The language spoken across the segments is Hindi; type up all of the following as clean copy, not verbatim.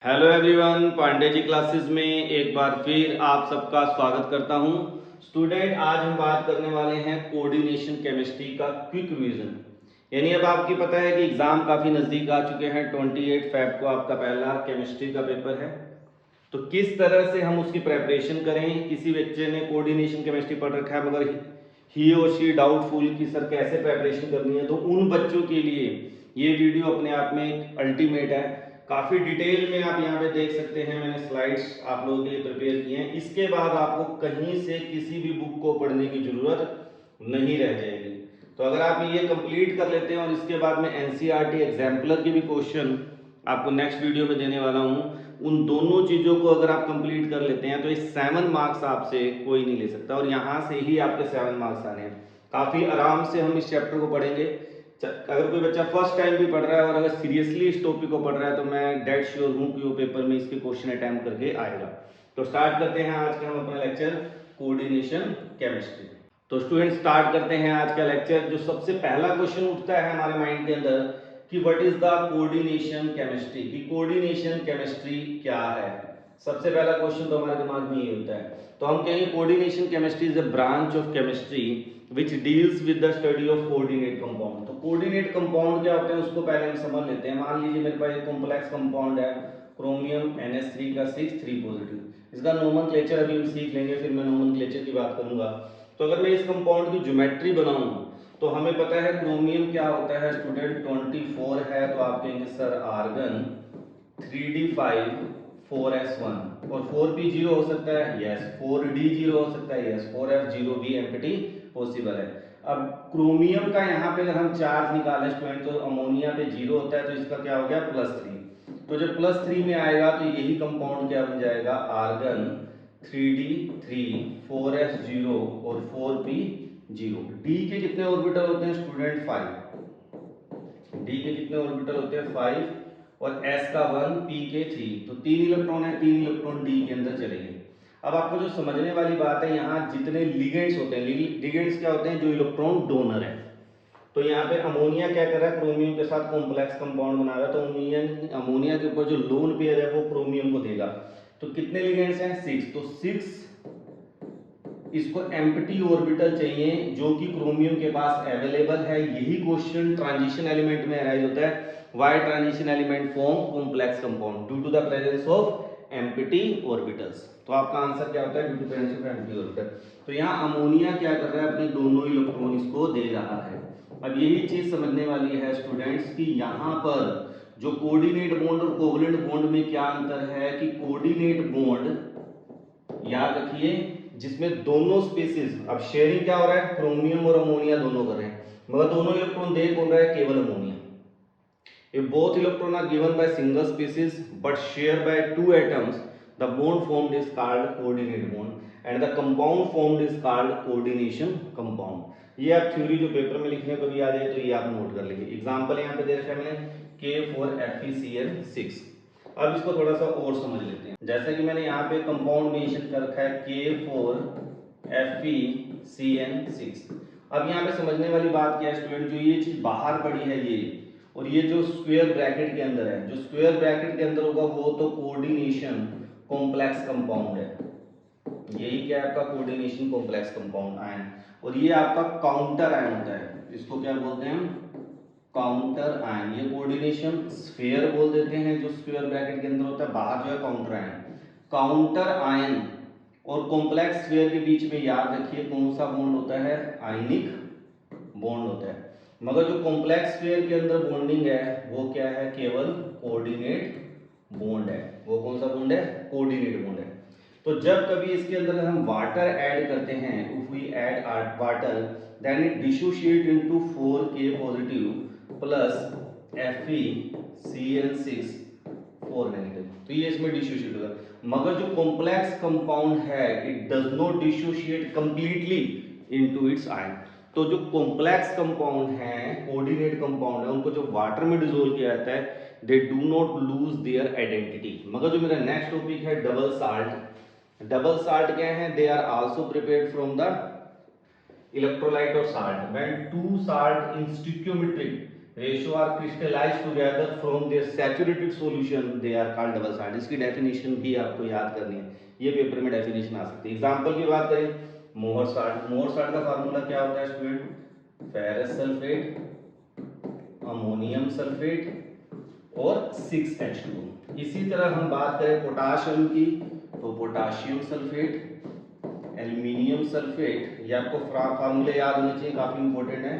Hello everyone, Pandey ji classes में एक बार फिर आप सबका स्वागत करता हूं। स्टूडेंट, आज हम बात करने वाले हैं कोऑर्डिनेशन केमिस्ट्री का क्विक रिवीजन। यानी अब आपकी पता है कि एग्जाम काफ़ी नज़दीक आ चुके हैं। 28 फेब को आपका पहला केमिस्ट्री का पेपर है। तो किस तरह से हम उसकी प्रेपरेशन करें। किसी बच्चे ने कोऑर्डिनेशन केमिस्ट्री पढ़ रखा है मगर ही और शी डाउटफुल कि सर कैसे प्रेपरेशन करनी है, तो उन बच्चों के लिए ये वीडियो अपने आप में एक अल्टीमेट है। काफ़ी डिटेल में आप यहाँ पे देख सकते हैं, मैंने स्लाइड्स आप लोगों के लिए प्रिपेयर किए हैं। इसके बाद आपको कहीं से किसी भी बुक को पढ़ने की ज़रूरत नहीं रह जाएगी। तो अगर आप ये कंप्लीट कर लेते हैं और इसके बाद में एनसीईआरटी एग्जाम्पलर के भी क्वेश्चन आपको नेक्स्ट वीडियो में देने वाला हूँ, उन दोनों चीज़ों को अगर आप कंप्लीट कर लेते हैं तो ये 7 मार्क्स आपसे कोई नहीं ले सकता और यहाँ से ही आपके 7 मार्क्स आने हैं। काफ़ी आराम से हम इस चैप्टर को पढ़ेंगे। अगर कोई बच्चा फर्स्ट टाइम भी पढ़ रहा है और अगर सीरियसली इस टॉपिक को पढ़ रहा है तो मैं डेड श्योर हूँ कि वो पेपर में इसके क्वेश्चन अटैम्प्ट करके आएगा। तो स्टार्ट करते हैं आज का हम अपना लेक्चर कोऑर्डिनेशन केमिस्ट्री। तो स्टूडेंट, स्टार्ट करते हैं आज का लेक्चर। जो सबसे पहला क्वेश्चन उठता है हमारे माइंड के अंदर कि what is the coordination chemistry, कि कोऑर्डिनेशन केमिस्ट्री क्या है। सबसे पहला क्वेश्चन तो हमारे दिमाग में ये होता है। तो हम कहेंगे coordination chemistry is a branch of chemistry which deals with the study of coordinate compound। तो कोऑर्डिनेट कंपाउंड क्या होते हैं उसको पहले हम समझ लेते हैं। मान लीजिए मेरे पास एक कॉम्प्लेक्स कंपाउंड है क्रोमियम NH3 का 6 3 पॉजिटिव। इसका नोमेनक्लेचर अभी हम सीख लेंगे, फिर मैं नोमेनक्लेचर की बात करूंगा। तो अगर मैं इस कंपाउंड की ज्योमेट्री बनाऊं तो हमें पता है क्रोमियम क्या होता है स्टूडेंट, 24 है। तो आप कहेंगे सर आर्गन 3d5 4s1 और 4p0 हो सकता है, यस। 4d0 हो सकता है, यस। 4f0 भी एम्प्टी पॉसिबल है। अब क्रोमियम का यहाँ पे अगर हम चार्ज निकालें स्टूडेंट तो अमोनिया पे 0 होता है, तो इसका क्या हो गया +3। तो जब +3 में आएगा तो यही कंपाउंड क्या बन जाएगा, आर्गन 3d3 4s0 और 4p0। डी के कितने ऑर्बिटल होते हैं स्टूडेंट, 5। डी के कितने ऑर्बिटल होते हैं, 5 और एस का 1, पी के 3। तो 3 इलेक्ट्रॉन है, 3 इलेक्ट्रॉन डी के अंदर चलेंगे। अब आपको जो समझने वाली बात है, यहाँ जितने लिगेंड्स होते हैं, लिगेंड्स क्या होते हैं, जो इलेक्ट्रॉन डोनर है। तो यहाँ पे अमोनिया क्या कर रहा है, क्रोमियम के साथ कॉम्प्लेक्स कंपाउंड बना रहा है। तो अमोनिया के ऊपर जो लोन पेयर है वो क्रोमियम को देगा। तो कितने लिगेंड्स हैं, 6। तो 6 इसको एम्प्टी ऑर्बिटल चाहिए जो कि क्रोमियम के पास अवेलेबल है। यही क्वेश्चन ट्रांजिशन एलिमेंट में अराइज होता है। Why transition element form complex compound, due to the presence of empty orbitals. तो आपका आंसर क्या होता है, due to presence of empty orbital. तो यहाँ अमोनिया क्या कर रहा है, अपने दोनों इलेक्ट्रॉन इसको दे रहा है। अब यही चीज समझने वाली है स्टूडेंट्स कि यहाँ पर जो कोऑर्डिनेट बॉन्ड और कोवलेंट बॉन्ड में क्या अंतर है, कि कोऑर्डिनेट बॉन्ड याद रखिए जिसमें दोनों स्पीसीज, अब शेयरिंग क्या हो रहा है, क्रोमियम और अमोनिया दोनों कर रहे हैं, मगर दोनों इलेक्ट्रॉन दे कौन रहा है, केवल ammonia. If both electrons are given by single species but shared by two atoms, the bond formed is called coordinate bond and the compound formed is called coordination compound। ये आप थ्योरी जो पेपर में लिखने को भी आ जाए तो ये आप नोट कर लेंगे। एग्जांपल यहाँ पे दे रखा है मैंने K4FeCl6। अब इसको थोड़ा सा और समझ लेते हैं। जैसा कि मैंने यहाँ पे कंपाउंड मेंशन कर रखा है K4FeCN6। अब यहाँ पे समझने वाली बात क्या है स्टूडेंट, जो ये चीज बाहर पड़ी है ये और ये जो स्क्वायर ब्रैकेट के अंदर है, जो स्क्वायर ब्रैकेट के अंदर होगा वो तो कोऑर्डिनेशन कॉम्प्लेक्स कंपाउंड है। यही क्या है आपका कोऑर्डिनेशन कॉम्प्लेक्स कंपाउंड आयन। और ये आपका काउंटर आयन होता है, इसको क्या बोलते हैं हम, काउंटर आयन। ये कोऑर्डिनेशन स्फीयर बोल देते हैं जो स्क्वायर ब्रैकेट के अंदर होता है, बाहर जो है काउंटर आयन। काउंटर आयन और कॉम्प्लेक्स स्फीयर के बीच में याद रखिए कौन सा बॉन्ड होता है, आयनिक बॉन्ड होता है। मगर जो कॉम्प्लेक्स स्फीयर के अंदर बॉन्डिंग है वो क्या है, केवल कोऑर्डिनेट बॉन्ड है। वो कौन सा बॉन्ड है, कोऑर्डिनेट बॉन्ड है। तो जब कभी इसके अंदर हम वाटर ऐड करते हैं, if we add water then it dissociate into 4K positive plus FeCl6 4 negative. तो ये इसमें डिसोशिएट होगा। मगर जो कॉम्प्लेक्स कंपाउंड है it does not dissociate completely into its ion. तो जो कॉम्प्लेक्स कंपाउंड है, कोऑर्डिनेट कंपाउंड है, उनको जो वाटर में डिसोल्व किया जाता है they do not lose their identity. मगर जो मेरा नेक्स्ट टॉपिक है डबल साल्ट, डबल साल्ट क्या है, दे are also prepared from the electrolyte और salt. When two salt in stoichiometric ratio are crystallize together from their saturated solution they are called double salt. इसकी डेफिनेशन भी आपको याद करनी है, ये पेपर में डेफिनेशन आ सकती है। एग्जांपल की बात करें, मोहर सॉल्ट, मोहर सॉल्ट का फार्मूला क्या होता है student? Ferrous sulphate, ammonium sulphate और 6H2। इसी तरह हम बात करें पोटाशियम की, तो पोटाशियम सल्फेट, एल्यूमिनियम सल्फेट, ये आपको फार्मूले याद होने चाहिए, काफी इंपॉर्टेंट है,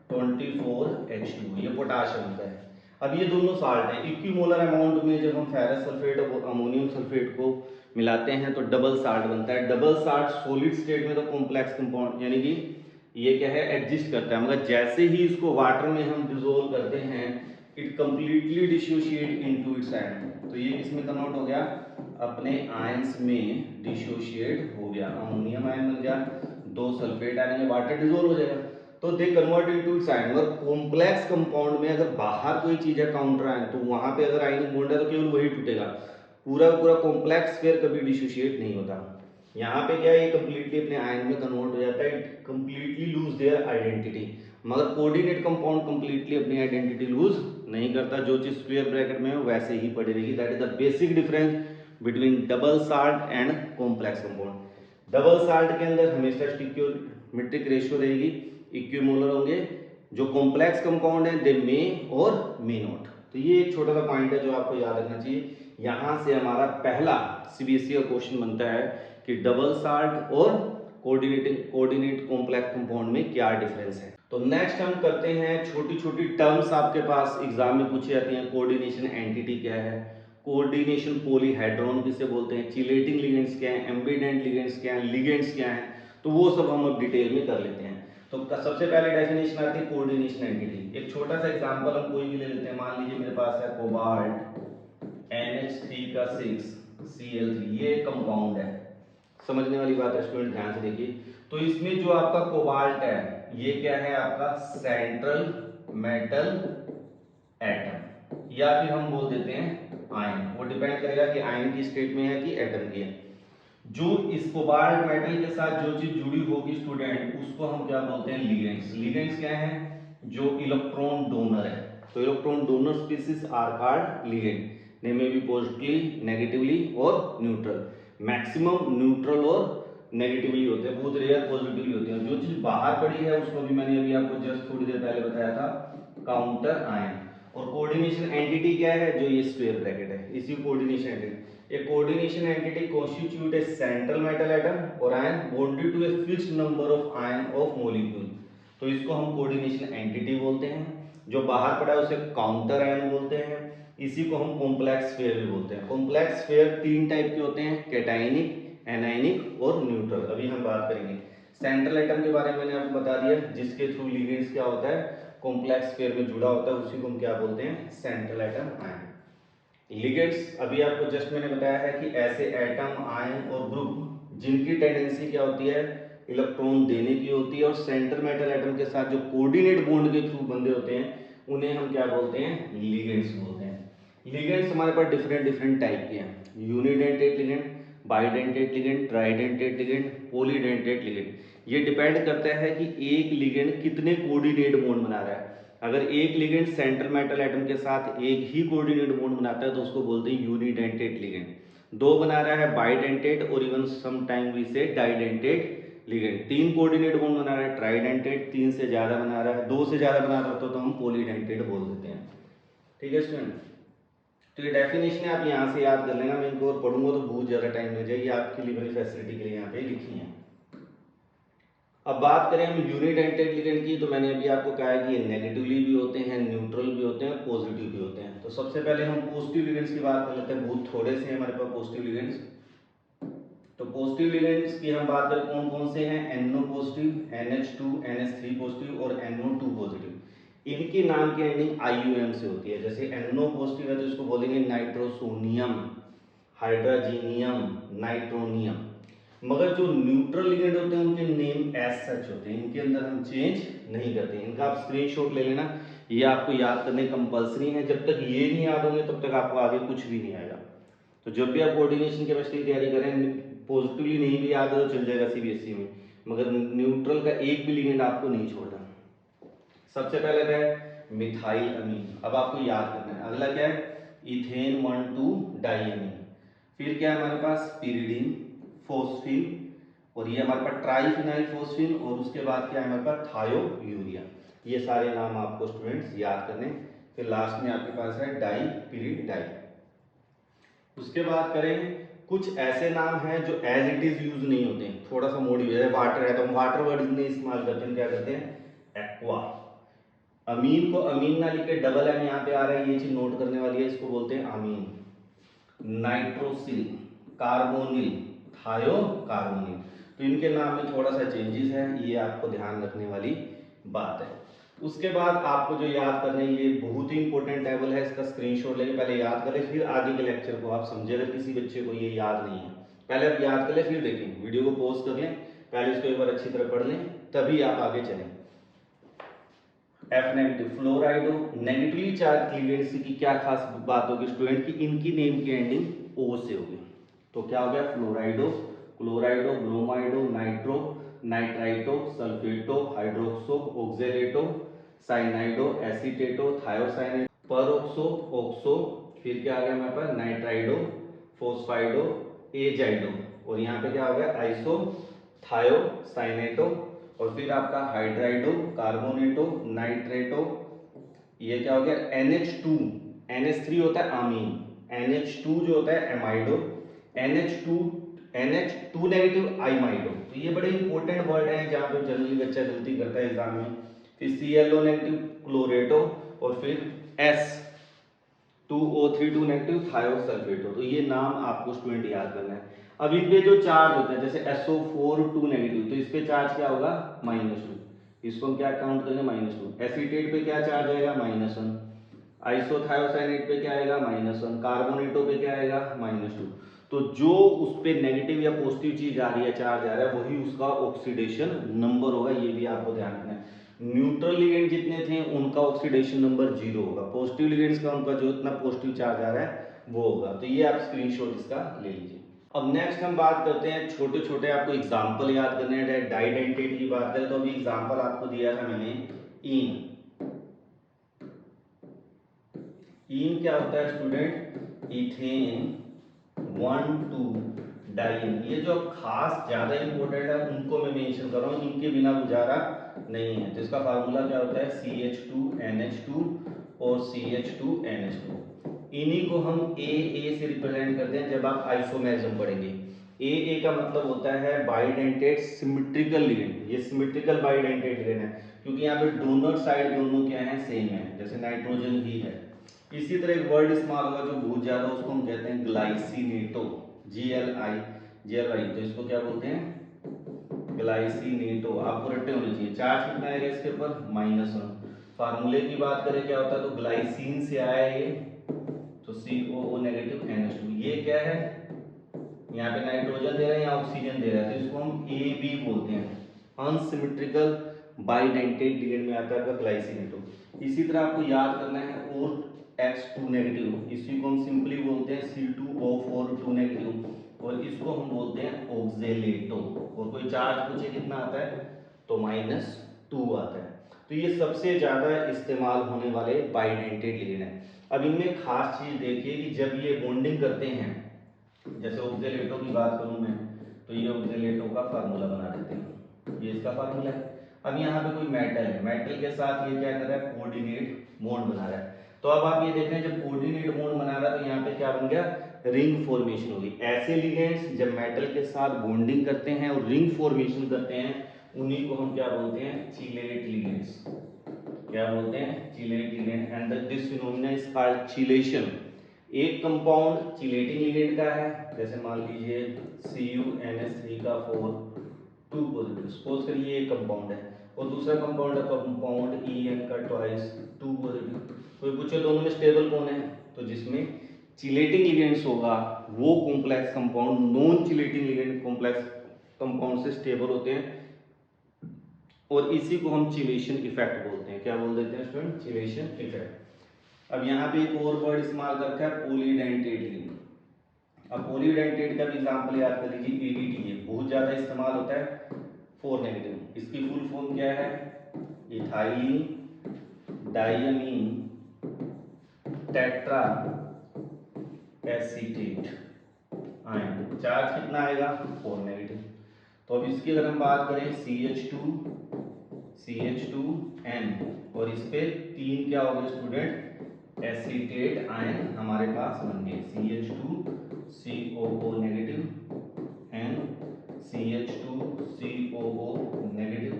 24H2, ये पोटाशियम का है। अब ये दोनों साल्ट हैं, इक्विमोलर अमाउंट में जब हम फेरस सल्फेट और अमोनियम सल्फेट को मिलाते हैं तो डबल साल्ट बनता है। डबल साल्ट सॉलिड स्टेट में तो कॉम्प्लेक्स कंपाउंड यानी कि ये क्या है, एग्जिस्ट करता है, मगर जैसे ही इसको वाटर में हम डिसोल्व करते हैं it completely dissociate into its ion. तो ये किसमें कन्वर्ट हो गया? अपने आयंस में डिसोशिएट हो गया, अमोनियम आयन बन गया, दो सल्फेट आएंगे, वाटर डिसोल्व हो जाएगा, तो they convert into its ion. अगर कॉम्प्लेक्स कंपाउंड में अगर बाहर कोई चीज है काउंटर आयन, तो वहां पे अगर आयनिक बॉन्ड है तो केवल वही टूटेगा, पूरा पूरा कॉम्प्लेक्स स्फीयर कभी डिसोशिएट नहीं होता। यहाँ पे क्या है, ये कंप्लीटली अपने आयन में कन्वर्ट हो जाता है, it completely loose their identity. मगर कोऑर्डिनेट कंपाउंड कंप्लीटली अपनी आइडेंटिटी लूज नहीं करता, जो चीज स्क्वायर ब्रैकेट में है वैसे ही पड़ी रहेगी। That is the basic difference between double salt and complex compound. Double salt के अंदर हमेशा स्टिक्योमेट्रिक रेशियो रहेगी, इक्विमोलर होंगे। जो कॉम्प्लेक्स कंपाउंड है दे मे और मे नॉट। तो ये एक छोटा सा पॉइंट है जो आपको याद रखना चाहिए। यहां से हमारा पहला सीबीएसई का क्वेश्चन बनता है कि डबल साल्ट और कोऑर्डिनेट कॉम्प्लेक्स कंपाउंड में क्या डिफरेंस है। तो नेक्स्ट हम करते हैं, छोटी छोटी टर्म्स आपके पास एग्जाम में पूछी जाती हैं। कोऑर्डिनेशन एंटिटी क्या है, कोऑर्डिनेशन पॉलीहेड्रॉन किसे बोलते हैं, चिलेटिंग लिगेंड्स क्या है, एम्बिडेंट लिगेंड्स क्या है, लिगेंड्स क्या है, तो वो सब हम अब डिटेल में कर लेते हैं। तो सबसे पहले डेफिनेशन आती है कोऑर्डिनेशन एंटिटी। एक छोटा सा एग्जांपल हम कोई भी ले लेते हैं, मान लीजिए मेरे पास है कोबाल्ट NH3 का 6Cl3, ये कंपाउंड है, समझने वाली बात है स्टूडेंट, ध्यान से देखिए। तो इसमें जो आपका कोबाल्ट है ये क्या है, आपका सेंट्रल मेटल एटम, या फिर हम बोल देते हैं आयन, वो डिपेंड करेगा कि आयन की स्टेट में है कि एटम की है। जो इस कोबाल्ट मेटल के साथ जो चीज जुड़ी होगी स्टूडेंट, उसको हम क्या बोलते हैं, लिगेंड्स। लिगेंड्स क्या है, जो इलेक्ट्रॉन डोनर है। तो electron donor species are called ligand, they may be positively, negatively और न्यूट्रल। मैक्सिमम न्यूट्रल और नेगेटिवली होते हैं, बहुत रेयर पॉजिटिवली होते हैं। जो चीज बाहर पड़ी है उसको भी मैंने अभी आपको जस्ट थोड़ी देर पहले बताया था, काउंटर आयन। और कोऑर्डिनेशन एंटिटी क्या है, जो ये स्क्वायर ब्रैकेट है, इसी coordination entity. A coordination entity constitute a central metal atom or ion bonded to a fixed number of ion of molecule। तो इसको हम कोऑर्डिनेशन एंटिटी बोलते हैं। जो बाहर पड़ा है उसे काउंटर आयन बोलते हैं। इसी को हम कॉम्प्लेक्स स्फीयर भी बोलते हैं। कॉम्प्लेक्स स्फीयर तीन टाइप के होते हैं, कैटायनिक, एनायनिक और न्यूट्रल। अभी हम बात करेंगे सेंट्रल एटम के बारे में, मैंने आपको बता दिया, जिसके थ्रू लिगेंड्स क्या होता है, कॉम्प्लेक्स स्फीयर में जुड़ा होता है, उसी को हम क्या बोलते हैं, सेंट्रल एटम आयन। लिगेंड्स अभी आपको जस्ट मैंने बताया है कि ऐसे एटम, आयन और ग्रुप जिनकी टेंडेंसी क्या होती है, इलेक्ट्रॉन देने की होती है, और सेंटर मेटल एटम के साथ जो कोऑर्डिनेट बॉन्ड के थ्रू बंधे होते हैं उन्हें हम क्या बोलते हैं, लिगेंड्स बोलते हैं। लिगेंड्स हमारे पास डिफरेंट डिफरेंट टाइप के हैं, unidentate ligand, bidentate ligand, ट्राइडेंटेड ligand, polydentate ligand. ये डिपेंड करता है कि एक लिगेंड कितने कोऑर्डिनेट बॉन्ड बना रहा है। अगर एक लिगेंड सेंट्रल मेटल एटम के साथ एक ही कोऑर्डिनेट बॉन्ड बनाता है तो उसको बोलते हैं यूनिडेंटेड लिगेंड। दो बना रहा है बाइडेंटेड, और इवन सम टाइम वी से डाइडेंटेड लिगेंड। तीन कोऑर्डिनेट बॉन्ड बना रहा है ट्राइडेंटेड, तीन से ज्यादा बना रहा है, दो से ज्यादा बना रहा है तो हम पॉलीडेंटेड बोल देते हैं। ठीक है स्टूडेंट, तो ये डेफिनेशन आप यहाँ से याद कर लेना, मैं इनको और पढ़ूंगा तो बहुत ज्यादा टाइम लग जाएगी, आपके लिए बड़ी फैसिलिटी के लिए यहाँ पे लिखी है। अब बात करें हम यूनिडेंटेड लिगेंड की, तो मैंने अभी आपको कहा है कि ये नेगेटिवली भी होते हैं, न्यूट्रल भी होते हैं, पॉजिटिव भी होते हैं। तो सबसे पहले हम पॉजिटिव लिगेंड्स की बात कर लेते हैं, बहुत थोड़े से हमारे पास पॉजिटिव लिगेंड्स। तो पॉजिटिव लिगेंड्स की हम बात करें कौन कौन से हैं, NO positive, NH2, NH3 positive और NO2 पॉजिटिव। इनके नाम की एंडिंग IUM से होती है। जैसे NO पॉजिटिव है तो इसको बोलेंगे नाइट्रोसोनियम, हाइड्रोजीनियम, नाइट्रोनियम। मगर जो न्यूट्रल लिगेंड होते हैं उनके नेम एज सच होते हैं, इनके अंदर हम चेंज नहीं करते। इनका आप स्क्रीनशॉट ले लेना, ये आपको याद करने कंपलसरी है। जब तक ये नहीं याद होंगे तब तक आपको आगे कुछ भी नहीं आएगा। तो जब भी आप कोऑर्डिनेशन केमिस्ट्री की तैयारी करें, पॉजिटिवली नहीं भी याद हो तो चल जाएगा सीबीएसई में, मगर न्यूट्रल का एक भी लिगेंड आपको नहीं छोड़ना। सबसे पहले है मिथाइल अमीन। अब आपको याद करना है। अगला क्या है, इथेन 1,2 डाइअमीन। फिर क्या है हमारे पास, पिरिडीन, फोस्फिन, और ये हमारे पास ट्राइफिनाइल फोस्फिन, और उसके बाद क्या है हमारे पास, थायोयूरिया। ये सारे नाम आपको स्टूडेंट्स याद करने। फिर लास्ट में आपके पास है डाई पिरिडाई। उसके बाद करें, कुछ ऐसे नाम हैं जो एज इट इज यूज नहीं होते हैं, थोड़ा सा मॉडिफाई है। वाटर है तो हम वाटर वर्ड नहीं इस्तेमाल करते हैं, क्या करते हैं, एक्वा। अमीन को अमीन ना लिख के डबल एम यहाँ पे आ रहा है, ये चीज नोट करने वाली है, इसको बोलते हैं अमीन। नाइट्रोसिल, कार्बोनिल, थायो कार्बोनिल। तो इनके नाम में थोड़ा सा चेंजेस है, ये आपको ध्यान रखने वाली बात है। उसके बाद आपको जो याद करना है, ये बहुत ही इंपॉर्टेंट टेबल है, इसका स्क्रीनशॉट लेके पहले याद करें, फिर आगे के लेक्चर को आप समझे। अगर किसी बच्चे को ये याद नहीं है, पहले आप याद कर ले, फिर देखें, वीडियो को पॉज कर लें, पहले इसको एक बार अच्छी तरह पढ़ लें, तभी आप आगे चलें। F negative, fluorido, negatively charge ligands की क्या खास बात होगी स्टूडेंट की, इनकी नेम की एंडिंग O से होगी। तो क्या हो गया, fluorido, chlorido, bromido, nitro, nitrito, sulphato, hydroxo, oxalato, cyanido, acetato, thiocyanate, peroxo, oxo, फिर क्या आ गया हमारे पास, नाइट्राइडो, फोस्फाइडो, एजाइडो, और यहाँ पे क्या हो गया, आइसो, थायो, साइनेटो, और फिर आपका हाइड्राइडो, कार्बोनेटो, नाइट्रेटो, ये क्या हो गया, NH2, NH3 होता है आमीन, NH2 जो होता है एमाइडो, NH2 नेगेटिव आइमाइडो। तो ये बड़े इंपॉर्टेंट वर्ड हैं जहाँ पे जनरली बच्चा गलती करता है एग्जाम में। फिर ClO नेगेटिव क्लोरेटो, और फिर S2O32 नेगेटिव थायोसल्फेटो। तो ये नाम आपको स्टूडेंट याद करना है। अब इन पे जो चार्ज होता है, जैसे SO4 नेगेटिव, तो इस पे चार्ज क्या होगा, -2, इसको हम क्या काउंट करेंगे, -2। एसीटेट पे क्या चार्ज आएगा, -1। आइसोथायोसाइनेट पे क्या आएगा, -1। कार्बोनेटो पे क्या आएगा, -2। तो जो उस पे नेगेटिव या पॉजिटिव चीज आ रही है, चार्ज आ रहा है, वही उसका ऑक्सीडेशन नंबर होगा, ये भी आपको ध्यान रखना है। न्यूट्रल लिगेंड जितने थे उनका ऑक्सीडेशन नंबर 0 होगा, पॉजिटिव लिगेंड्स का उनका जो इतना पॉजिटिव चार्ज आ रहा है वो होगा। तो ये आप स्क्रीनशॉट इसका ले लीजिए। अब नेक्स्ट हम बात करते हैं, छोटे छोटे आपको एग्जाम्पल याद करने हैं। डाइडेंटेट की बात करें तो अभी एग्जाम्पल आपको दिया था मैंने, इन। इन क्या होता है स्टूडेंट, इथेन 1,2 डाइइन। ये जो खास ज्यादा इंपॉर्टेंट है उनको मैं मेंशन कर रहा हूँ, इनके बिना गुजारा नहीं है। तो इसका फार्मूला क्या होता है, CH2NH2 और CH2NH2। इन्हीं को हम AA से रिप्रेजेंट करते हैं जब आप आइसोमेरिज्म पढ़ेंगे। AA का मतलब होता है बाइडेंटेट सिमेट्रिकल लिगेंड। ये सिमेट्रिकल बाइडेंटेट लिगेंड है क्योंकि यहाँ पे डोनर साइड दोनों क्या है, सेम है, जैसे नाइट्रोजन ही है। इसी तरह एक वर्ड इस्तेमाल होगा जो बहुत ज्यादा, उसको हम कहते हैं ग्लाइसिनेटो, GLI। तो इसको क्या बोलते हैं, ग्लाइसिनेटो। आपको रट्टे होने चाहिए। चार्ज कितना आएगा इसके ऊपर, -1। फार्मूले की बात करें क्या होता है, तो ग्लाइसिन से आया ये, तो COO नेगेटिव NH2। ये क्या है, यहाँ पे नाइट्रोजन दे रहा है, यहाँ ऑक्सीजन दे रहा है, तो इसको हम AB बोलते हैं। अनसिमेट्रिकल बाइडेंटेट लिगेंड में आता है ग्लाइसिनेटो। इसी तरह आपको याद करना है, और X2 नेगेटिव, इसी को हम सिंपली बोलते हैं C2O4 नेगेटिव, और इसको हम बोलते हैं ऑक्जेलेटो। और कोई चार्ज पूछे कितना आता है, तो -2 आता है। तो ये सबसे ज्यादा इस्तेमाल होने वाले बाइडेंटेट लिगेंड है। अब इनमें खास चीज देखिए कि जब ये बॉन्डिंग करते हैं, जैसे ऑक्जेलेटो की बात करूं मैं, तो ये ऑक्जेलेटो का फार्मूला बना देते हैं, ये इसका फार्मूला है। अब यहाँ पे कोई मेटल है, मेटल के साथ ये क्या कर रहा है, कोऑर्डिनेट बॉन्ड बना रहा है। तो अब आप ये देख रहे हैं जब कोऑर्डिनेट बॉन्ड बना रहा है तो यहाँ पे क्या बन गया, रिंग फॉर्मेशन होगी। ऐसे लिगेंड्स जब मेटल के साथ बॉन्डिंग करते हैं और रिंग फॉर्मेशन करते हैं, उन्हीं को हम क्या बोलते हैं, चिलेट लिगेंड्स। क्या बोलते हैं, chelate ligand. And this phenomena is called chelation. एक कंपाउंड चिलेटिंग लिगेंड का है, जैसे मान लीजिए CuNH3 का 4 2 पॉजिटिव, सपोज करिए एक कंपाउंड है, और दूसरा कंपाउंड है कंपाउंड En का ट्वाइस 2 पॉजिटिव। कोई पूछे दोनों में स्टेबल कौन है, तो जिसमें चिलेटिंग लिगेंड्स होगा वो complex compound non chelating ligand complex compound से स्टेबल होते हैं, और इसी को हम चिलेशन इफेक्ट बोलते हैं। क्या बोल देते हैं स्टूडेंट, चिलेशन इफेक्ट। अब यहाँ पे एक और वर्ड इस्तेमाल करता है, पॉलीडेंटेट लिगेंड। अब पॉलीडेंटेट का भी एग्जांपल याद कर लीजिए, ADTA बहुत ज्यादा इस्तेमाल होता है 4 नेगेटिव। इसकी फुल फॉर्म क्या है, ethylene diamine tetra acetate ion, charge कितना आएगा 4 नेगेटिव। तो अब इसकी अगर हम बात करें CH2N और इस पे 3 क्या हो गए स्टूडेंट एसीटेट आयन हमारे पास बन गए CH2COO negative and CH2COO negative.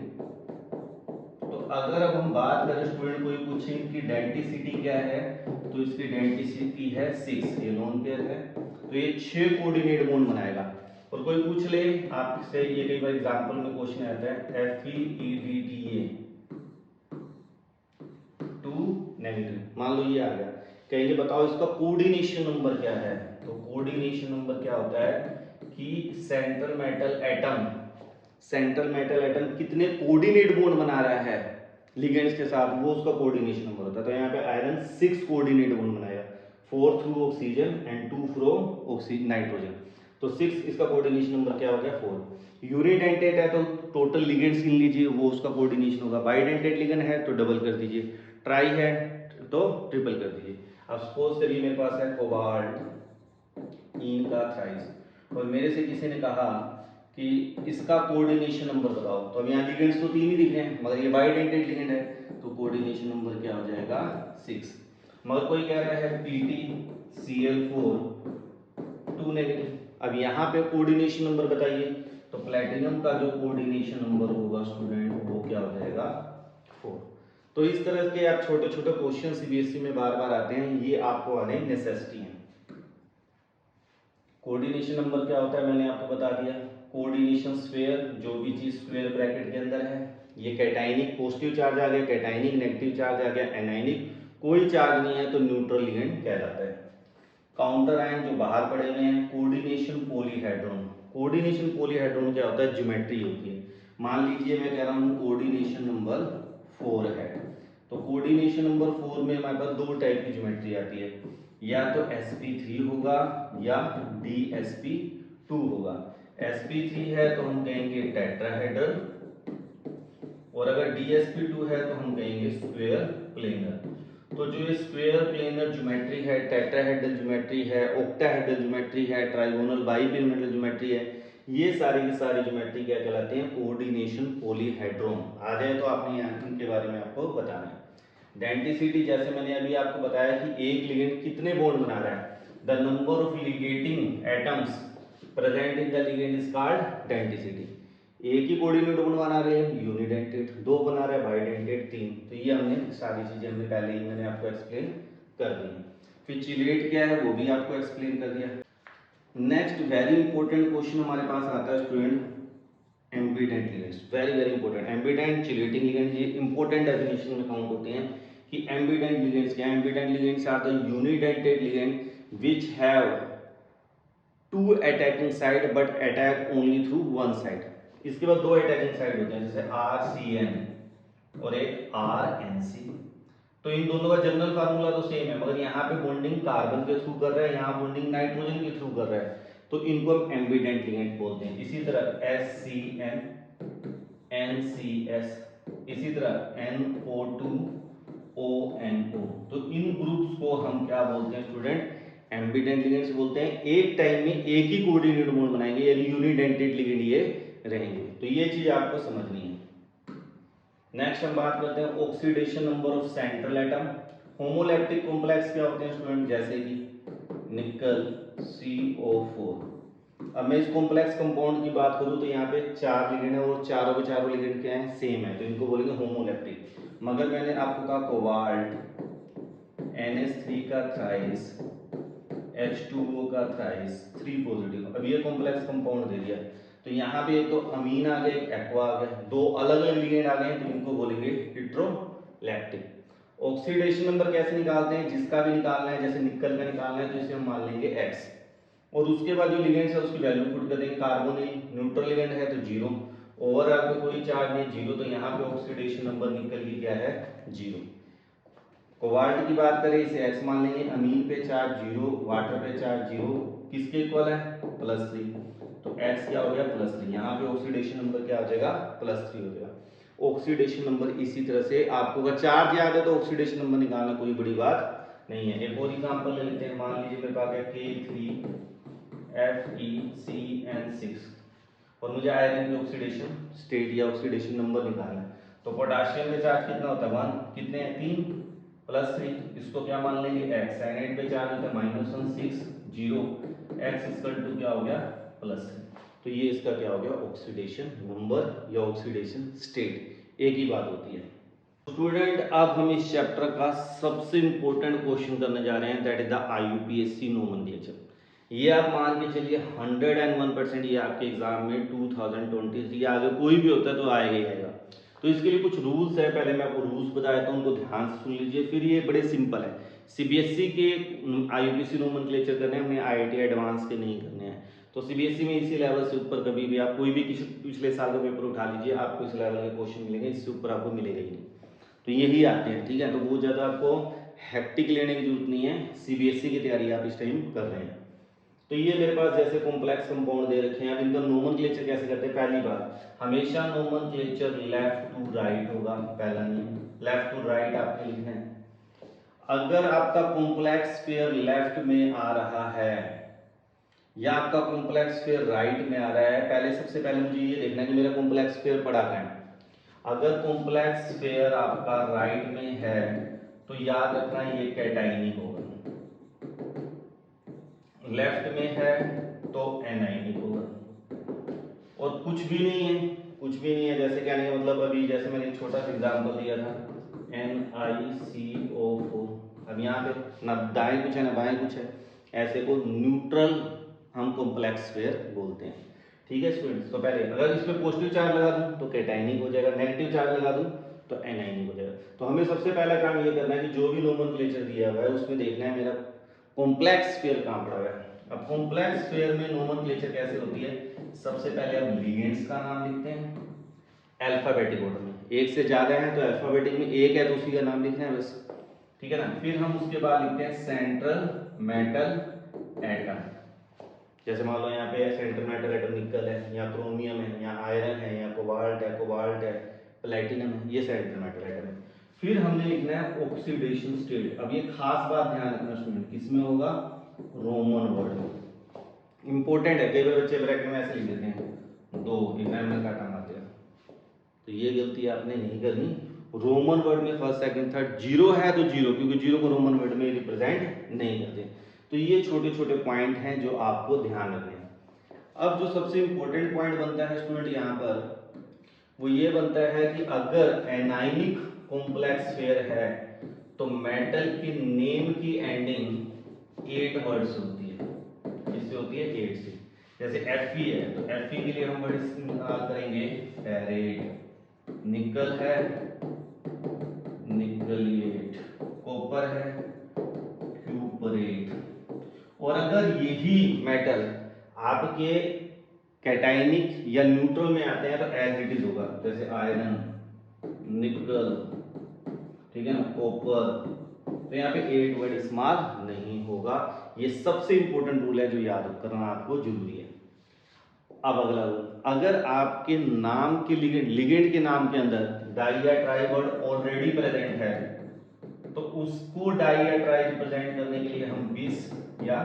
तो अगर अब हम बात करें स्टूडेंट कोई पूछे कि डेंसिटी क्या है तो इसकी डेंसिटी है 6, ये लोन पेयर है तो ये 6 कोऑर्डिनेट बॉन्ड बनाएगा। और कोई पूछ ले आपसे, ये कई बार एग्जांपल में क्वेश्चन आता है FeEDTA 2 नेगेटिव, मान लो ये आ गया, कहेंगे बताओ इसका कोऑर्डिनेशन नंबर क्या है। तो कोऑर्डिनेशन नंबर क्या होता है कि सेंट्रल मेटल एटम कितने कोऑर्डिनेट बॉन्ड बना रहा है लिगेंड्स के साथ, वो उसका कोऑर्डिनेशन नंबर होता है। तो यहाँ पे आयरन 6 कोऑर्डिनेट बॉन्ड बनाएगा, 4 through oxygen and 2 from nitrogen. तो 6 इसका कोऑर्डिनेशन नंबर क्या हो गया 4। यूनिडेंटेट है तो टोटल लिगेंड्स गिन लीजिए, वो उसका कोऑर्डिनेशन होगा। बाइडेंटेट लिगेंड है तो डबल कर दीजिए, ट्राई है तो ट्रिपल कर दीजिए। अब सपोज करिए मेरे पास है कोबाल्ट इनका थ्राइस और मेरे से किसी ने कहा कि इसका कोऑर्डिनेशन नंबर बताओ। तो अब यहाँ लिगेंड्स तो 3 ही दिख रहे हैं मगर ये बाइडेंटेट लिगेंड है तो कोऑर्डिनेशन नंबर क्या हो जाएगा 6। मगर कोई कह रहा है PtCl4 2 नेगेटिव। अब यहाँ पे कोऑर्डिनेशन नंबर बताइए, तो प्लैटिनम का जो कोऑर्डिनेशन नंबर होगा स्टूडेंट वो क्या हो जाएगा 4। तो इस तरह के आप छोटे छोटे क्वेश्चन सीबीएसई में बार बार आते हैं, ये आपको आने नेसेसिटी है। कोऑर्डिनेशन नंबर क्या होता है मैंने आपको बता दिया। कोऑर्डिनेशन स्फीयर, जो भी चीज स्क्वायर ब्रैकेट के अंदर है, ये कैटाइनिक पॉजिटिव चार्ज आ गया, कैटाइनिक नेगेटिव चार्ज आ गया, एनाइनिक कोई चार्ज नहीं है तो न्यूट्रल लिगेंड कहलाता है। काउंटर आयन जो बाहर पड़े हुए हैं, कोऑर्डिनेशन पॉलीहेड्रोन। कोऑर्डिनेशन पॉलीहेड्रोन क्या होता है, ज्योमेट्री होती है। मान लीजिए मैं कह रहा हूँ कोऑर्डिनेशन नंबर 4 है, तो कोऑर्डिनेशन नंबर 4 में हमारे पास 2 टाइप की ज्योमेट्री आती है, या तो sp3 होगा या dsp2 होगा। sp3 है तो हम कहेंगे टेट्राहेड्रल और अगर dsp2 है तो हम कहेंगे स्क्वायर प्लेनर। तो जो ये स्क्वायर प्लेनर ज्योमेट्री है, टेट्राहेड्रल ज्योमेट्री है, ऑक्टाहेड्रल ज्योमेट्री है, ट्राइगोनल बाइपिरामिडल ज्योमेट्री है, ये सारी की सारी ज्योमेट्री क्या कहलाती हैं कोऑर्डिनेशन पॉलीहेड्रोन। आ जाए तो आपने यहाँ इनके बारे में आपको बताना है। डेंसिटी जैसे मैंने अभी आपको बताया कि एक लिगेंड कितने बॉन्ड बना रहा है, the number of ligating atoms present in the ligand is called density. एक ही कोऑर्डिनेट बॉन्ड बना रहे हैं यूनिडेंटेट, 2 बना रहे हैं बाइडेंटेट 3। तो ये हमने सारी चीजें हमने पहले ही मैंने आपको एक्सप्लेन कर दी है। फिर चिलेट क्या है वो भी आपको एक्सप्लेन कर दिया। नेक्स्ट वेरी इंपॉर्टेंट क्वेश्चन हमारे पास आता है student, ambident ligands. Very very important, ambident chelating ligands ये इंपॉर्टेंट डेफिनेशन में काउंट होते हैं कि एम्बिडेंट लिगेंड्स क्या है। Ambident ligands are the unidentate ligand which have 2 attacking side but attack only through one side. इसके बाद 2 अटैकिंग साइड होते हैं, जैसे RCN और एक RNC। तो इन दोनों का जनरल फार्मूला तो सेम है मगर यहाँ पे बॉन्डिंग कार्बन के थ्रू कर रहा है, यहाँ बॉन्डिंग नाइट्रोजन के थ्रू कर रहा है, तो इनको हम एम्बिडेंट लिगेंड बोलते हैं। इसी तरह SCN NCS, इसी तरह NO2 ONO, तो इन ग्रुप्स को हम क्या बोलते हैं स्टूडेंट एम्बिडेंट लिगेंड्स बोलते हैं। एक टाइम में एक ही कोऑर्डिनेट बॉन्ड बनाएंगे यानी यूनिडेंटेड लिगेंड ये रहेंगे। तो ये चीज आपको समझनी है। नेक्स्ट हम बात करते हैं oxidation number of central atom. Homoleptic complex क्या होते हैं स्टूडेंट, जैसे कि निकल CO4। अब मैं इस कॉम्प्लेक्स कंपाउंड की बात करूं तो यहाँ पे 4 लिगेंड है और चारों के चारों लिगेंड क्या है सेम है, तो इनको बोलेंगे होमोलैप्टिक। मगर मैंने आपको कहा कोबाल्ट NH3 का थ्राइस H2O का थ्राइस 3 पॉजिटिव। अब ये कॉम्प्लेक्स कंपाउंड दे दिया तो यहाँ पे एक तो अमीन आ गया, एक एक्वा आ गया, 2 अलग अलग लिगेंड आ गए तो इनको बोलेंगे हेटेरोलैक्टिक। ऑक्सीडेशन नंबर कैसे निकालते हैं, जिसका भी निकालना है, जैसे निकल का निकालना है तो इसे हम मान लेंगे X और उसके बाद जो लिगेंड्स है उसकी वैल्यू पुट कर देंगे। कार्बोनिल न्यूट्रल लिगेंड है तो 0, ओवरऑल पे कोई चार्ज नहीं 0, तो यहाँ पे ऑक्सीडेशन नंबर निकल की क्या है 0। कोबाल्ट की बात करें इसे X मान लेंगे, अमीन पे चार्ज 0, वाटर पे चार्ज 0, किसके इक्वल है +3, तो X क्या हो गया +3। यहाँ पे ऑक्सीडेशन नंबर क्या हो जाएगा +3 हो जाएगा। ऑक्सीडेशन नंबर इसी तरह से आपको, अगर चार्ज याद है तो ऑक्सीडेशन नंबर निकालना कोई बड़ी बात नहीं है। एक और एग्जांपल ले लेते हैं, मान लीजिए मेरे पास है K3FeCN6 और मुझे आयरन की ऑक्सीडेशन स्टेट या ऑक्सीडेशन नंबर निकालना है। तो पोटाशियम में चार्ज कितना होता है 1, कितने हैं 3 + 3, इसको क्या मान लेंगे x। साइनाइड पे चार्ज होता है -1 6 0, x = क्या हो गया +3। तो ये इसका क्या हो गया ऑक्सीडेशन नंबर या ऑक्सीडेशन स्टेट, एक ही बात होती है। स्टूडेंट अब हम इस चैप्टर का सबसे इंपॉर्टेंट क्वेश्चन करने जा रहे हैं, that is the IUPAC nomenclature. ये आप मान के चलिए 101% ये आपके एग्जाम में 2020 या आगे कोई भी होता है तो आएगा ही आएगा। तो इसके लिए कुछ रूल्स है, पहले मैं आपको रूल्स बताया था, उनको ध्यान से सुन लीजिए। फिर ये बड़े सिंपल है, CBSE के IUPAC नोमेनक्लेचर करने हैं, हमने IIT एडवांस के नहीं करने हैं। तो CBSE में इसी लेवल से ऊपर कभी भी आप कोई भी किसी पिछले साल का पेपर उठा लीजिए, आपको इस लेवल के क्वेश्चन मिलेंगे, इससे ऊपर आपको मिलेगा ही नहीं। तो यही आते हैं, ठीक है। तो बहुत ज़्यादा आपको हैप्टिक लेने की जरूरत नहीं है, CBSE की तैयारी आप इस टाइम कर रहे हैं। तो ये मेरे पास जैसे कॉम्प्लेक्स कंपाउंड दे रखे हैं, अब इनका नोमेनक्लेचर कैसे करते हैं। पहली बात, हमेशा नोमेनक्लेचर लेफ्ट टू राइट होगा, पहला नियम लेफ्ट टू राइट आपने लिखना है। अगर आपका कॉम्प्लेक्स पेयर लेफ्ट में आ रहा है या आपका कॉम्प्लेक्स पेयर राइट में आ रहा है, पहले सबसे पहले मुझे ये देखना है कि मेरा कॉम्प्लेक्स पेयर पड़ा है। अगर कॉम्प्लेक्स पेयर आपका राइट में है तो याद रखना ये कैटाइनिक होगा, लेफ्ट में है तो एनाइनिक होगा। और कुछ भी नहीं है, कुछ भी नहीं है, जैसे कहने का मतलब अभी जैसे मैंने एक छोटा सा एग्जांपल दिया था NiCO4, अब यहाँ पे ना दाएं कुछ है ना बाएं कुछ है, ऐसे को न्यूट्रल हम कॉम्प्लेक्स पेयर बोलते हैं, ठीक है स्टूडेंट्स। तो पहले अगर इस पे पॉजिटिव चार्ज लगा दूं तो कैटाइनिक हो जाएगा, नेगेटिव चार्ज लगा दूं तो एनाइनिक हो जाएगा। तो हमें सबसे पहला काम ये करना है कि जो भी नोमेनक्लेचर दिया हुआ है उसमें देखना है मेरा कॉम्प्लेक्स पेयर कहाँ पड़ा हुआ है। अब कॉम्प्लेक्स पेयर में नोमेनक्लेचर कैसे होती है, सबसे पहले आप लिगेंड्स का नाम लिखते हैं अल्फाबेटिक ऑर्डर में, एक से ज्यादा है तो अल्फाबेटिक में, एक है तो उसी का नाम लिखना है बस, ठीक है ना। फिर हम उसके बाद लिखते हैं सेंट्रल मेटल एटम, जैसे मान लो यहाँ पे सेंट्रल मेटल एटम निकल है या क्रोमियम है या आयरन है या कोबाल्ट है प्लेटिनम है, ये सेंट्रल मेटल एटम है। फिर हमने लिखना है ऑक्सीडेशन स्टेट। अब ये खास बात ध्यान रखना स्टूडेंट, किसमें होगा रोमन वर्ड में, इंपॉर्टेंट है। कई बार बच्चे ब्रैकेट में ऐसे लिख देते हैं 2, एग्जाम में काटा मार दिया, तो ये गलती आपने नहीं करनी। रोमन वर्ड में फर्स्ट सेकंड थर्ड, जीरो है तो जीरो, क्योंकि जीरो को रोमन वर्ड में रिप्रेजेंट नहीं करते। तो ये छोटे छोटे पॉइंट हैं जो आपको ध्यान रखने हैं। अब जो सबसे इंपॉर्टेंट पॉइंट बनता है स्टूडेंट यहाँ पर वो ये बनता है कि अगर एनाइनिक कॉम्प्लेक्स पेयर है तो मेटल की नेम की एंडिंग 8 वर्ड से होती है, किससे होती है 8 से। जैसे Fe है तो Fe के लिए हम वर्ड इस्तेमाल करेंगे फेरेट, निकल है निकलिएट, कॉपर है क्यूपरेट। और अगर यही मेटल आपके कैटाइनिक या न्यूट्रल में आते हैं तो एज इट इज होगा, जैसे आयरन निकल, ठीक है ना, कॉपर, तो यहाँ पे 8 वर्ड इस्तेमाल नहीं होगा। ये सबसे इंपॉर्टेंट रूल है जो याद करना आपको जरूरी है। अब अगला रूल, अगर आपके नाम के लिगेंड के नाम के अंदर डाई या ट्राई वर्ड ऑलरेडी प्रेजेंट है तो उसको डाई या ट्राई रिप्रेजेंट करने के लिए हम 20 या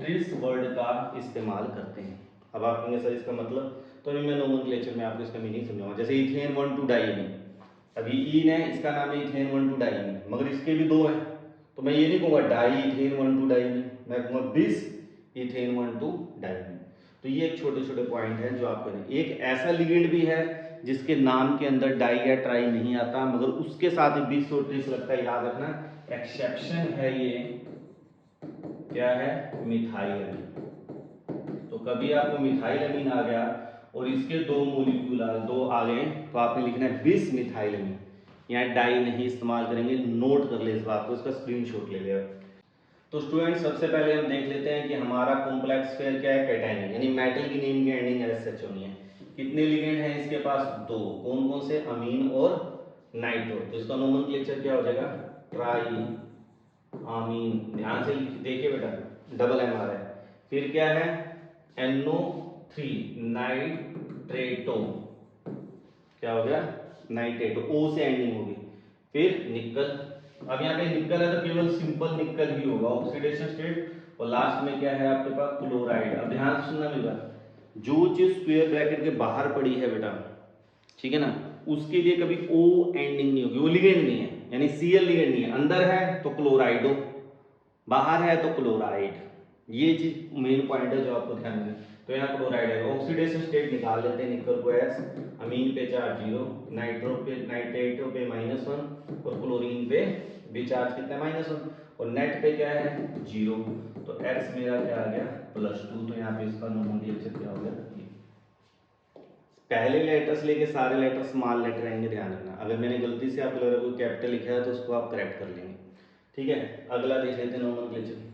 30 वर्ड का इस्तेमाल करते हैं। अब आप कहेंगे सर इसका मतलब, तो अभी मैं नोमेनक्लेचर में आपको इसका मीनिंग समझाऊंगा। जैसे इथेन 1,2 डाइमीन, अभी ईन है इसका नाम है इथेन 1,2 डाइमीन, मगर इसके भी 2 हैं तो मैं ये नहीं कहूँगा डाई इथेन 1,2 डाइमीन, मैं कहूँगा 20 इथेन 1,2 डाइमीन। तो ये एक छोटे छोटे पॉइंट हैं जो आप करें। एक ऐसा लिगेंड भी है जिसके नाम के अंदर डाई या ट्राई नहीं आता मगर उसके साथ 20 और 30 लगता है, याद रखना एक्सेप्शन है ये, क्या है मिथाइल। तो कभी आपको मिथाइल अमीन आ गया और इसके 2 मॉलिक्यूल 2 आ गए तो आपने लिखना है 20 मिथाइल अमीन, यहाँ डाई नहीं इस्तेमाल करेंगे, नोट कर ले इस बात को, इसका स्क्रीनशॉट ले ले। तो स्टूडेंट सबसे पहले हम देख लेते हैं कि हमारा कॉम्प्लेक्स पेयर क्या है कैटाइनिक, यानी मेटल की नेम की एंडिंग एस एच होनी है। कितने लिगेंड हैं इसके पास 2, कौन कौन से अमीन और नाइट्रो। तो इसका नोमेनक्लेचर क्या हो जाएगा ट्राई अमीन, ध्यान से देखिए बेटा डबल एम आ रहा है। फिर क्या है NO3 नाइट्रेटो, क्या हो गया नाइट्रेट, ओ से एंडिंग होगी। फिर निकल, अब यहाँ पे निकल है तो केवल सिंपल निकल ही होगा, ऑक्सीडेशन स्टेट। और लास्ट में क्या है आपके पास, क्लोराइड। अब ध्यान से सुनना मेरा, जो चीज स्क्वायर ब्रैकेट के बाहर पड़ी है बेटा, ठीक है ना, उसके लिए कभी ओ एंडिंग नहीं होगी, वो लिगेंड नहीं है, यानी सीएल लिगेंड नहीं है। अंदर है तो क्लोराइडो, बाहर है तो क्लोराइड। ये चीज मेन पॉइंट है जो आपको ध्यान में। तो यहाँ क्लोराइड है। ऑक्सीडेशन स्टेट निकाल लेते हैं, निकल को एस, अमीन पे चार्ज 0, नाइट्रो पे नाइट्रेटो पे -1 और क्लोरीन पे भी चार्ज कितना है, -1, और नेट पे क्या है 0। तो एक्स मेरा क्या आ गया, +2। तो यहाँ पे इसका नोमेनक्लेचर क्या हो गया, पहले लेटर्स लेके सारे लेटर स्मॉल लेटर आएंगे, ध्यान रखना। अगर मैंने गलती से आप लोगों को कैपिटल लिखा है तो उसको आप करेक्ट कर लेंगे, ठीक है। अगला देख लेते हैं नोमेनक्लेचर।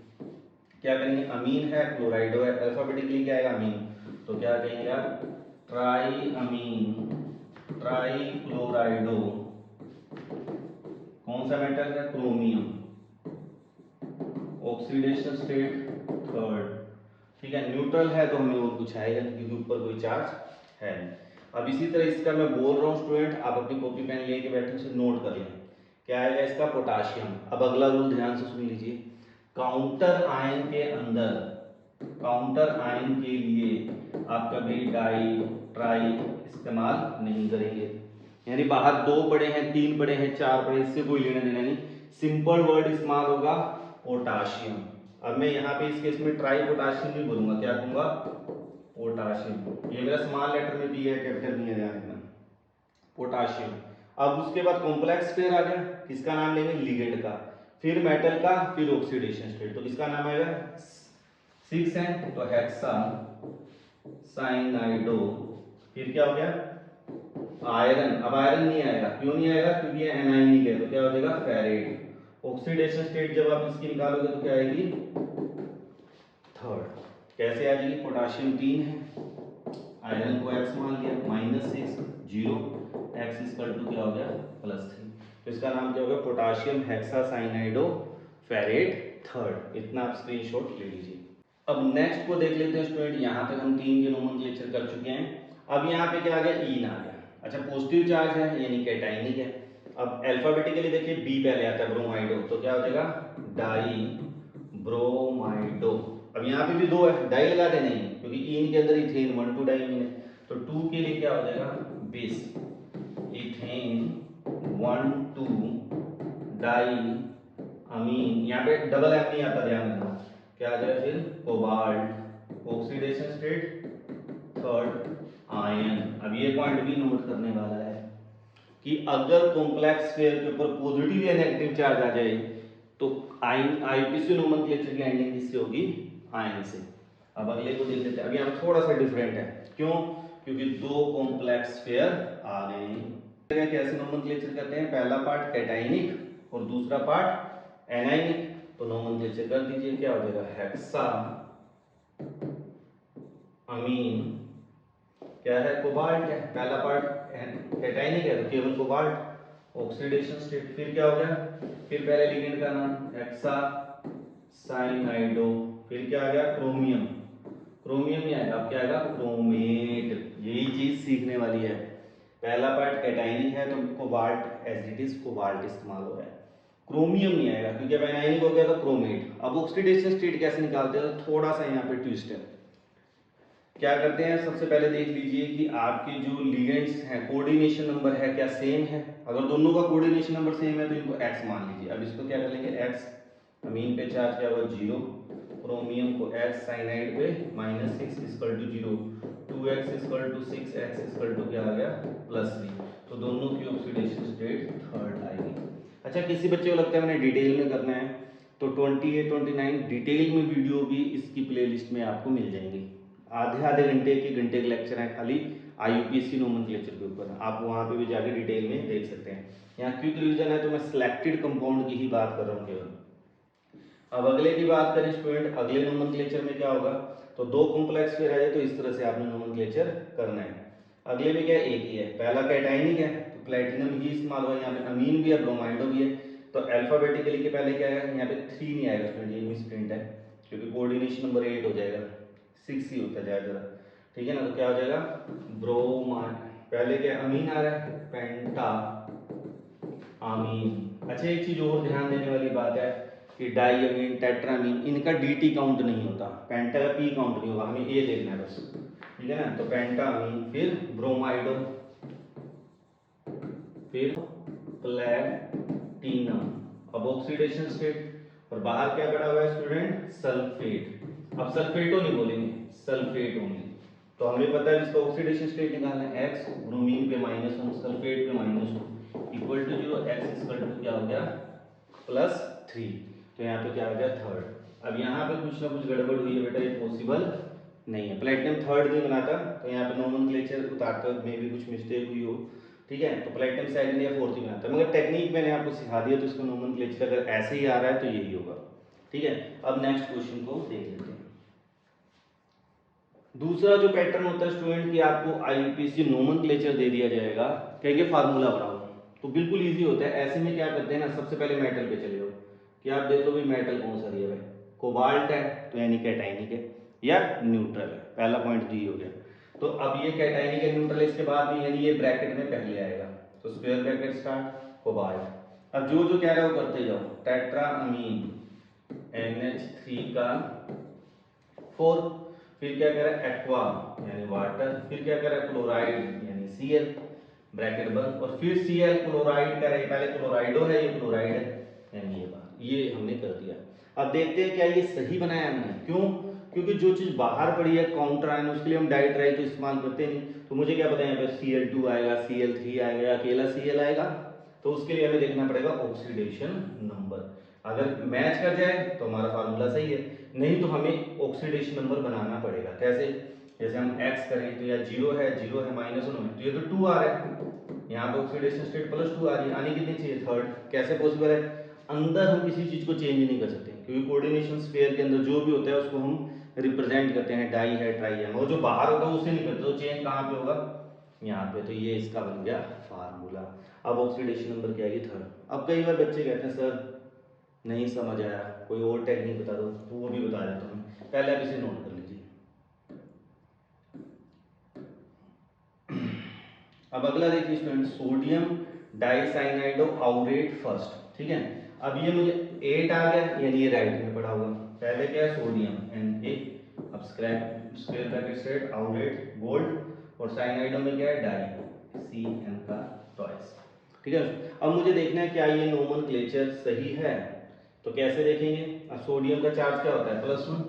क्या करेंगे, अमीन है, क्लोराइडो है, अल्फाबेटिकली क्या आएगा, अमीन। तो क्या कहेंगे आप, ट्राई अमीन, ट्राई क्लोराइडो। कौन सा मेटल है, क्रोमियम, ऑक्सीडेशन स्टेट 3rd, ठीक है। न्यूट्रल है तो हमें और कुछ आएगा नहीं क्योंकि ऊपर कोई चार्ज है नहीं। अब इसी तरह इसका मैं बोल रहा हूँ स्टूडेंट, आप अपनी कॉपी पेन लेके बैठे उसे नोट कर लें। क्या आएगा इसका, पोटाशियम। अब अगला रूल ध्यान से सुन लीजिए, काउंटर आयन के अंदर, काउंटर आयन के लिए आप कभी डाई ट्राई इस्तेमाल नहीं करेंगे। यानी बाहर 2 पड़े हैं, 3 पड़े हैं, 4 पड़े, इससे कोई लेना देना नहीं, सिंपल वर्ड इस्तेमाल होगा पोटाशियम। अब मैं यहाँ पे इस केस में ट्राई पोटाशियम नहीं बोलूंगा, क्या कहूंगा, पोटाशियम। ये मेरा स्मॉल लेटर में भी है, कैपिटल नहीं है, ध्यान रखना, पोटाशियम। अब उसके बाद कॉम्प्लेक्स पेयर आ गया, किसका नाम लेंगे, लिगेंड का, फिर मेटल का, फिर ऑक्सीडेशन स्टेट। तो किसका नाम आएगा, 6 है तो हेक्सा साइनाइडो। फिर क्या हो गया, आयरन। अब आयरन नहीं आएगा, क्यों नहीं आएगा, क्योंकि ये एनायनिक है, तो क्या हो जाएगा, फेरेट। ऑक्सीडेशन स्टेट जब आप इसकी निकालोगे तो क्या आएगी, 3rd। कैसे आ जाएगी, पोटाशियम 3 है, आयरन को x मान लिया, -6 0, x इक्वल टू क्या हो गया, +3। तो इसका नाम क्या हो गया, पोटाशियम हेक्सासाइनाइडो फेरेट 3rd। इतना आप स्क्रीनशॉट ले लीजिए। अब नेक्स्ट को देख लेते हैं स्टूडेंट। यहाँ तक हम 3 के नोमेनक्लेचर कर चुके हैं। अब यहाँ पे क्या आ गया, ईन आ गया। अच्छा, पॉजिटिव चार्ज है यानी कैटाइनिक है। अब अल्फाबेटिकली देखिए, बी पहले आता है, ब्रोमाइडो। तो क्या हो जाएगा, डाई ब्रोमाइडो। अब यहाँ पे भी 2 है, डाई लगा देना ही, क्योंकि ईन के अंदर इथेन 1 2 डाइमीन है। तो 2 के लिए क्या हो जाएगा, बेस, इथेन 1 2 डाई अमीन। यहाँ पे डबल एम नहीं आता, ध्यान रखना। क्या आ जाएगा फिर, cobalt, oxidation state 3rd, ion. अब ये पॉइंट भी नोट करने वाला है कि अगर कॉम्प्लेक्स पेयर के ऊपर पॉजिटिव या नेगेटिव चार्ज आ जाए तो आयन, आईपीसी नोमेनक्लेचर की एंडिंग किससे होगी, आयन से। अब अगले को देख लेते हैं। अब यहाँ पे थोड़ा सा डिफरेंट है, क्यों, क्योंकि 2 कॉम्प्लेक्स पेयर आ गए हैं। कैसे नोमेनक्लेचर करते हैं, पहला पार्ट कैटाइनिक और दूसरा पार्ट एनाइनिक। तो नोमेनक्लेचर कर दीजिए, क्या हो जाएगा, हेक्सा अमीन, क्या है, कोबाल्ट है। पहला पार्ट कैटाइनिक है तो केवल कोबाल्ट, ऑक्सीडेशन स्टेट। फिर क्या हो गया, फिर पहले लिगेंड का नाम हेक्सा साइनाइडो। फिर क्या आ गया, क्रोमियम, क्रोमियम नहीं आएगा, अब क्या आएगा, क्रोमेट। यही चीज सीखने वाली है। पहला पार्ट कैटाइनिक है तो cobalt, as it is cobalt इस्तेमाल हो रहा है। क्रोमियम नहीं आएगा क्योंकि अब एनायनिक हो गया तो क्रोमेट। अब ऑक्सीडेशन स्टेट कैसे निकालते हैं, तो थोड़ा सा यहाँ पे ट्विस्ट है। क्या करते हैं, सबसे पहले देख लीजिए कि आपके जो लिगेंड्स हैं, कोऑर्डिनेशन नंबर है क्या सेम है। अगर दोनों का कोऑर्डिनेशन नंबर सेम है तो इनको x मान लीजिए। अब इसको क्या कर लेंगे, x, अमीन पे चार्ज क्या हुआ 0, क्रोमियम को x, साइनाइड पे -6 equal to 0, 2x equal to 6x equal to क्या आ गया, +3। तो दोनों की ऑक्सीडेशन स्टेट 3rd आएगी। अच्छा, किसी बच्चे को लगता है मैंने डिटेल में करना है तो 28 29 डिटेल में वीडियो भी इसकी प्लेलिस्ट में आपको मिल जाएंगी। आधे घंटे के लेक्चर हैं खाली आईयूपीएससी नोमेनक्लेचर के ऊपर, आप वहाँ पे भी जाके डिटेल में देख सकते हैं। यहाँ क्विक रिवीजन है तो मैं सिलेक्टेड कंपाउंड की ही बात कर रहा हूँ केवल। अब अगले की बात करें स्टूडेंट, अगले नोमेनक्लेचर में क्या होगा, तो 2 कॉम्प्लेक्स पेयर आ जाए तो इस तरह से आपने नोमेनक्लेचर करना है। अगले में क्या, एक ही है, पहला कैटाइनिक है तो प्लेटिनम ही इस्तेमाल हुआ, यहाँ पे अमीन भी है, ब्रोमाइडो भी है। तो अल्फाबेटिकली के पहले क्या आएगा, यहाँ पे 3 नहीं आएगा स्टूडेंट, ये मिसप्रिंट है क्योंकि कोऑर्डिनेशन नंबर 8 हो जाएगा, 6 ही होता है ज़्यादा, ठीक है ना। तो क्या हो जाएगा, ब्रोमा पहले क्या अमीन आ रहा है, पेंटा अमीन। अच्छा एक चीज और ध्यान देने वाली बात है कि डाई अमीन, टेट्रामीन, इनका dt काउंट नहीं होता, पेंटा का p काउंट नहीं होगा, हमें ये देखना है बस, ठीक है ना। तो पेंटा अमीन, फिर ब्रोमाइडो, फिर प्लैटिनम, अब ऑक्सीडेशन स्टेट, और बाहर क्या पड़ा हुआ है स्टूडेंट, सल्फेट। अब सल्फेटो नहीं बोलेंगे, सल्फेट ओनली। तो हमें पता है इसका ऑक्सीडेशन स्टेट निकालना है, x ब्रोमीन पे -1, सल्फेट पे -2 equal to 0, x equal to क्या हो गया +3। तो यहाँ पे क्या हो गया थर्ड। अब यहाँ पे कुछ ना कुछ गड़बड़ हुई है बेटा, ये पॉसिबल नहीं है, प्लेटिनम थर्ड नहीं बनाता, तो यहाँ पे नोमेनक्लेचर उतारते वक्त में भी कुछ मिस्टेक हुई हो, ठीक है। तो प्लेटिनम सेकंड या फोर्थ ही बनाता है, मगर टेक्निक मैंने आपको सिखा दिया, तो इसका नोमेनक्लेचर अगर ऐसे ही आ रहा है तो यही होगा, ठीक है। अब नेक्स्ट क्वेश्चन को देख लेते हैं। दूसरा जो पैटर्न होता है स्टूडेंट कि आपको आईयूपीएसी नोमेनक्लेचर दे दिया जाएगा, कहेंगे फार्मूला बनाओ, तो बिल्कुल इजी होता है। ऐसे में क्या करते हैं ना, सबसे पहले मेटल पे चले जाओ कि आप देख लो भाई मेटल कौन सा दिया है, कोबाल्ट है तो यानी कैटाइनिक है या न्यूट्रल है, पहला पॉइंट डी हो गया। तो अब ये कैटाइनिक है न्यूट्रल है, इसके बाद में यानी ये ब्रैकेट में पहले आएगा, तो स्क्वायर ब्रैकेट स्टार्ट कोबाल्ट। अब जो जो कह रहा है वो करते जाओ, टेट्राअमीन NH3 का 4, फिर क्या कह रहा है एक्वा यानी वाटर, फिर क्या कह रहा है क्लोराइड यानी Cl, ब्रैकेट बंद, और फिर Cl क्लोराइड का है, पहले क्लोराइडो है ये क्लोराइड है यानी ये बात, ये हमने कर दिया। अब देखते हैं क्या ये सही बनाया हमने, क्यों, क्योंकि जो चीज बाहर पड़ी है काउंटर आयन, उसके लिए हम डाइट्राई तो इस्तेमाल करते नहीं, तो मुझे क्या पता है यहाँ पे Cl2 आएगा, Cl3 आएगा या अकेला Cl आएगा, तो उसके लिए हमें देखना पड़ेगा ऑक्सीडेशन नंबर। अगर मैच कर जाए तो हमारा फार्मूला सही है, नहीं तो हमें ऑक्सीडेशन नंबर बनाना पड़ेगा। कैसे, जैसे हम x करें तो या 0 है -1 है, तो ये तो 2 आ रहा है, यहाँ पे ऑक्सीडेशन स्टेट +2 आ रही है, आने कितनी चाहिए थर्ड। कैसे पॉसिबल है, अंदर हम किसी चीज को चेंज नहीं कर सकते, क्योंकि कोऑर्डिनेशन स्फीयर के अंदर जो भी होता है उसको हम रिप्रेजेंट करते हैं, डाई है ट्राई है, और जो बाहर होता है उसे नहीं करते, तो चेंज कहाँ पे होगा यहाँ पे, तो ये इसका बन गया फार्मूला। अब ऑक्सीडेशन नंबर क्या है थर्ड। अब कई बार बच्चे कहते हैं सर नहीं समझ आया, कोई और टेक्निक बता दो, तो वो भी बता देता हूँ, पहले आप इसे नोट कर लीजिए। अब अगला देखिए स्टूडेंट, सोडियम डाइसाइनाइडो आउरेट फर्स्ट, ठीक है। अब ये मुझे 8 आ गया, यानी ये राइट में पड़ा होगा, पहले क्या है सोडियम Na, अब स्क्वायर ब्रैकेट सेट आउरेट गोल्ड, और साइनाइडो में क्या है डाई Cn का ट्वाइस, ठीक है। अब मुझे देखना है क्या ये नोमेनक्लेचर सही है, तो कैसे देखेंगे, सोडियम का चार्ज क्या होता है +1,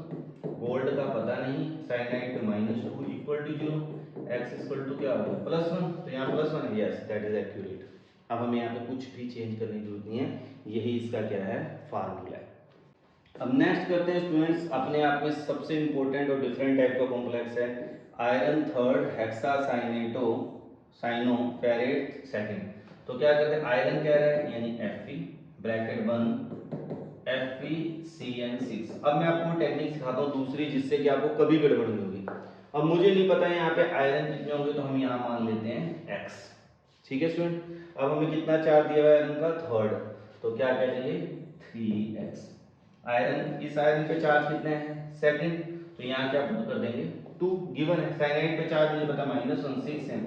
गोल्ड का पता नहीं, साइनाइड पे -2 equal to 0, x equal to क्या होगा +1, तो यहाँ +1 है, यस दैट इज एक्यूरेट। अब हमें यहाँ पे कुछ भी चेंज करने की जरूरत नहीं है, यही इसका क्या है फार्मूला है। अब नेक्स्ट करते हैं स्टूडेंट्स, अपने आप में सबसे इंपॉर्टेंट और डिफरेंट टाइप का कॉम्प्लेक्स है आयरन थर्ड हेक्सासाइनेटो साइनोफेरेट सेकंड। तो क्या करते हैं, आयरन कह रहे हैं यानी Fe ब्रैकेट बंद FeCN6। अब मैं आपको टेक्निक सिखाता हूँ दूसरी, जिससे कि आपको कभी गड़बड़ नहीं होगी। अब मुझे नहीं पता है यहाँ पे आयरन कितने होंगे, तो हम यहाँ मान लेते हैं x, ठीक है स्टूडेंट। अब हमें कितना चार्ज दिया हुआ है आयरन का थर्ड, तो क्या कहेंगे 3x। आयरन, इस आयरन पे चार्ज कितने हैं सेकंड, तो यहाँ क्या पुट कर देंगे 2 गिवन है। साइनाइड पे चार्ज मुझे पता -16 है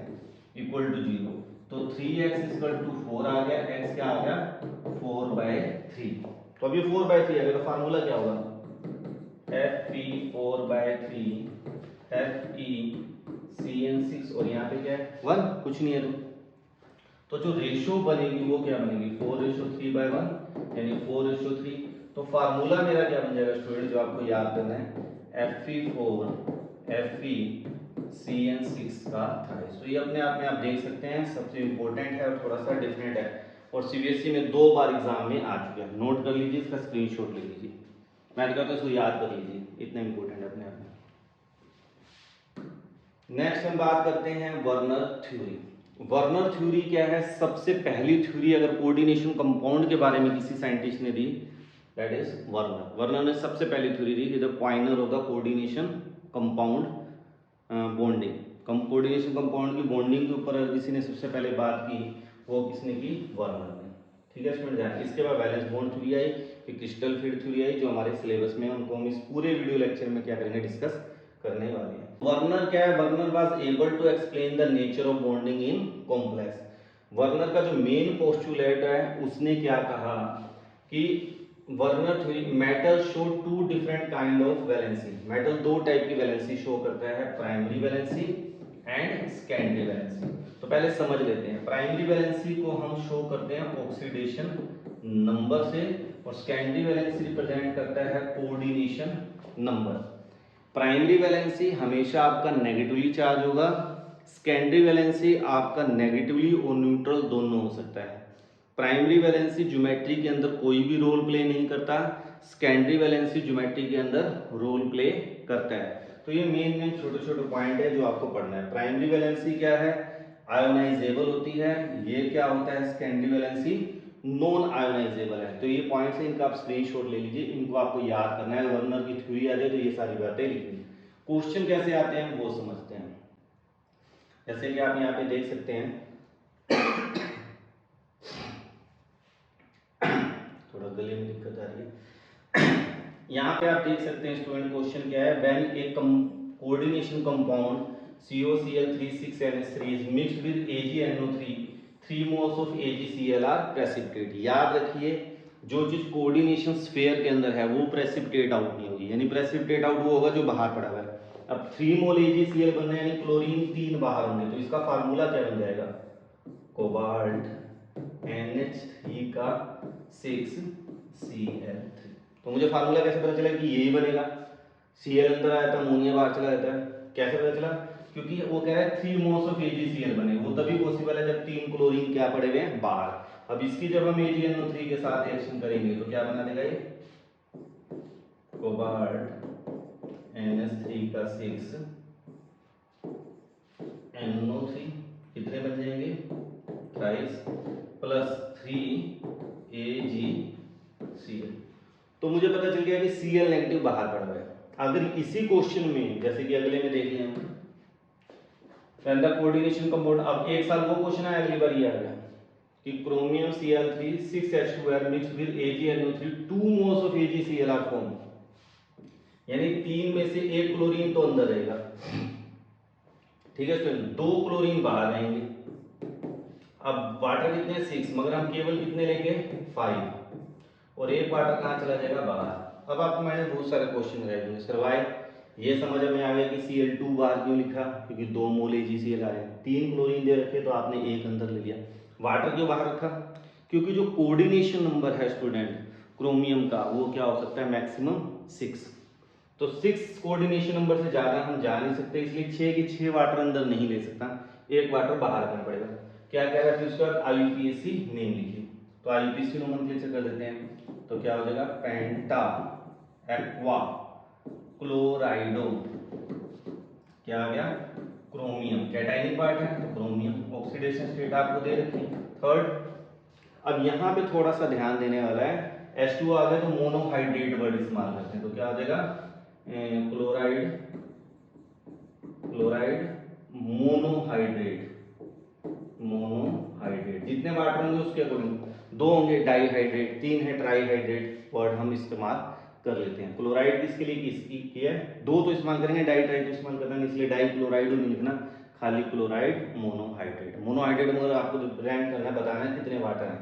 इक्वल टू 0, तो 3x इक्वल टू 4 आ गया, x क्या आ गया 4/3। तो अब ये 4/3 आ गया, तो फार्मूला क्या होगा Fe4/3 FeCN6, और यहाँ पे क्या है 1, कुछ नहीं है, तो जो रेशो बनेगी वो क्या बनेगी 4:3/1 यानी 4:3। तो फार्मूला मेरा क्या बन जाएगा स्टूडेंट, जो आपको याद करना है Fe4 FeCN6 का थाइस। तो ये अपने आप में आप देख सकते हैं सबसे इंपॉर्टेंट है और थोड़ा सा डिफरेंट है, और सीबीएसई में 2 बार एग्जाम में आ चुका है। नोट कर लीजिए, इसका स्क्रीनशॉट ले लीजिए, मैं कहता हूँ इसको याद कर लीजिए, इतना इंपॉर्टेंट है अपने आप में। नेक्स्ट हम बात करते हैं वर्नर थ्योरी। वर्नर थ्योरी क्या है, सबसे पहली थ्योरी अगर कोऑर्डिनेशन कंपाउंड के बारे में किसी साइंटिस्ट ने दी, दैट इज वर्नर। वर्नर ने सबसे पहली थ्योरी दी, the pioneer of the coordination compound bonding. Coordination compound की बॉन्डिंग के ऊपर किसी ने सबसे पहले बात की, वो किसने की, वर्नर ने, ठीक है स्टूडेंट ध्यान। इसके बाद वैलेंस बॉन्ड थ्योरी आई, फिर क्रिस्टल फील्ड थ्योरी आई, जो हमारे सिलेबस में, उनको हम इस पूरे वीडियो लेक्चर में क्या करेंगे डिस्कस करने वाले हैं। वर्नर क्या है? Werner was able to explain the nature of bonding in complex. Werner का जो मेन पोस्टुलेट है उसने क्या कहा कि Werner theory metal show two different kind of valency. Metal दो टाइप की वैलेंसी शो करता है, primary valency and secondary valency. तो पहले समझ लेते हैं। प्राइमरी वैलेंसी को हम शो करते हैं ऑक्सीडेशन नंबर से और सेकेंडरी वैलेंसी रिप्रेजेंट करता है कोऑर्डिनेशन नंबर। प्राइमरी वैलेंसी हमेशा आपका नेगेटिवली चार्ज होगा, सेकेंडरी वैलेंसी आपका नेगेटिवली और न्यूट्रल दोनों हो सकता है। प्राइमरी वैलेंसी ज्योमेट्री के अंदर कोई भी रोल प्ले नहीं करता, सेकेंडरी वैलेंसी ज्योमेट्री के अंदर रोल प्ले करता है। तो ये मेन छोटे छोटे पॉइंट है जो आपको पढ़ना है। प्राइमरी वैलेंसी क्या है? आयोनाइजेबल होती है। ये क्या होता है? सेकेंडरी वैलेंसी नॉन आयोनाइजेबल है। तो ये पॉइंट्स है, इनका आप स्क्रीनशॉट ले लीजिए, इनको आपको याद करना है। वर्नर की थ्योरी आ जाए तो ये सारी बातें लिखनी। क्वेश्चन कैसे आते हैं वो समझते हैं। जैसे कि आप यहाँ पे देख सकते हैं, थोड़ा गले में दिक्कत आ रही है। यहाँ पे आप देख सकते हैं स्टूडेंट, क्वेश्चन क्या है? When A coordination compound COCl3 6NH3 is mixed with AgNO3, 3 moles of AgCl are precipitate। याद रखिए, जो चीज कोऑर्डिनेशन स्फीयर के अंदर है वो प्रेसिपिटेट आउट नहीं होगी, यानी प्रेसिपिटेट आउट वो होगा जो बाहर पड़ा हुआ है। अब 3 मोल AgCl बनना है, यानी क्लोरीन 3 बाहर होंगे, तो इसका फार्मूला क्या बन जाएगा? कोबाल्ट NH3 का 6Cl3। तो मुझे फार्मूला कैसे पता चला कि यही बनेगा? Cl अंदर आया था, अमोनिया बाहर चला जाता है। कैसे पता चला? क्योंकि वो कह रहा है 3 मोल्स ऑफ AgCl बने, वो तभी पॉसिबल है जब 3 क्लोरीन क्या पड़े हुए हैं? बाहर। अब इसकी जब हम AgNO3 के साथ रिएक्शन करेंगे तो क्या बना देगा ये? कोबाल्ट NH3 का 6NO3 कितने बन जाएंगे? 23 प्लस 3AgCl। तो मुझे पता चल गया कि Cl नेगेटिव बाहर पड़ रहा है। अगर इसी क्वेश्चन में, जैसे कि अगले में देख लें, व्हेन द कोऑर्डिनेशन कंपाउंड, अब एक साल वो क्वेश्चन आया, अगली बार ये आ गया कि chromium Cl3 6H2 mixed with AgNO3 2 moles of AgCl are form, यानी 3 में से एक क्लोरीन तो अंदर रहेगा, ठीक है स्टूडेंट, 2 क्लोरीन बाहर आएंगे। अब वाटर कितने? 6, मगर हम केवल कितने लेंगे? 5, और एक वाटर कहाँ चला जाएगा? बाहर। अब आपको मैंने बहुत सारे क्वेश्चन रह गए सर वाई, ये समझ में आ गया कि Cl2 बाहर क्यों लिखा, क्योंकि 2 मोल AgCl आ रहे हैं, 3 क्लोरीन दे रखे तो आपने एक अंदर ले लिया। वाटर क्यों बाहर रखा? क्योंकि जो कोऑर्डिनेशन नंबर है स्टूडेंट क्रोमियम का, वो क्या हो सकता है? मैक्सिमम 6। तो 6 कोऑर्डिनेशन नंबर से ज्यादा हम जा नहीं सकते, इसलिए 6 की 6 वाटर अंदर नहीं ले सकता, एक वाटर बाहर रखना पड़ेगा। क्या कह रहा है? फिर उसके बाद IUPAC नेम लिखिए, तो IUPAC नोमेनक्लेचर कर देते हैं। तो क्या हो जाएगा? पेंटा एक्वा क्लोराइडो, क्या आ गया? क्रोमियम। कैटायनिक पार्ट है तो क्रोमियम। ऑक्सीडेशन स्टेट आपको दे रखी है 3rd। अब यहाँ पे थोड़ा सा ध्यान देने वाला है, H2 आ गया तो मोनोहाइड्रेट वर्ड इस्तेमाल करते हैं, तो क्या आ जाएगा? Chloride monohydrate. जितने वाटर होंगे उसके अकॉर्डिंग, 2 होंगे डाईहाइड्रेट, 3 है ट्राईहाइड्रेट वर्ड हम इस्तेमाल कर लेते हैं। क्लोराइड किसके लिए की है? 2 तो इस्तेमाल करेंगे, डाई ट्राई तो इस्तेमाल करना नहीं, इसलिए डाई क्लोराइड नहीं लिखना, खाली क्लोराइड मोनोहाइड्रेट। मोनोहाइड्रेट मगर आपको रैंक करना, बताना है कितने वाटर हैं,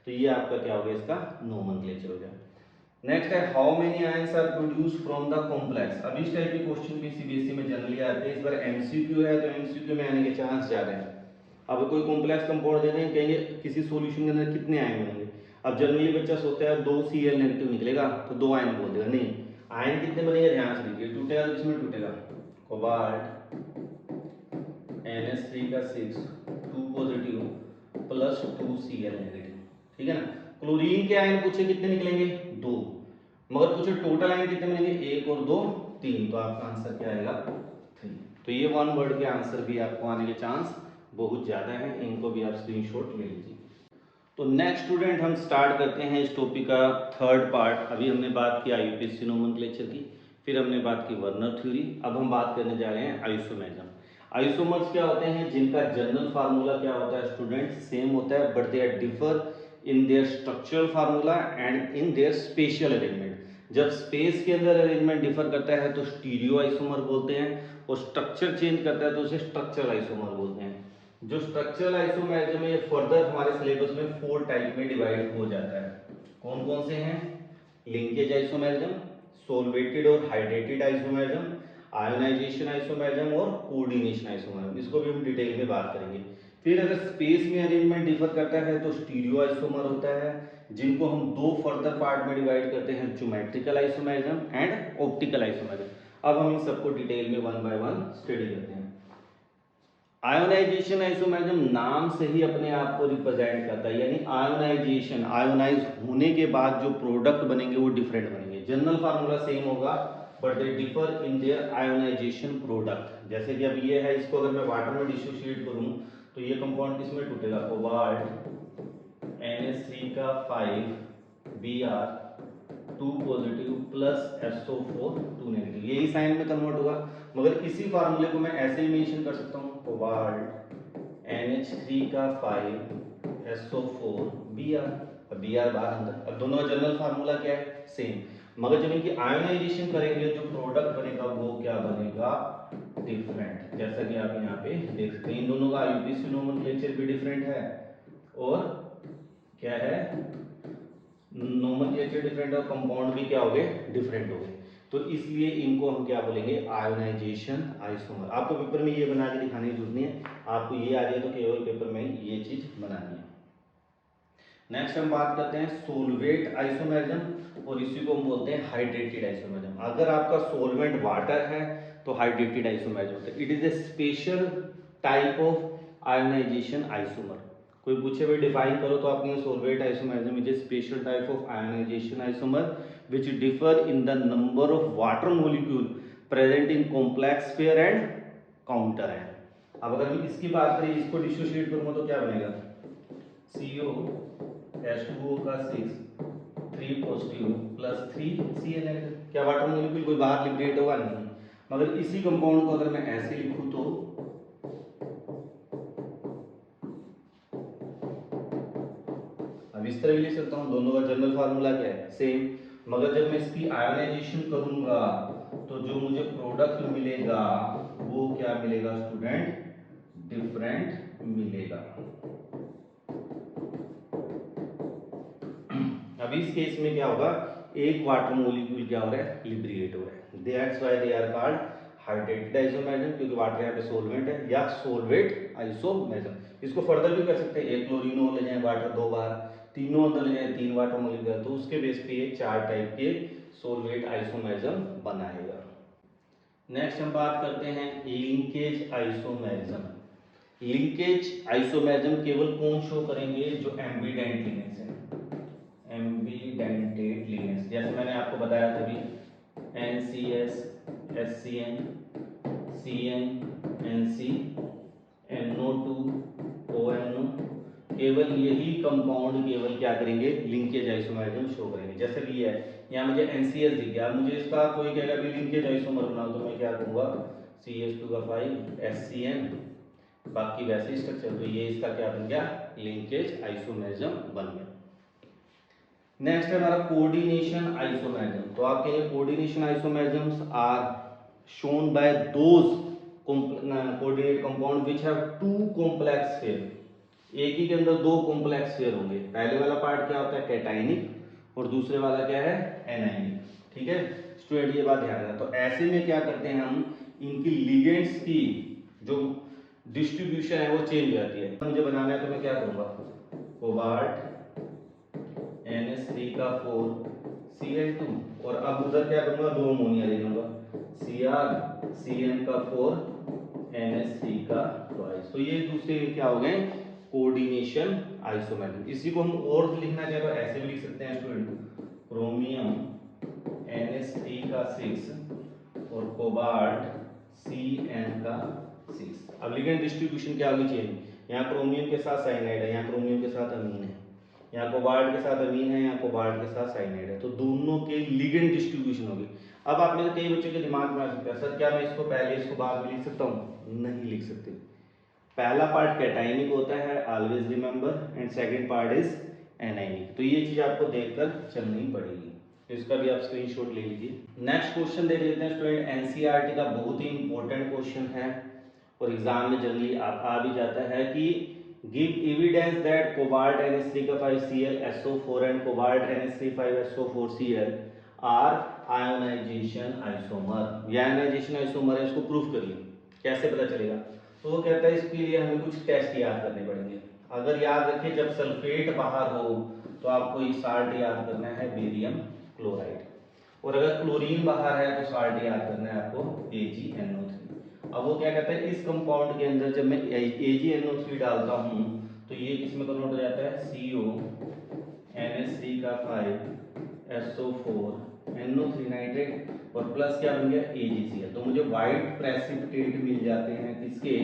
तो ये आपका क्या हो गया? इसका नोमेनक्लेचर हो गया। नेक्स्ट है how many ions are produce from the complex. अब इस टाइप के क्वेश्चन भी CBSE में जनरली आते हैं, इस बार MCQ है तो MCQ में आने के चांस ज्यादा है। अब कोई कॉम्प्लेक्स कंपाउंड दे दें, कहेंगे किसी सॉल्यूशन के अंदर कितने आयन बनेंगे। अब जनरली बच्चा सोचता है 2 Cl नेगेटिव निकलेगा तो 2 आयन बोल देगा, नहीं, आयन कितने बनेंगे ध्यान से देखिए। टूटेगा तो किसमें टूटेगा? कोबाल्ट NH3 का 6 2 पॉजिटिव प्लस 2 Cl नेगेटिव, ठीक है ना। क्लोरीन के आयन पूछे कितने निकलेंगे? 2, मगर पूछे टोटल आयन कितने मिलेंगे? 1 और 2 3, तो आपका आंसर क्या आएगा? 3। तो ये 1 वर्ड के आंसर भी आपको आने के चांस बहुत ज्यादा है, इनको भी आप स्क्रीनशॉट ले लीजिए। तो नेक्स्ट स्टूडेंट हम स्टार्ट करते हैं इस टॉपिक का 3rd पार्ट। अभी हमने बात की IUPAC नोमेनक्लेचर की, फिर हमने बात की वर्नर थ्योरी, अब हम बात करने जा रहे हैं आइसोमेरिज्म। आइसोमर्स क्या होते हैं? जिनका जनरल फार्मूला क्या होता है स्टूडेंट? सेम होता है, but they are differ in their structural formula and in their special arrangement. जब स्पेस के अंदर अरेंजमेंट डिफर करता है तो स्टीरियो आइसोमर बोलते हैं, और स्ट्रक्चर चेंज करता है तो उसे स्ट्रक्चरल आइसोमर बोलते हैं। जो स्ट्रक्चरल आइसोमर में फर्दर हमारे सिलेबस में 4 टाइप में डिवाइड हो जाता है। कौन कौन से हैं? लिंकेज आइसोमेरिज्म, सोलवेटेड और हाइड्रेटेड आइसोमेरिज्म, आयोनाइजेशन आइसोमेरिज्म और कोऑर्डिनेशन आइसोमेरिज्म। इसको भी हम डिटेल में बात करेंगे। फिर अगर स्पेस में अरेंजमेंट डिफर करता है तो स्टीरियो आइसोमर होता है, जिनको हम 2 फर्दर पार्ट में डिवाइड करते हैं, geometrical isomerism and optical isomerism. अब हम इन सबको डिटेल में 1 बाय 1 स्टडी करते हैं। आयोनाइजेशन आइसोमेरिज्म नाम से ही अपने आप को रिप्रेजेंट करता है, यानी आयोनाइजेशन, आयोनाइज होने के बाद जो प्रोडक्ट बनेंगे वो डिफरेंट बनेंगे। जनरल फार्मूला सेम होगा but they differ in their ionisation product. जैसे कि अब ये है, इसको अगर मैं वाटर में डिसोसिएट करूं तो ये कंपाउंड किसमें टूटेगा? कोबाल्ट NH3 का 5 Br 2 positive plus SO4 2 negative, यही साइन में कन्वर्ट होगा। मगर इसी फार्मूले को मैं ऐसे ही मेंशन कर सकता हूँ, कोबाल्ट NH3 का 5 SO4 Br, Br बाहर अंदर। अब दोनों का जनरल फार्मूला क्या है? सेम। मगर जब इनकी आयोनाइजेशन करेंगे जो प्रोडक्ट बनेगा वो क्या बनेगा? डिफरेंट। जैसा कि आप यहाँ पे देख सकते हैं, इन दोनों का IUPAC नोमेनक्लेचर भी डिफरेंट है और क्या है, नोमेनक्लेचर डिफरेंट, और कंपाउंड भी क्या हो गए? डिफरेंट हो गए। तो इसलिए इनको हम क्या बोलेंगे? Ionisation isomer. आपको पेपर में ये बना के दिखाने की जरूरत नहीं है, आपको ये आ जाए तो केवल पेपर में ये चीज बनानी है। नेक्स्ट हम बात करते हैं सोलवेट आइसोमेरिज्म, और इसी को हम बोलते हैं हाइड्रेटेड आइसोमेरिज्म। अगर आपका सोलवेंट वाटर है तो हाइड्रेटेड आइसोमेरिज्म होता है। It is a special type of ionization isomer. कोई पूछे भाई डिफाइन करो तो आपने solvate isomerism is a special type of ionization isomer which differ in the number of water molecule present in complex pair and counter ion। अब अगर हम इसकी बात करें, इसको डिसोसिएट करूंगा तो क्या बनेगा? CO H2O का 6 3 पॉजिटिव प्लस 3 Cl नेगेटिव। क्या वाटर मोलिक्यूल कोई बाहर लिबरेट होगा? नहीं। मगर इसी कंपाउंड को अगर मैं ऐसे लिखूं तो अब इस तरह भी लिख सकता हूं। दोनों का जनरल फार्मूला क्या है? सेम। मगर जब मैं इसकी आयोनाइजेशन करूंगा तो जो मुझे प्रोडक्ट मिलेगा वो क्या मिलेगा स्टूडेंट? डिफरेंट मिलेगा। अब इस केस में क्या होगा? एक वाटर मॉलिक्यूल क्या हो रहा है? लिबरेट हो रहा है। That's why they are called hydrated isomerism, क्योंकि वाटर यहाँ पे सोलवेंट है, या सोलवेट आइसोमेरिज्म। इसको फर्दर भी कर सकते हैं, एक क्लोरीनो ले जाए वाटर 2 बार, तीनों अंदर ले जाए 3 वाटर मॉलिक्यूल, तो उसके बेस पे ये 4 टाइप के सोलवेट आइसोमेरिज्म बनाएगा। नेक्स्ट हम बात करते हैं लिंकेज आइसोमेरिज्म। लिंकेज आइसोमेरिज्म केवल कौन शो करेंगे? जो एम्बिडेंट लिगेंड्स हैं, एम्बिडेंटेड लिगेंड्स। जैसे मैंने आपको बताया था अभी, NCS SCN CN NC NO2 ONO, केवल यही कंपाउंड केवल क्या करेंगे? लिंकेज आइसोमेरिज्म शो करेंगे। जैसे भी है यहाँ मुझे NCS दिख गया, मुझे इसका कोई कहेगा भी लिंकेज आइसोमर बनाओ तो मैं क्या कहूँगा? CH2 का 5 SCN, बाकी वैसे स्ट्रक्चर, तो ये इसका क्या बन गया? लिंकेज आइसोमेरिज्म बन गया। नेक्स्ट है हमारा कोऑर्डिनेशन आइसोमेरिज्म। तो आप कहेंगे coordination isomerisms are shown by those coordinate compound which have 2 complex pair. एक ही के अंदर 2 कॉम्प्लेक्स पेयर होंगे। पहले वाला पार्ट क्या होता है? कैटाइनिक, और दूसरे वाला क्या है? एनाइनिक। ठीक है स्टूडेंट, ये बात ध्यान रखना। तो ऐसे में क्या करते हैं हम, इनकी लिगेंड्स की जो डिस्ट्रीब्यूशन है वो चेंज हो जाती है। मुझे बनाना है तो मैं क्या करूंगा? कोबाल्ट NH3 का 4 Cl2, और अब उधर क्या करूंगा? 2 अमोनिया ले लूंगा, Cr CN का 4 NH3 का 2। तो ये दूसरे क्या हो गए? Coordination isomerism. इसी को हम और लिखना चाहे तो ऐसे भी लिख सकते हैं स्टूडेंट, क्रोमियम NH3 का 6 और कोबाल्ट CN का 6। अब लिगेंड डिस्ट्रीब्यूशन क्या होगी? चेंज। यहाँ क्रोमियम के साथ साइनाइड है, यहाँ क्रोमियम के साथ अमीन है, यहाँ कोबाल्ट के साथ अमीन है, यहाँ कोबाल्ट के साथ साइनाइड है, तो दोनों के लिगेंड डिस्ट्रीब्यूशन होगी। अब आप में से कई बच्चों के दिमाग में आ सकता है, सर क्या मैं इसको पहले इसको बाद में लिख सकता हूँ? नहीं लिख सकते। पहला पार्ट कैटाइनिक होता है, always remember, and second part is anionic. तो ये चीज आपको देखकर चलनी पड़ेगी। इसका भी आप स्क्रीनशॉट ले लीजिए। नेक्स्ट क्वेश्चन देख लेते हैं स्टूडेंट, एनसीईआरटी का बहुत ही इंपॉर्टेंट क्वेश्चन है और एग्जाम में जनरली आ भी जाता है कि give evidence that cobalt NH3 SO4 and cobalt NH3 are ionisation isomer. ये आयोनाइजेशन आइसोमर है, इसको प्रूफ करिए। कैसे पता चलेगा? तो वो कहता है इसके लिए हमें कुछ टेस्ट याद करने पड़ेंगे। अगर याद रखिए, जब सल्फेट बाहर हो तो आपको एक साल्ट याद करना है, बेरियम क्लोराइड, और अगर क्लोरीन बाहर है तो साल्ट याद करना है आपको AgNO3। अब वो क्या कहता है, इस कंपाउंड के अंदर जब मैं AgNO3 डालता हूँ तो ये किसमें कन्वर्ट हो जाता है, CO NH3 SO4 NO3 nitrate और प्लस क्या बन गया, AgCl। तो मुझे वाइट प्रेसिपिटेट मिल जाते हैं किसके,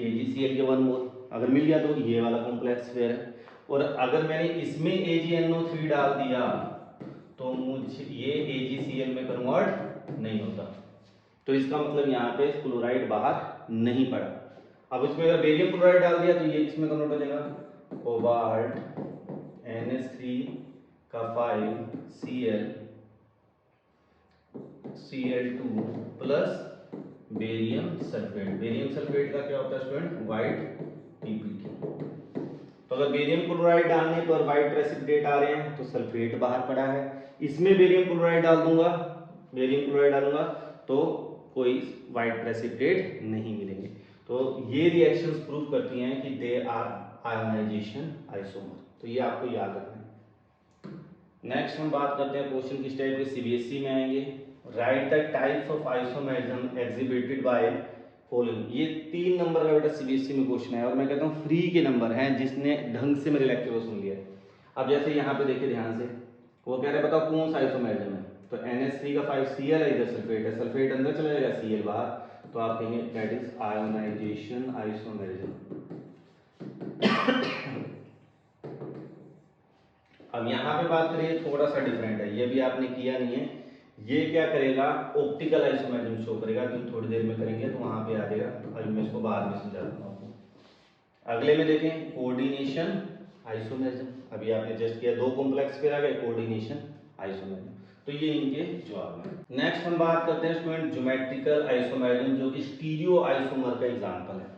AgCl के 1 मोल। अगर मिल गया तो ये वाला कॉम्प्लेक्स फिर है, और अगर मैंने इसमें AgNO3 डाल दिया तो मुझे ये AgCl में कन्वर्ट नहीं होता, तो इसका मतलब यहाँ पे क्लोराइड बाहर नहीं पड़ा। अब इसमें अगर बेरियम क्लोराइड डाल दिया तो ये किसमें कन्वर्ट हो जाएगा, cobalt Cl2 plus barium sulphate. Barium sulphate का क्या होता है स्टूडेंट, वाइट PPT। तो अगर बेरियम क्लोराइड डालने पर व्हाइट प्रेसिपिटेट आ रहे हैं तो सल्फेट बाहर पड़ा है। इसमें बेरियम क्लोराइड डाल दूंगा, बेरियम क्लोराइड डालूंगा तो कोई व्हाइट प्रेसिपिटेट नहीं मिलेंगे। तो ये रिएक्शंस प्रूव करती हैं कि दे आर आयोनाइजेशन आइसोमर। तो ये आपको याद रखना है। नेक्स्ट हम बात करते हैं क्वेश्चन किस टाइप के, CBSE में आएंगे। Right the types of isomerism exhibited by following. ये 3 नंबर का बेटा CBSE में क्वेश्चन है और मैं कहता हूँ फ्री के नंबर हैं जिसने ढंग से मेरे लेक्चर को सुन लिया। अब जैसे यहाँ पे देखिए ध्यान से, वो कह रहे हैं बताओ कौन सा आइसोमेरिज्म है, तो NH3 है, इधर सल्फेट है, सल्फेट अंदर चला जाएगा, Cl बाहर, तो आप कहेंगे दैट इज आयोनाइजेशन आइसोमेरिज्म। अब यहाँ पे बात करिए, थोड़ा सा डिफरेंट है, ये भी आपने किया नहीं है। ये क्या करेगा, ऑप्टिकल आइसोमेरिज्म शो करेगा, जो थोड़ी देर में करेंगे तो वहां पे आ जाएगा। अभी मैं इसको बाद में समझा दूंगा आपको। अगले में देखें कोऑर्डिनेशन आइसोमेरिज्म, अभी आपने जस्ट किया, 2 कॉम्प्लेक्स फिर आ गए, कोऑर्डिनेशन आइसोमेरिज्म। तो ये इनके जवाब हैं। नेक्स्ट हम बात करते हैं स्टूडेंट ज्योमेट्रिकल आइसोमेरिज्म, जो कि स्टीरियो आइसोमर का एग्जांपल है।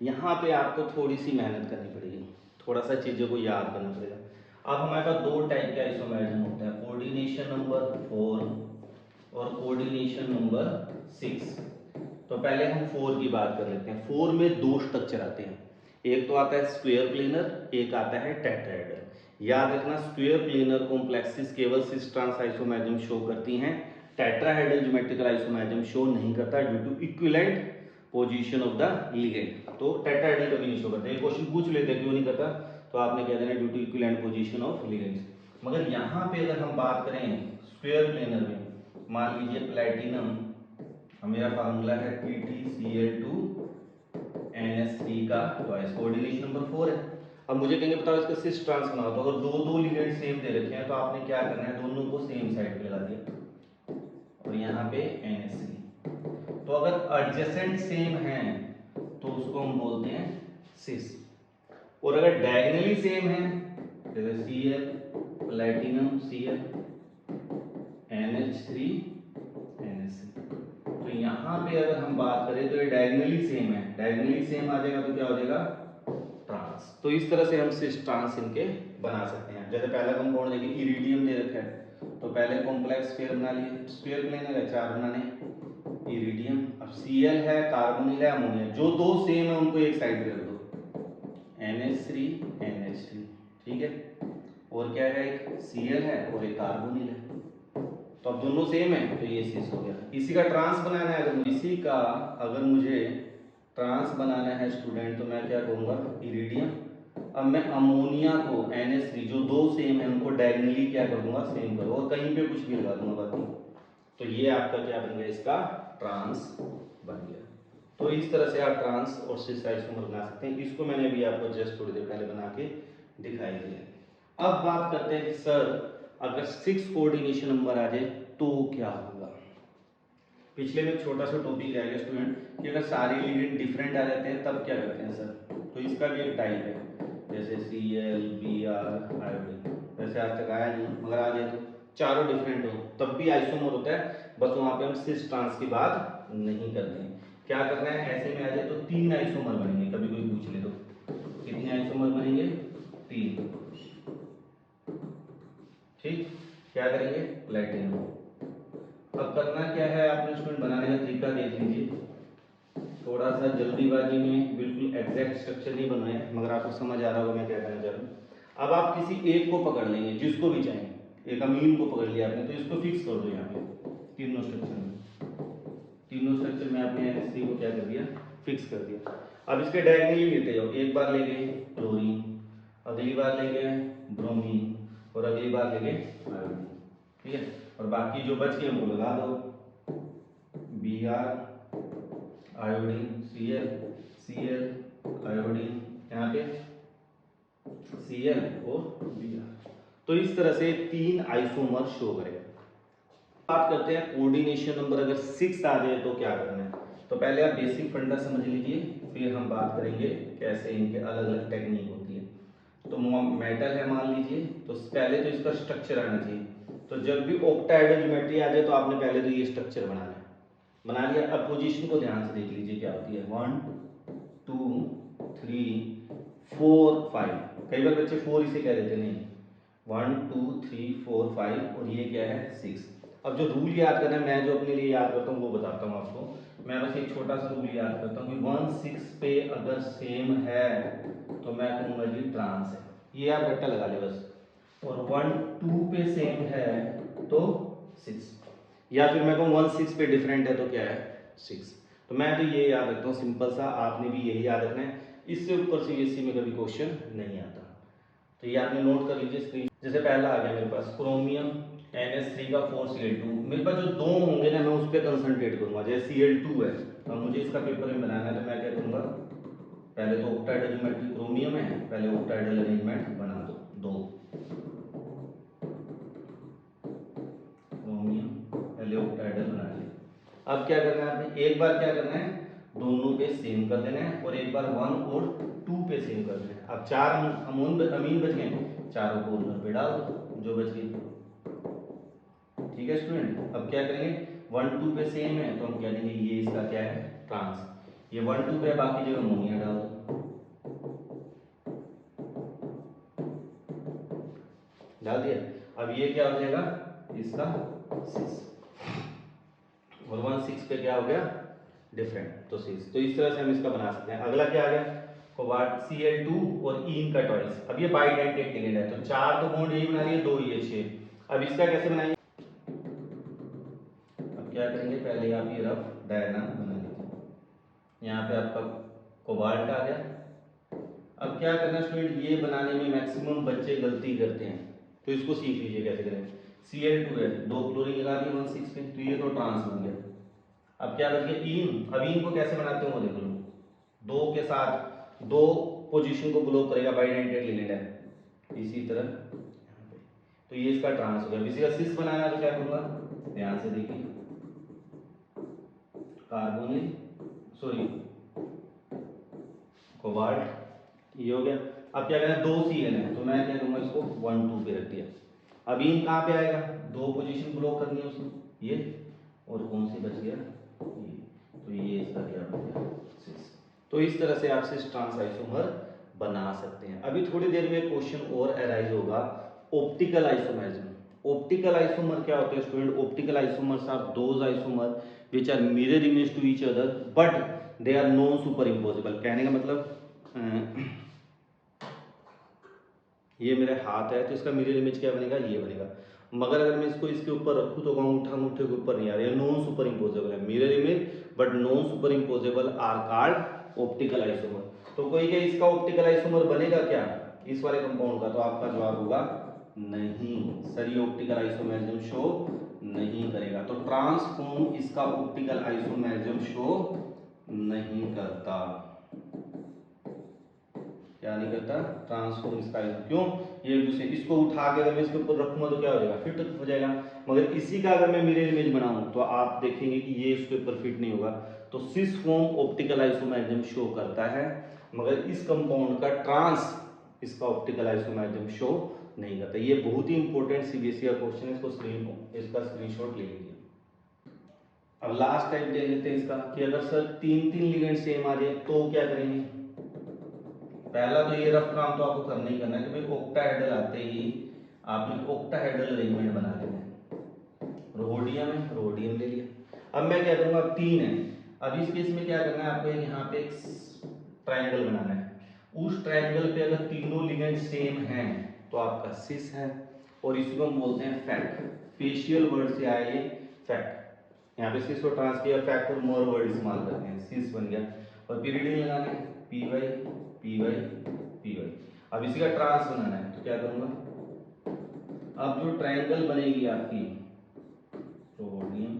यहाँ पे आपको थोड़ी सी मेहनत करनी पड़ेगी, थोड़ा सा चीजों को याद करना पड़ेगा। अब हमारे पास 2 टाइप के आइसोमेरिज्म होते हैं, कोऑर्डिनेशन नंबर 4 और कोऑर्डिनेशन नंबर 6। तो पहले हम 4 की बात कर लेते हैं। 4 में 2 स्ट्रक्चर आते हैं, एक तो आता है स्क्वायर प्लेनर, एक आता है टेट्राहेड्रल। याद रखना, स्क्वायर प्लेनर कॉम्प्लेक्सेस केवल सिस ट्रांस आइसोमेरिज्म शो करती हैं, टेट्राहेड्रल ज्योमेट्रिकल आइसोमेरिज्म शो नहीं करता due to equivalent position of the ligand. तो टेट्राहेड्रल कभी नहीं शो करता। ये क्वेश्चन पूछ लेते हैं क्यों नहीं करता, तो आपने कह देना due to equivalent position of ligands. मगर यहाँ पे अगर हम बात करें स्क्वायर प्लेनर में, मान लीजिए प्लैटिनम, मेरा फार्मूला है PtCl2 NH3 का ट्वाइस, कोऑर्डिनेशन नंबर 4 है। अब मुझे कहेंगे बताओ इसका सिस ट्रांस बनाओ, तो अगर दो लिगेंड सेम दे रखे हैं तो आपने क्या करना है, दोनों को सेम साइड पे लगा दिया और यहाँ पे NH3। तो अगर एडजेसेंट सेम है तो उसको हम बोलते हैं सिस, और अगर डायगोनली सेम है जैसे Cl platinum Cl NH3 NH3, तो यहाँ पे अगर हम बात करें तो ये डायगोनली सेम है, डायगोनली सेम आ जाएगा तो क्या हो जाएगा, ट्रांस। तो इस तरह से हम सिस ट्रांस इनके बना सकते हैं। जैसे पहला कंपाउंड देखिए इरिडियम दे रखा है, तो पहले कॉम्प्लेक्स पेयर बना लिए, स्क्वायर प्लेनर है 4 बनाने, इरिडियम। अब Cl है, कार्बोनिल है, अमोनिया, जो 2 सेम है उनको एक साइड पे रख दो, NH3 NH3, ठीक है। और क्या है, एक Cl है और एक कार्बोनिल है, तो अब दोनों सेम है तो ये सिस हो गया। इसी का ट्रांस बनाना है, अगर मुझे ट्रांस बनाना है स्टूडेंट, तो मैं क्या करूंगा, इरिडियम। अब मैं अमोनिया को NH3, जो 2 सेम है उनको डायगोनली क्या कर दूंगा, सेम करूंगा, और कहीं पे कुछ भी लगा दूंगा बाकी। तो ये आपका क्या बन गया, इसका ट्रांस बन गया। तो इस तरह से आप ट्रांस और सिस आइसोमर बना सकते हैं। इसको मैंने अभी आपको जस्ट थोड़ी देर पहले बना के दिखाई दिया। अब बात करते हैं कि सर अगर 6 कोऑर्डिनेशन नंबर आ जाए तो क्या होगा। पिछले में छोटा सा टॉपिक रह गया स्टूडेंट कि अगर सारे लिगेंड डिफरेंट आ जाते हैं तब क्या करते हैं सर, तो इसका भी एक टाइप है, जैसे Cl Br आयोडीन। वैसे आज तक आया नहीं, मगर आ जाए चारों डिफरेंट हो तब भी आइसोमर होता है, बस वहां पे हम सिस ट्रांस की बात नहीं करते हैं। क्या करना है, ऐसे में आ जाए तो 3 आइसोमर बनेंगे, कभी कोई पूछ ले तो कितने आइसोमर बनेंगे, 3। ठीक, क्या करेंगे, प्लेटिनम। अब करना क्या है, आपने स्टूडेंट बनाने का तरीका देख लीजिए, थोड़ा सा जल्दीबाजी में बिल्कुल एग्जैक्ट स्ट्रक्चर नहीं बनाया, मगर आपको समझ आ रहा होगा मैं क्या कहना चाह रहा हूँ। अब आप किसी एक को पकड़ लेंगे, जिसको भी चाहें, एक अमीन को पकड़ लिया आपने, तो इसको फिक्स कर दो यहाँ पे तीनों स्ट्रक्चर में, तीनों स्ट्रक्चर में आपने NH3 को क्या कर दिया, फिक्स कर दिया। अब इसके डायगोनली लेते जाओ, एक बार ले गए क्लोरीन, अगली बार ले गए ब्रोमीन, और अगली बार ले गए आयोडीन। ठीक है, और बाकी जो बच गए उनको लगा दो, Br iodine, Cl Cl iodine, यहाँ पे Cl और Br। तो इस तरह से 3 आइसोमर शो करेगा। बात करते हैं कोऑर्डिनेशन नंबर अगर 6 आ जाए तो क्या करना है। तो पहले आप बेसिक फंडा समझ लीजिए, फिर हम बात करेंगे कैसे इनके अलग अलग टेक्निक होती है। तो मेटल है मान लीजिए, तो पहले तो इसका स्ट्रक्चर आना चाहिए। तो जब भी ऑक्टाहेड्रल ज्योमेट्री आ जाए तो आपने पहले तो ये स्ट्रक्चर बनाना है, बना लिया। अब पोजीशन को ध्यान से देख लीजिए क्या होती है, 1 2 3 4 5। कई बार बच्चे 4 इसे कह देते नहीं, 1 2 3 4 5 और ये क्या है 6। अब जो रूल याद करना है, मैं जो अपने लिए याद करता हूँ वो बताता हूँ आपको। मैं बस एक छोटा सा रूल याद करता हूँ कि 1 6 पे अगर सेम है तो मैं कहूँगा जी ट्रांस है, ये आप रट्टा लगा ले बस। और 1 2 पे सेम है तो 6, या फिर मैं कहूँ 1 6 पे डिफरेंट है तो क्या है 6। तो मैं तो ये याद रखता हूँ सिंपल सा, आपने भी यही याद रखना है। इससे ऊपर CBSE में कभी क्वेश्चन नहीं आता, तो ये आपने नोट कर लीजिए स्क्रीन। जैसे पहला आ गया मेरे पास क्रोमियम NH3 का 4Cl2, मेरे पास जो दो होंगे ना मैं उस पर कंसंट्रेट करूंगा। जैसे Cl2 है, अब मुझे इसका पेपर में बनाना है तो मैं क्या करूंगा, पहले तो ऑक्टाहेड्रल ज्योमेट्री क्रोमियम है, पहले ऑक्टाहेड्रल अरेंजमेंट बना दो, 2 क्रोमियम पहले ऑक्टाहेड्रल बना लिया। अब क्या करना है आपने, एक बार क्या करना है दोनों पे सेम कर देना है, और एक बार 1 और 2 पे सेम कर देना है। अब 4 अमीन बच गए, चारों को उधर पे डाल दो जो बच गए। ठीक है स्टूडेंट, अब क्या करेंगे 1 2 पे सेम है तो हम कह देंगे ये इसका क्या है ट्रांस। ये 1 2 पे बाकी जगह अमोनिया डाल दो, डाल दिया। अब ये क्या हो जाएगा इसका 6, और 1 6 पे क्या हो गया डिफरेंट तो 6। तो इस तरह से हम इसका बना सकते हैं। अगला क्या आ गया कोबाल्ट Cl2 और इन का टॉइस। अब ये बाइडेंटेट लिगेंड है, तो 4 तो बॉन्ड यही बना लिए, 2 ये 6। अब इसका कैसे बनाएंगे, अब क्या करेंगे पहले आप ये रफ डायग्राम बना लीजिए। यहाँ पे आपका कोबाल्ट आ गया। अब क्या करना स्टूडेंट, ये बनाने में मैक्सिमम बच्चे गलती करते हैं, तो इसको सीख लीजिए कैसे करें। Cl2 है, 2 क्लोरीन लगा दिए 1 6 पे, तो ये तो ट्रांस बन गया। अब क्या बच गया इन। अब इन को कैसे बनाते हैं वो देख लो, 2 के साथ 2 पोजीशन को ब्लॉक करेगा, बाइडेंटेट लिगेंड है। इसी तरह तो ये इसका ट्रांस हो गया। इसी का सिस बनाना है तो क्या करूंगा, ध्यान से देखिए, कार्बोनिल सॉरी कोबाल्ट ये हो गया। अब क्या करना है 2 Cl है, तो मैं क्या करूंगा इसको 1 2 पे रख दिया। अब इन कहाँ पे आएगा, 2 पोजीशन ब्लॉक करनी है उसको, ये और कौन सी बच गया ये, तो ये इसका क्या बन गया 6। तो इस तरह से आप सिस ट्रांस आइसोमर बना सकते हैं। अभी थोड़ी देर में क्वेश्चन और अराइज होगा, ऑप्टिकल आइसोमरिज्म। ऑप्टिकल आइसोमर क्या होते हैं student, optical isomers are those isomer which are mirror image to each other but they are non superimposable. कहने का मतलब ये मेरा हाथ है तो इसका मिरर इमेज क्या बनेगा, ये बनेगा। मगर अगर मैं इसको इसके ऊपर रखूँ तो अंगूठे के ऊपर नहीं आ रहा है, नॉन सुपर इम्पोजेबल है। Mirror image but non superimposable are called optical isomer. तो कोई क्या इसका ऑप्टिकल आइसोमर बनेगा क्या इस वाले कंपाउंड का, तो आपका जवाब होगा नहीं, सर ये ऑप्टिकल आइसोमरिज्म शो नहीं करेगा। तो ट्रांसफॉर्म इसका ऑप्टिकल आइसोमरिज्म शो नहीं करता। क्या नहीं करता, ट्रांसफॉर्म इसका क्यों, ये एक दूसरे इसको उठा के अगर मैं इसके ऊपर रखूंगा तो क्या हो जाएगा फिट हो जाएगा। मगर इसी का अगर मैं मिरर इमेज बनाऊं तो आप देखेंगे कि ये इसके ऊपर फिट नहीं होगा। तो cis form optical isomerism show करता है, मगर इस कंपाउंड का ट्रांस इसका ऑप्टिकल आइसोमरिज्म शो नहीं करता। ये बहुत ही इंपॉर्टेंट सीबीएसई का क्वेश्चन है, इसका स्क्रीनशॉट ले लीजिए। अब लास्ट टाइप दे लेते हैं इसका कि अगर सर तीन तीन लिगेंड सेम आ जाए तो क्या करेंगे। पहला तो ये रफ काम तो आपको करना ही करना है कि भाई ऑक्टाहेड्रल आते ही आपने ऑक्टाहेड्रल अरेंजमेंट बना लेना है। रोडियम है, रोडियम ले लिया। अब मैं क्या करूंगा, अब तीन है। अब इस केस में क्या करना है आपको, यहाँ पे एक ट्राइंगल बनाना है। उस ट्राइंगल पे अगर तीनों लिगेंड सेम हैं तो आपका सिस है, और इसको हम बोलते हैं फैक्ट। फेशियल वर्ड से आया ये फैक्ट। यहाँ पे सिस और ट्रांस किया, फैक्ट और मोर वर्ड इस्तेमाल करते हैं, सिस बन गया। और पीरियडिंग लगाना है, P Y P Y P Y. अब इसी का ट्रांस बनाना है तो क्या करूंगा, अब जो ट्राइंगल बनेगी आपकी सोडियम,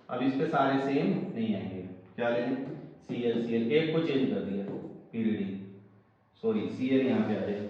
अब इस पे सारे सेम नहीं आएंगे, क्या लेंगे, Cl Cl, एक को चेंज कर दिया, पीरियडिंग, सॉरी Cl यहाँ पे आ जाएगा।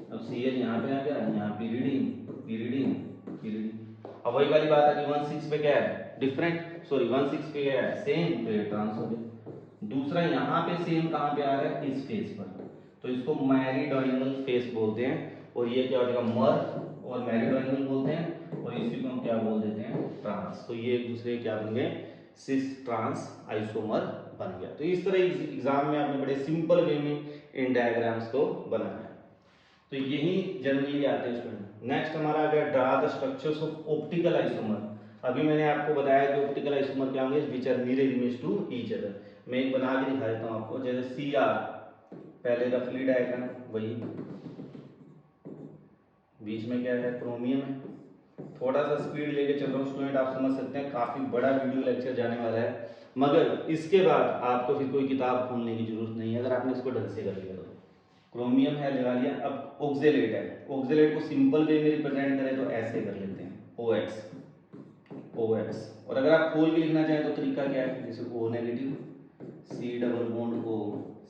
अब Cl यहाँ पे आ गया, यहाँ पीरियडिंग पीरियडिंग पीरियडिंग। अब वही वाली बात है कि 1,6 पे क्या है डिफरेंट, सॉरी 1,6 पे क्या है सेम, तो ये ट्रांस हो गया। दूसरा यहाँ पे सेम कहाँ पे आ रहा है, इस फेस पर, तो इसको मैरिडोइनल फेस बोलते हैं। और ये क्या हो जाएगा, मर और मैरिडोइनल बोलते हैं, और इसी को हम क्या बोल देते हैं, ट्रांस। तो ये एक दूसरे क्या बन गए, सिस ट्रांस आइसोमर बन गया। तो इस तरह एग्जाम में आपने बड़े सिंपल वे में इन डायग्राम्स को बनाना है। तो यही जनरली आते हैं स्टूडेंट। नेक्स्ट हमारा आ गया draw the structures of optical isomer. अभी मैंने आपको बताया कि ऑप्टिकल आइसोमर क्या होंगे, which are mirror image to each other. मैं एक बना के दिखा देता हूँ आपको, जैसे सी आर, पहले रफली डायग्राम वही, बीच में क्या है, क्रोमियम है। थोड़ा सा स्पीड लेके चल रहा हूँ स्टूडेंट, आप समझ सकते हैं काफी बड़ा वीडियो लेक्चर जाने वाला है, मगर इसके बाद आपको फिर कोई किताब खोलने की जरूरत नहीं है अगर आपने इसको ढंग से कर लिया तो। क्रोमियम है लगा लिया। अब ऑक्जेलेट है, ऑक्जेलेट को सिंपल वे में रिप्रेजेंट करें तो ऐसे कर लेते हैं, OX OX। और अगर आप खोल के लिखना चाहें तो तरीका क्या है, जैसे O negative, C double bond O,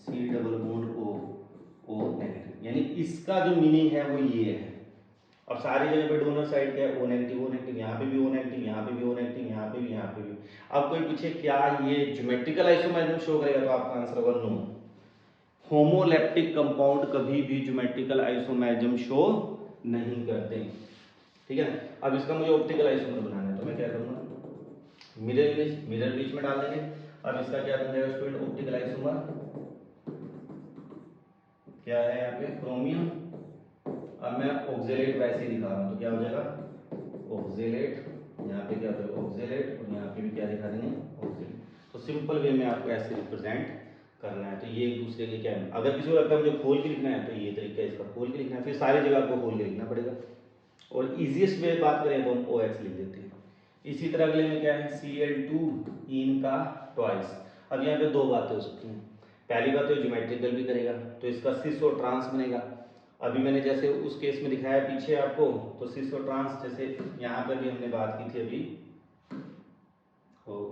C double bond O, O negative. यानी इसका जो मीनिंग है वो ये है। अब सारी जगह पे डोनर साइड क्या है, O नेगेटिव, O नेगेटिव, यहाँ पे भी O नेगेटिव, यहाँ पे भी O नेगेटिव, यहाँ पे भी, यहाँ पे भी। अब कोई पूछे क्या ये ज्योमेट्रिकल आइसोमेरिज्म शो करेगा, तो आपका आंसर होगा नो। होमोलैप्टिक कंपाउंड कभी भी ज्योमेट्रिकल आइसोमेरिज्म शो नहीं करते, ठीक है। अब इसका मुझे ऑप्टिकल आइसोमर बनाना है तो मैं क्या करूंगा, मिरर इमेज, मिरर बीच में डाल देंगे। अब इसका क्या बन जाएगा स्टूडेंट, ऑप्टिकल आइसोमर क्या है यहाँ पे, क्रोमियम। अब मैं ऑक्जेलेट वैसे ही दिखा रहा हूँ तो क्या हो जाएगा, ऑक्जेलेट, यहाँ पे क्या होगा ऑक्जेलेट, और यहाँ पे भी क्या दिखा देंगे, ऑक्जेलेट। तो सिंपल वे में आपको ऐसे रिप्रेजेंट करना है। तो ये एक दूसरे के क्या है, अगर किसी को लगता है मुझे खोल के लिखना है तो ये तरीका है इसका, खोल के लिखना है, फिर सारी जगह आपको खोल के लिखना पड़ेगा। और इजीएस्ट वे बात करें तो हम OX लिख देते हैं। इसी तरह अगले में क्या है, Cl2 इनका ट्वाइस। अब यहाँ पे दो बातें हो सकती हैं, पहली बात तो ज्योमेट्रिकल भी करेगा तो इसका सिस और ट्रांस बनेगा। अभी मैंने जैसे उस केस में दिखाया पीछे आपको, तो सिस और ट्रांस, जैसे यहाँ पर भी हमने बात की थी अभी,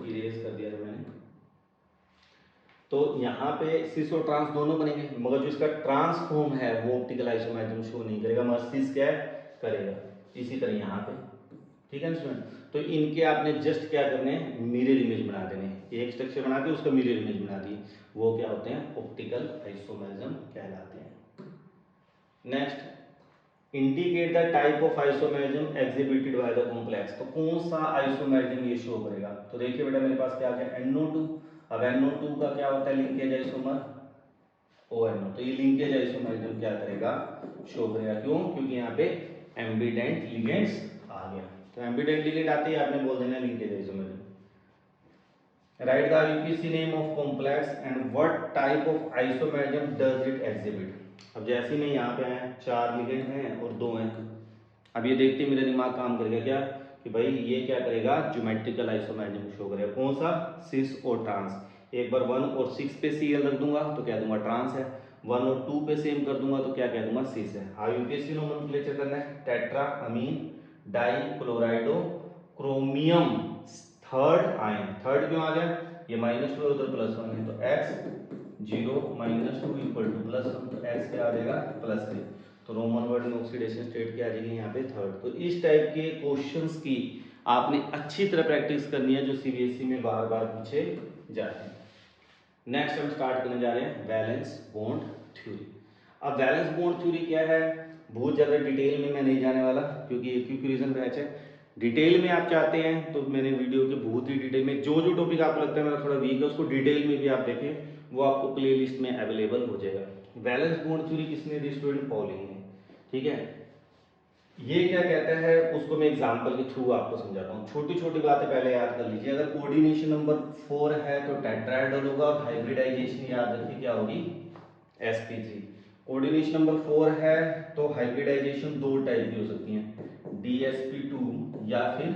इरेज कर दिया था मैंने, तो यहाँ पे सिस और ट्रांस दोनों बनेंगे, मगर जो इसका ट्रांसफॉर्म है वो ऑप्टिकल आइसोमेरिज्म शो नहीं करेगा, मगर सिस क्या करेगा। इसी तरह यहाँ पे, ठीक है स्टूडेंट। तो इनके आपने जस्ट क्या करने हैं, मिरर इमेज बना देने, एक स्ट्रक्चर बना के उसका मिरर इमेज बना दी, वो क्या होते हैं, ऑप्टिकल आइसोमेरिज्म कहलाते हैं। Next, indicate the type of isomerism exhibited by the complex. तो कौन सा आइसोमेरिज्म ये शो करेगा, तो देखिए बेटा मेरे पास क्या आ गया, NO2। अब NO2 का क्या होता है, लिंकेज आइसोमर ONO। तो ये लिंकेज आइसोमेरिज्म क्या करेगा, शो करेगा। क्यों, क्योंकि यहाँ पे एम्बिडेंट लिगेंड्स आ गया, तो एम्बिडेंट लिगेंड आते ही आपने बोल देना linkage isomerism. Right the IUPAC name of complex and what type of isomerism does it exhibit. अब जैसे ही मैं यहाँ पे आया, 4 लिगेंड हैं और 2 हैं। अब ये देखते मेरा दिमाग काम करेगा क्या, कि भाई ये क्या करेगा, ज्योमेट्रिकल आइसोमेरिज्म शो करेगा। कौन सा, सिस और ट्रांस। एक बार 1 और 6 पे Cl रख दूंगा तो क्या दूंगा, ट्रांस है। 1 और 2 पे सेम कर दूंगा तो क्या कह दूंगा, सिस है। IUPAC नोमेनक्लेचर करना है, tetra amine die क्लोराइडो chromium third ion. Third क्यों आ गया, ये -2 है उधर +1 है, तो x 0 -2 इक्वल टू +1, तो x क्या आ जाएगा, +3। तो रोमन वर्ड में ऑक्सीडेशन स्टेट क्या आ जाएगी यहाँ पे, थर्ड। तो इस टाइप के क्वेश्चंस की आपने अच्छी तरह प्रैक्टिस करनी है, जो सीबीएसई में बार बार पूछे जाते हैं। नेक्स्ट हम स्टार्ट करने जा रहे हैं वैलेंस बॉन्ड थ्योरी। अब वैलेंस बॉन्ड थ्योरी क्या है, बहुत ज़्यादा डिटेल में मैं नहीं जाने वाला क्योंकि ये क्विक रिवीजन बैच है। डिटेल में आप चाहते हैं तो मैंने वीडियो के बहुत ही डिटेल में जो जो टॉपिक आपको लगता है मेरा थोड़ा वीक है उसको डिटेल में भी आप देखें, वो आपको प्ले लिस्ट में अवेलेबल हो जाएगा। वैलेंस बॉन्ड थ्योरी किसने दी स्टूडेंट, पॉलिंग ने, ठीक है। ये क्या कहता है उसको मैं एग्जांपल के थ्रू आपको समझाता हूँ। छोटी छोटी बातें पहले याद कर लीजिए। अगर कोऑर्डिनेशन नंबर 4 है तो टेट्राहेड्रल होगा, हाइब्रिडाइजेशन याद रखिए क्या होगी, sp3। कोऑर्डिनेशन नंबर 4 है तो हाइब्रिडाइजेशन दो टाइप की हो सकती हैं, dsp2 या फिर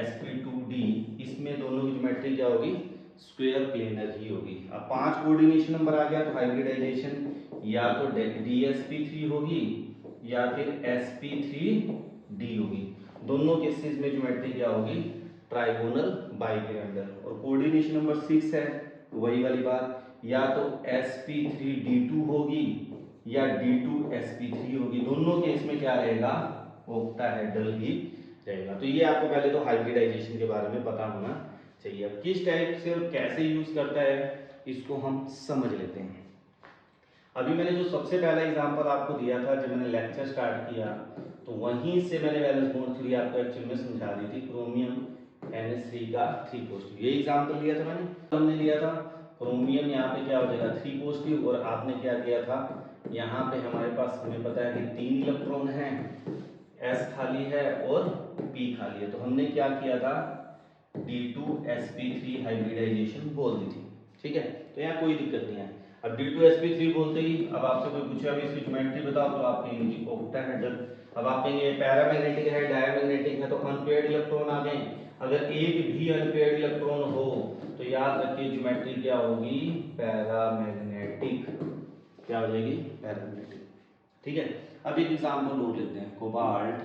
sp2d। इसमें दोनों की ज्योमेट्री क्या होगी, स्क्वायर प्लेनर ही होगी। अब 5 कोऑर्डिनेशन नंबर आ गया तो हाइब्रिडाइजेशन या तो dsp3 होगी या फिर sp3d होगी। दोनों केसेस में ज्योमेट्री क्या होगी, ट्राइगोनल बाइपिरामिडल। और कोऑर्डिनेशन नंबर 6 है, वही वाली बात, या तो sp3d2 होगी या d2sp3 होगी। दोनों केस में क्या रहेगा, ऑक्टाहेड्रल ही रहेगा। तो ये आपको पहले तो हाइब्रिडाइजेशन के बारे में पता होना चाहिए। अब किस टाइप से और कैसे यूज करता है इसको हम समझ लेते हैं। अभी मैंने जो सबसे पहला एग्जांपल आपको दिया था जब मैंने लेक्चर स्टार्ट किया, तो वहीं से मैंने वैलेंस बॉन्ड थ्योरी आपको एक्चुअल में समझा दी थी, क्रोमियम NH3 का 3 पॉजिटिव। ये एग्जांपल लिया था मैंने, हमने लिया था क्रोमियम यहाँ पे क्या हो जाएगा 3 पॉजिटिव, और आपने क्या किया था यहाँ पे हमारे पास हमें पता है कि 3 इलेक्ट्रॉन है, S खाली है और P खाली है, तो हमने क्या किया था D2sp3 हाइब्रिडाइजेशन बोल दी थी, ठीक है। तो यहाँ कोई दिक्कत नहीं है। अब D2sp3 बोलते ही अब आपसे कोई पूछे अभी इसकी ज्योमेट्री बताओ, तो आप कहेंगे जी ऑक्टाहेड्रल। अब आप कहेंगे पैरामैग्नेटिक है, डायमैग्नेटिक है, तो अनपेयर्ड इलेक्ट्रॉन आ गए। अगर एक भी अनपेयर्ड इलेक्ट्रॉन हो तो याद रखिए ज्योमेट्री क्या होगी, पैरामैग्नेटिक। क्या हो जाएगी, पैरामैग्नेटिक, ठीक है। अब एक एग्जांपल और लेते हैं, कोबाल्ट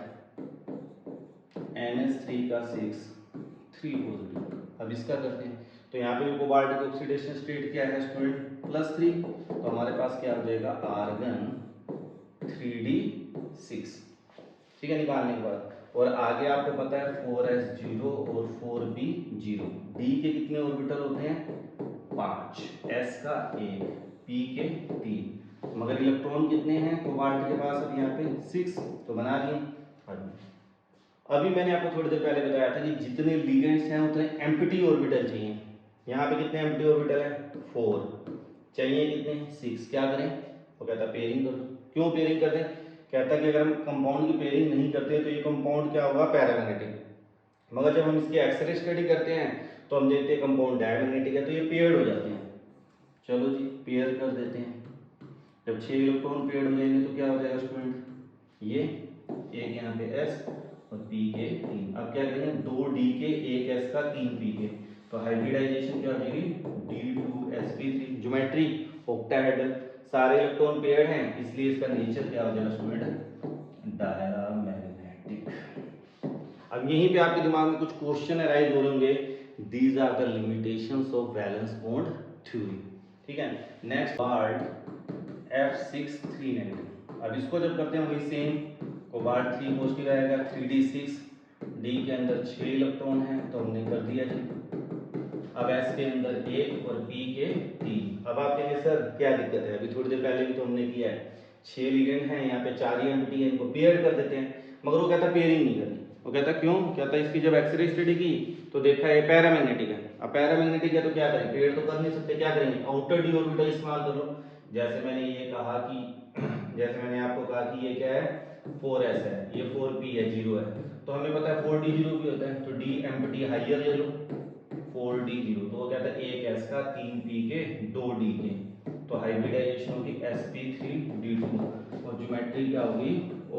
NH3 का 6 3 पॉजिटिव। अब इसका करते हैं, तो यहाँ पे भी कोबाल्ट का ऑक्सीडेशन स्टेट क्या है स्टूडेंट, +3। तो हमारे पास क्या हो जाएगा आर्गन 3d6, ठीक है, निकालने के बाद। और आगे आपको पता है 4s0 और 4p0। d के कितने ऑर्बिटल होते हैं, 5, s का 1, p के 3, मगर इलेक्ट्रॉन कितने हैं कोबाल्ट के पास, अब यहाँ पे 6, तो बना दिए। अभी मैंने आपको थोड़ी देर पहले बताया था कि जितने लिगेंड्स हैं उतने एम्प्टी ऑर्बिटल चाहिए। यहाँ पे कितने एम्प्टी ऑर्बिटल हैं, 4 चाहिए, कितने 6। क्या करें, वो कहता है पेयरिंग कर दो। क्यों पेयरिंग कर दें, कहता है कि अगर हम कंपाउंड की पेयरिंग नहीं करते तो ये कंपाउंड क्या होगा, पैरामैग्नेटिक। मगर जब हम इसकी एक्सरे स्टडी करते हैं तो हम देखते हैं कंपाउंड डायमैग्नेटिक है, तो ये पेयर्ड हो जाते हैं। चलो जी पेयर कर देते हैं। जब 6 इलेक्ट्रॉन पेयर्ड हो जाएंगे तो क्या हो जाएगा स्टूडेंट, ये एक यहाँ पे S और P के 3। अब क्या करेंगे, 2 D के 1 S का 3 P के, तो हाइब्रिडाइजेशन क्या हो जाएगी D2sp3। ज्योमेट्री ऑक्टाहेड्रल, सारे इलेक्ट्रॉन पेयर्ड हैं इसलिए इसका नेचर क्या हो जाएगा स्टूडेंट, डायमैग्नेटिक। अब यहीं पे आपके दिमाग में कुछ क्वेश्चन अराइज हो रहे होंगे, these are the limitations of valence bond theory, ठीक है। Next part F6 3 negative. अब इसको जब करते हैं वही सेम, कोबाल्ट 3 पॉजिटिव आएगा, 3d6, d के अंदर 6 इलेक्ट्रॉन है तो हमने कर दिया जी। अब s के अंदर 1 और p के 3। अब आप कहेंगे सर क्या दिक्कत है, अभी थोड़ी देर पहले भी तो हमने किया है, 6 लिगेंड है, यहाँ पे 4 ही एम्प्टी है, इनको पेयर कर देते हैं। मगर वो कहता पेयरिंग नहीं करनी, वो कहता क्यों, कहता इसकी जब एक्सरे स्टडी की तो देखा है पैरामैग्नेटिक है। अब पैरामैग्नेटिक है तो क्या करें, पेयर तो कर नहीं सकते, क्या करेंगे आउटर डी ऑर्बिटल इस्तेमाल कर लो। जैसे मैंने ये कहा कि जैसे मैंने आपको कहा कि ये क्या है 4s है, ये 4p है, 0 है, तो हमें पता है 4d0 भी होता है, तो d एम्प्टी हाइयर ले लो, 4d0, तो वो कहता है 1s का 3p के 2d के, तो हाइब्रिडाइजेशन होगी sp3d2, और ज्योमेट्री क्या होगी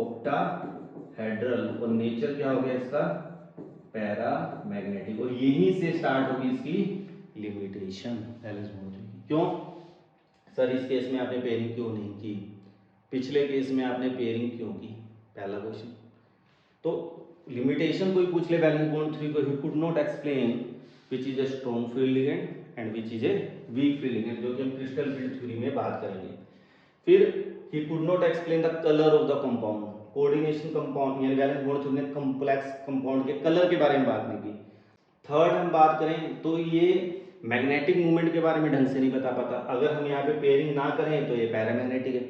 ऑक्टाहेड्रल, और नेचर क्या हो गया इसका पैरामैग्नेटिक। और यहीं से स्टार्ट होगी इसकी लिमिटेशन वैलेंस बॉन्ड की। क्यों सर इस केस में आपने पेयरिंग क्यों नहीं की, पिछले केस में आपने पेयरिंग क्यों की, पहला क्वेश्चन। तो लिमिटेशन कोई पूछ ले वैलेंस बॉन्ड थ्योरी को, ही could not explain which is a strong field ligand and which is a week field ligand, जो कि हम क्रिस्टल फील्ड थ्योरी में बात करेंगे। फिर ही could not explain the colour of the compound, coordination compound यानी वैलेंस बॉन्ड थ्योरी ने कॉम्प्लेक्स कंपाउंड के कलर के बारे में बात नहीं की। थर्ड हम बात करें तो ये मैग्नेटिक मूवमेंट के बारे में ढंग से नहीं बता पाता। अगर हम यहाँ पे पेयरिंग ना करें तो ये पैरामैग्नेटिक है,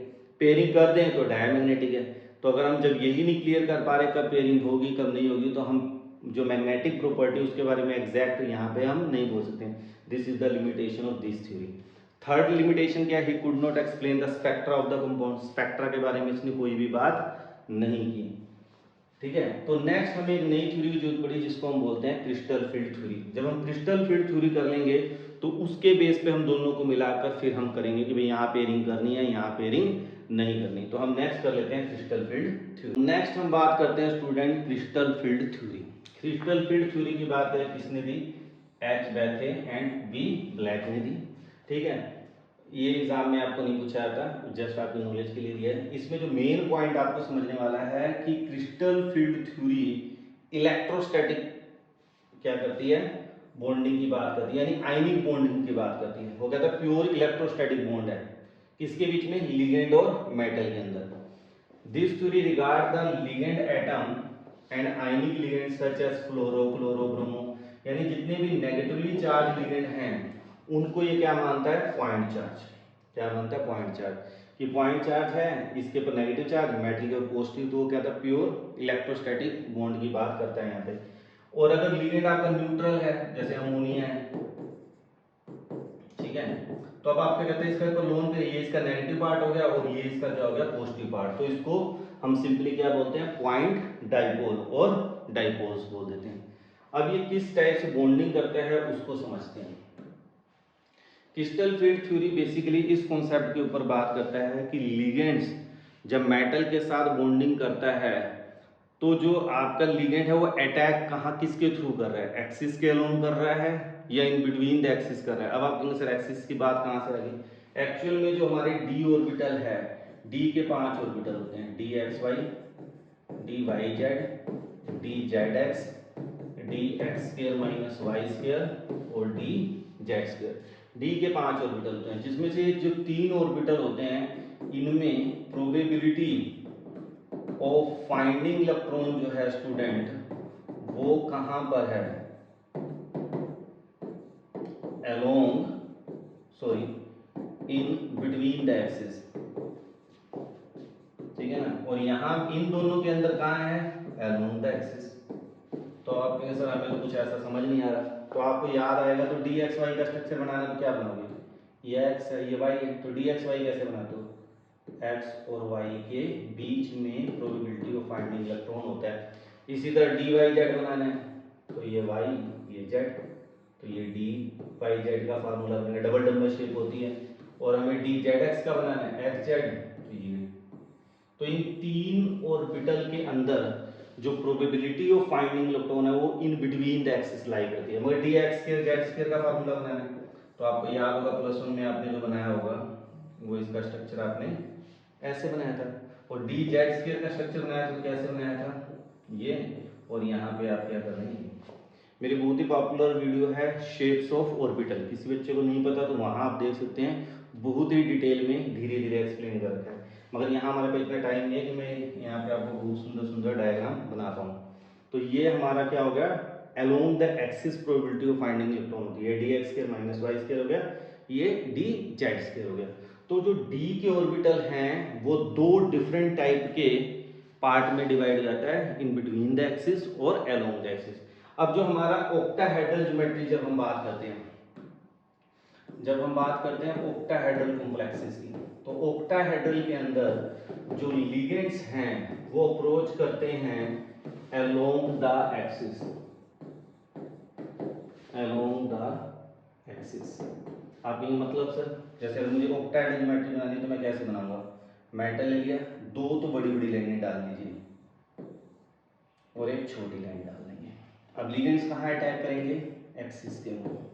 पेयरिंग कर दें तो डायमैग्नेटिक है। तो अगर हम जब यही नहीं क्लियर कर पा रहे कब पेयरिंग होगी कब नहीं होगी, तो हम जो मैग्नेटिक प्रॉपर्टी उसके बारे में एग्जैक्ट यहाँ पे हम नहीं बोल सकते। This is the limitation of this theory. Third limitation क्या, he could not explain the spectra of the compound, spectra के बारे में इसने कोई भी बात नहीं की। ठीक है, तो नेक्स्ट हमें एक नई थ्योरी की जरूरत पड़ी जिसको हम बोलते हैं क्रिस्टल फील्ड थ्योरी। जब हम क्रिस्टल फील्ड थ्योरी कर लेंगे तो उसके बेस पे हम दोनों को मिलाकर फिर हम करेंगे कि भाई यहाँ पेयरिंग करनी है यहाँ पेयरिंग नहीं करनी। तो हम नेक्स्ट कर लेते हैं क्रिस्टल फील्ड थ्योरी। नेक्स्ट हम बात करते हैं student crystal field theory. Crystal field theory की बात है किसने दी, एच बैथे एंड बी ब्लैक ने दी। ठीक है, ये एग्जाम में आपको नहीं पूछा था, जस्ट आपकी नॉलेज के लिए दिया है। इसमें जो मेन पॉइंट आपको समझने वाला है कि क्रिस्टल फील्ड थ्योरी इलेक्ट्रोस्टैटिक क्या करती है, बॉन्डिंग की बात करती है, यानी आयनिक बॉन्डिंग की बात करती है। वो कहता है प्योर इलेक्ट्रोस्टैटिक बॉन्ड है किसके बीच में, लिगेंड और मेटल के अंदर। This theory regard the ligand atom and ionic ligand such as fluoro chloro bromo, यानी जितने भी नेगेटिवली चार्ज लिगेंड हैं उनको ये क्या मानता है, पॉइंट चार्ज। क्या मानता है, पॉइंट चार्ज, कि पॉइंट चार्ज है इसके ऊपर नेगेटिव चार्ज, मेटल के ऊपर पॉजिटिव, तो वो कहता है प्योर इलेक्ट्रोस्टैटिक बॉन्ड की बात करता है यहाँ पे। और अगर लिगेंड आपका न्यूट्रल है जैसे अमोनिया है, ठीक है, तो अब आप क्या कहते हैं इसका ऊपर लोन पे, ये इसका नेगेटिव पार्ट हो गया और ये इसका क्या हो गया, पॉजिटिव पार्ट। तो इसको हम सिंपली क्या बोलते हैं, पॉइंट डाइपोल और डाइपोल्स बोल देते हैं। अब ये किस टाइप से बॉन्डिंग करता है उसको समझते हैं। क्रिस्टल फील्ड थ्योरी बेसिकली इस कॉन्सेप्ट के ऊपर बात करता है कि लिगेंड्स जब मेटल के साथ बॉन्डिंग करता है तो जो आपका लिगेंड है वो अटैक कहाँ किसके थ्रू कर रहा है, एक्सिस के अलोंग कर रहा है या इन बिटवीन द एक्सिस कर रहा है। अब आप कहेंगे सर एक्सिस की बात कहाँ से आ गई, एक्चुअल में जो हमारे डी ऑर्बिटल है, डी के 5 ऑर्बिटल होते हैं, D X Y, D Y Z, D Z X, D X square minus Y square और डी जेड स्क्वायर। डी के 5 ऑर्बिटल होते हैं जिसमें से जो 3 ऑर्बिटल होते हैं इनमें प्रोबेबिलिटी ऑफ फाइंडिंग इलेक्ट्रॉन जो है स्टूडेंट वो कहां पर है, along sorry in between the axis, ठीक है ना, और यहां इन दोनों के अंदर कहां है, अलोंग द एक्सिस। तो आप कहेंगे सर हमें तो कुछ ऐसा समझ नहीं आ रहा, तो आपको याद आएगा तो डी एक्स वाई का स्ट्रक्चर बनाना तो क्या बनाओगे, ये एक्स है ये वाई है, तो डी एक्स वाई कैसे बनाते हो, एक्स और वाई के बीच में प्रोबेबिलिटी ऑफ फाइंडिंग इलेक्ट्रॉन होता है। इसी तरह डी वाई जेड बनाना है तो ये वाई ये जेड, तो ये डी वाई जेड का फार्मूला बनेगा, डबल डबल शेप होती है। और हमें डी जेड एक्स का बनाना है एक्स जेड, तो ये, तो इन 3 ऑर्बिटल के अंदर जो प्रोबेबिलिटी ऑफ फाइंडिंग इलेक्ट्रॉन है वो इन बिटवीन द एक्सिस लाई करती है। मगर D X square Z square का फार्मूला बनाना है तो आपको याद होगा +1 में आपने जो बनाया होगा वो इसका स्ट्रक्चर आपने ऐसे बनाया था, और डी जेड स्क्वायर का स्ट्रक्चर बनाया तो कैसे बनाया था ये, और यहाँ पे आप क्या कर रहे हैं, मेरी बहुत ही पॉपुलर वीडियो है शेप्स ऑफ ऑर्बिटल, किसी बच्चे को नहीं पता तो वहाँ आप देख सकते हैं, बहुत ही डिटेल में धीरे धीरे एक्सप्लेन कर रखा है। मगर यहाँ हमारे पास इतना टाइम नहीं है कि मैं यहाँ पे आपको बहुत सुंदर सुंदर डायग्राम बना पाऊँ। तो ये हमारा क्या हो गया, along the axis probability of finding electron होती है, D X square minus Y square हो गया, ये डी जेड स्क्वायर हो गया। तो जो डी के ऑर्बिटल हैं वो 2 डिफरेंट टाइप के पार्ट में डिवाइड हो जाता है, इन बिटवीन द एक्सिस और अलोंग द एक्सिस। अब जो हमारा ऑक्टाहेड्रल ज्योमेट्री जब हम बात करते हैं, जब हम बात करते हैं ऑक्टाहेड्रल कॉम्प्लेक्सेस की, तो ऑक्टाहेड्रल के अंदर जो लिगेंड्स हैं वो अप्रोच करते हैं along the axis, along the axis. आप ये मतलब सर जैसे अगर मुझे ऑक्टाहेड्रल ज्योमेट्री बनानी है तो मैं कैसे बनाऊंगा, मेटल ले लिया, 2 तो बड़ी बड़ी लाइनें डाल दीजिए और एक छोटी लाइन डाल देंगे। अब लिगेंड्स कहाँ अटैक करेंगे, एक्सिस के ऊपर।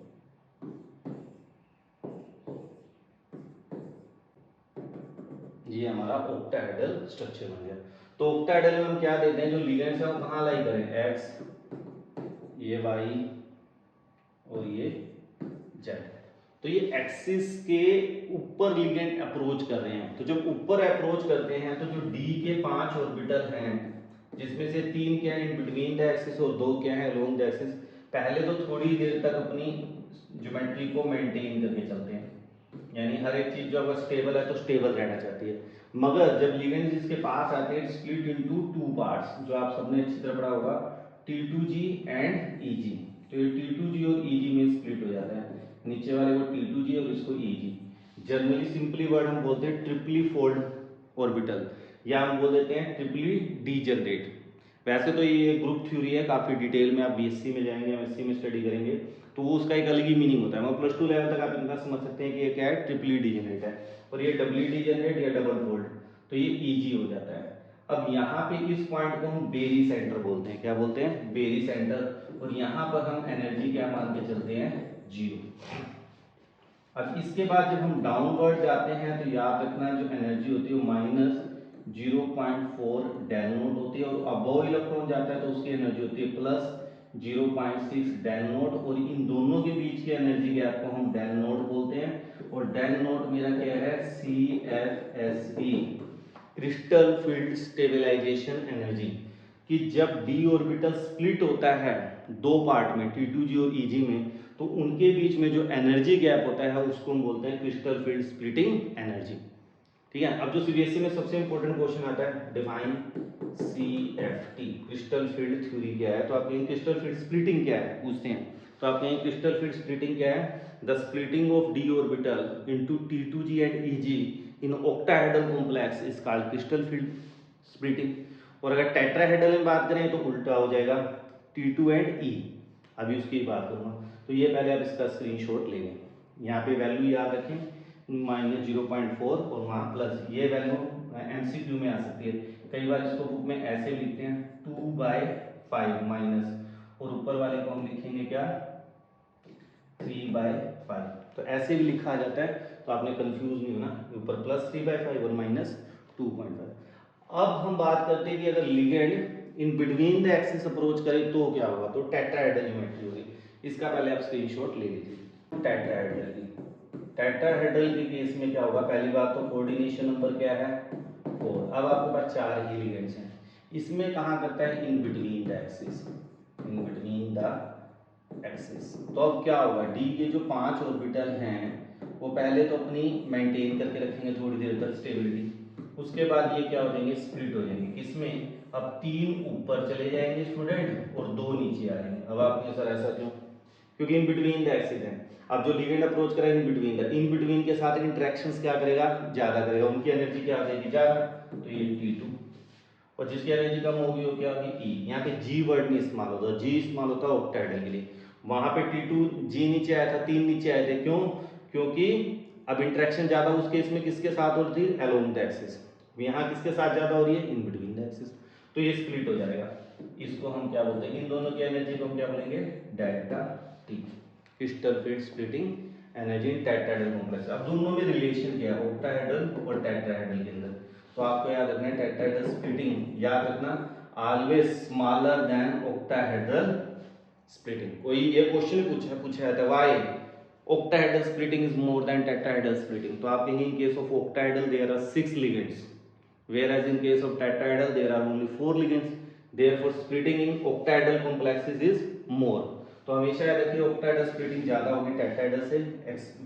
ये हमारा ऑक्टाहेड्रल स्ट्रक्चर बन गया। तो ऑक्टाहेड्रल में हम क्या देते हैं, जो लिगेंड्स है वो कहाँ लाई करें, एक्स, ये वाई और ये जेड। तो ये एक्सिस के ऊपर लिगेंड अप्रोच कर रहे हैं। तो जब ऊपर अप्रोच करते हैं तो जो डी के 5 ऑर्बिटल हैं, जिसमें से 3 क्या है इन बिटवीन द एक्सिस और 2 क्या है अलोंग द एक्सिस, पहले तो थोड़ी देर तक अपनी ज्योमेट्री को मेंटेन करके चलते हैं, यानी हर एक चीज जो अगर स्टेबल है तो स्टेबल रहना चाहती है। मगर जब लिगेंड इसके पास आते हैं स्प्लिट इनटू 2 पार्ट्स, जो आप सबने अच्छी तरह पढ़ा होगा, T2G एंड EG। तो ये T2G और EG में स्प्लिट हो जाता है, नीचे वाले को T2G और इसको EG। जनरली सिंपली वर्ड हम बोलते हैं ट्रिपली फोल्ड ऑर्बिटल, या हम बोल देते हैं ट्रिपली डीजनरेट। वैसे तो ये ग्रुप थ्योरी है, काफी डिटेल में आप बीएससी में जाएंगे, एमएससी में स्टडी करेंगे तो वो उसका एक अलग ही मीनिंग होता है। मतलब प्लस 2 लेवल तक आप इनका समझ सकते हैं कि ये क्या है, ट्रिपली डीजनरेट है, और ये डबली डीजनरेट या डबल फोल्ड, तो ये EG हो जाता है। अब यहाँ पे इस पॉइंट को हम बेरी सेंटर बोलते हैं, क्या बोलते हैं, बेरी सेंटर, और यहाँ पर हम एनर्जी क्या मान के चलते हैं, 0। अब इसके बाद जब हम डाउनवर्ड जाते हैं तो याद रखना जो एनर्जी होती है वो -0.4 डेल नोट होती है, और अबव इलेक्ट्रॉन जाता है तो उसकी एनर्जी होती है +0.6 डेल नोट, और इन दोनों के बीच की एनर्जी गैप को हम डेल नोट बोलते हैं। और डेल नोट मेरा क्या है, CFSE, crystal field stabilisation energy, कि जब d ऑर्बिटल स्प्लिट होता है 2 पार्ट में, T2G और EG में, तो उनके बीच में जो एनर्जी गैप होता है उसको हम बोलते हैं क्रिस्टल फील्ड स्प्लिटिंग एनर्जी। ठीक है। अब जो सीबीएसई में सबसे इंपॉर्टेंट क्वेश्चन आता है, define CFT, crystal field theory क्या है, तो आप कहेंगे क्रिस्टल फील्ड स्प्लिटिंग क्या है पूछते हैं, तो आप कहेंगे क्रिस्टल फील्ड स्प्लिटिंग क्या है, the splitting of d orbital into T2G and EG in octahedral complex is called crystal field splitting. और अगर टेट्राहेड्रल में बात करें तो उल्टा हो जाएगा, T2 एंड E। अभी उसकी बात करूंगा, तो ये पहले आप इसका स्क्रीनशॉट ले लें। यहाँ पे वैल्यू याद रखें, -0.4 और वहाँ प्लस, ये वैल्यू MCQ में आ सकती है। कई बार इसको बुक में ऐसे लिखते हैं 2/5 माइनस, और ऊपर वाले को हम लिखेंगे क्या, 3/5, तो ऐसे भी लिखा आ जाता है, तो आपने कंफ्यूज नहीं होना, ऊपर +3/5 और -2.5। अब हम बात करते हैं कि अगर ligand in between the axis approach करे तो क्या होगा, तो टेट्राहेड्रल ज्योमेट्री होगी। इसका पहले आप स्क्रीनशॉट ले लीजिए। टेट्राहेड्रल के केस में क्या होगा, पहली बात तो कोऑर्डिनेशन नंबर क्या है, 4। अब आपके पास 4 ही लिगेंड्स हैं, इसमें कहाँ करता है, in between the axis, in between the axis. तो अब क्या होगा, डी के जो 5 ऑर्बिटल हैं वो पहले तो अपनी मेंटेन करके रखेंगे थोड़ी देर तक स्टेबिलिटी, उसके बाद ये क्या हो जाएंगे, स्प्लिट हो जाएंगे, किसमें, अब 3 ऊपर चले जाएंगे स्टूडेंट और 2 नीचे आ जाएंगे। अब आपके सर ऐसा क्यों, क्योंकि इन बिटवीन द एक्सिस है। अब जो लिगेंड अप्रोच करेगा इन बिटवीन के साथ इंटरेक्शंस क्या करेगा, ज्यादा करेगा, उनकी एनर्जी क्या आ जाएगी, ज्यादा, तो ये T2, और जिसकी एनर्जी कम होगी वो क्या होगी, E। यहाँ पे G वर्ड नहीं इस्तेमाल होता, G इस्तेमाल होता है ऑक्टाहेड्रल के लिए। वहां पे T2G नीचे आया था, 3 नीचे आए थे, क्यों, क्योंकि अब इंटरेक्शन ज्यादा उस केस में किसके साथ हो रही थी, अलोंग द एक्सिस। यहाँ किसके साथ ज्यादा हो रही है, इन बिटवीन द एक्सिस, तो ये स्प्लिट हो जाएगा। इसको हम क्या बोलते हैं, इन दोनों की एनर्जी को हम क्या बोलेंगे, delta T, crystal field splitting energy in tetrahedral complex. अब दोनों में रिलेशन क्या है, ऑक्टाहेड्रल और टेट्राहेड्रल के अंदर, तो आपको याद रखना है टेट्राहेड्रल स्प्लिटिंग, याद रखना always smaller than octahedral splitting. कोई ये क्वेश्चन पूछा है why octahedral splitting is more than tetrahedral splitting, तो आप कहेंगे in case of octahedral there are 6 ligands, whereas in case of tetrahedral there are only 4 ligands, therefore splitting in octahedral complexes is more। तो हमेशा याद रखिए octahedral splitting ज्यादा होगी tetrahedral से।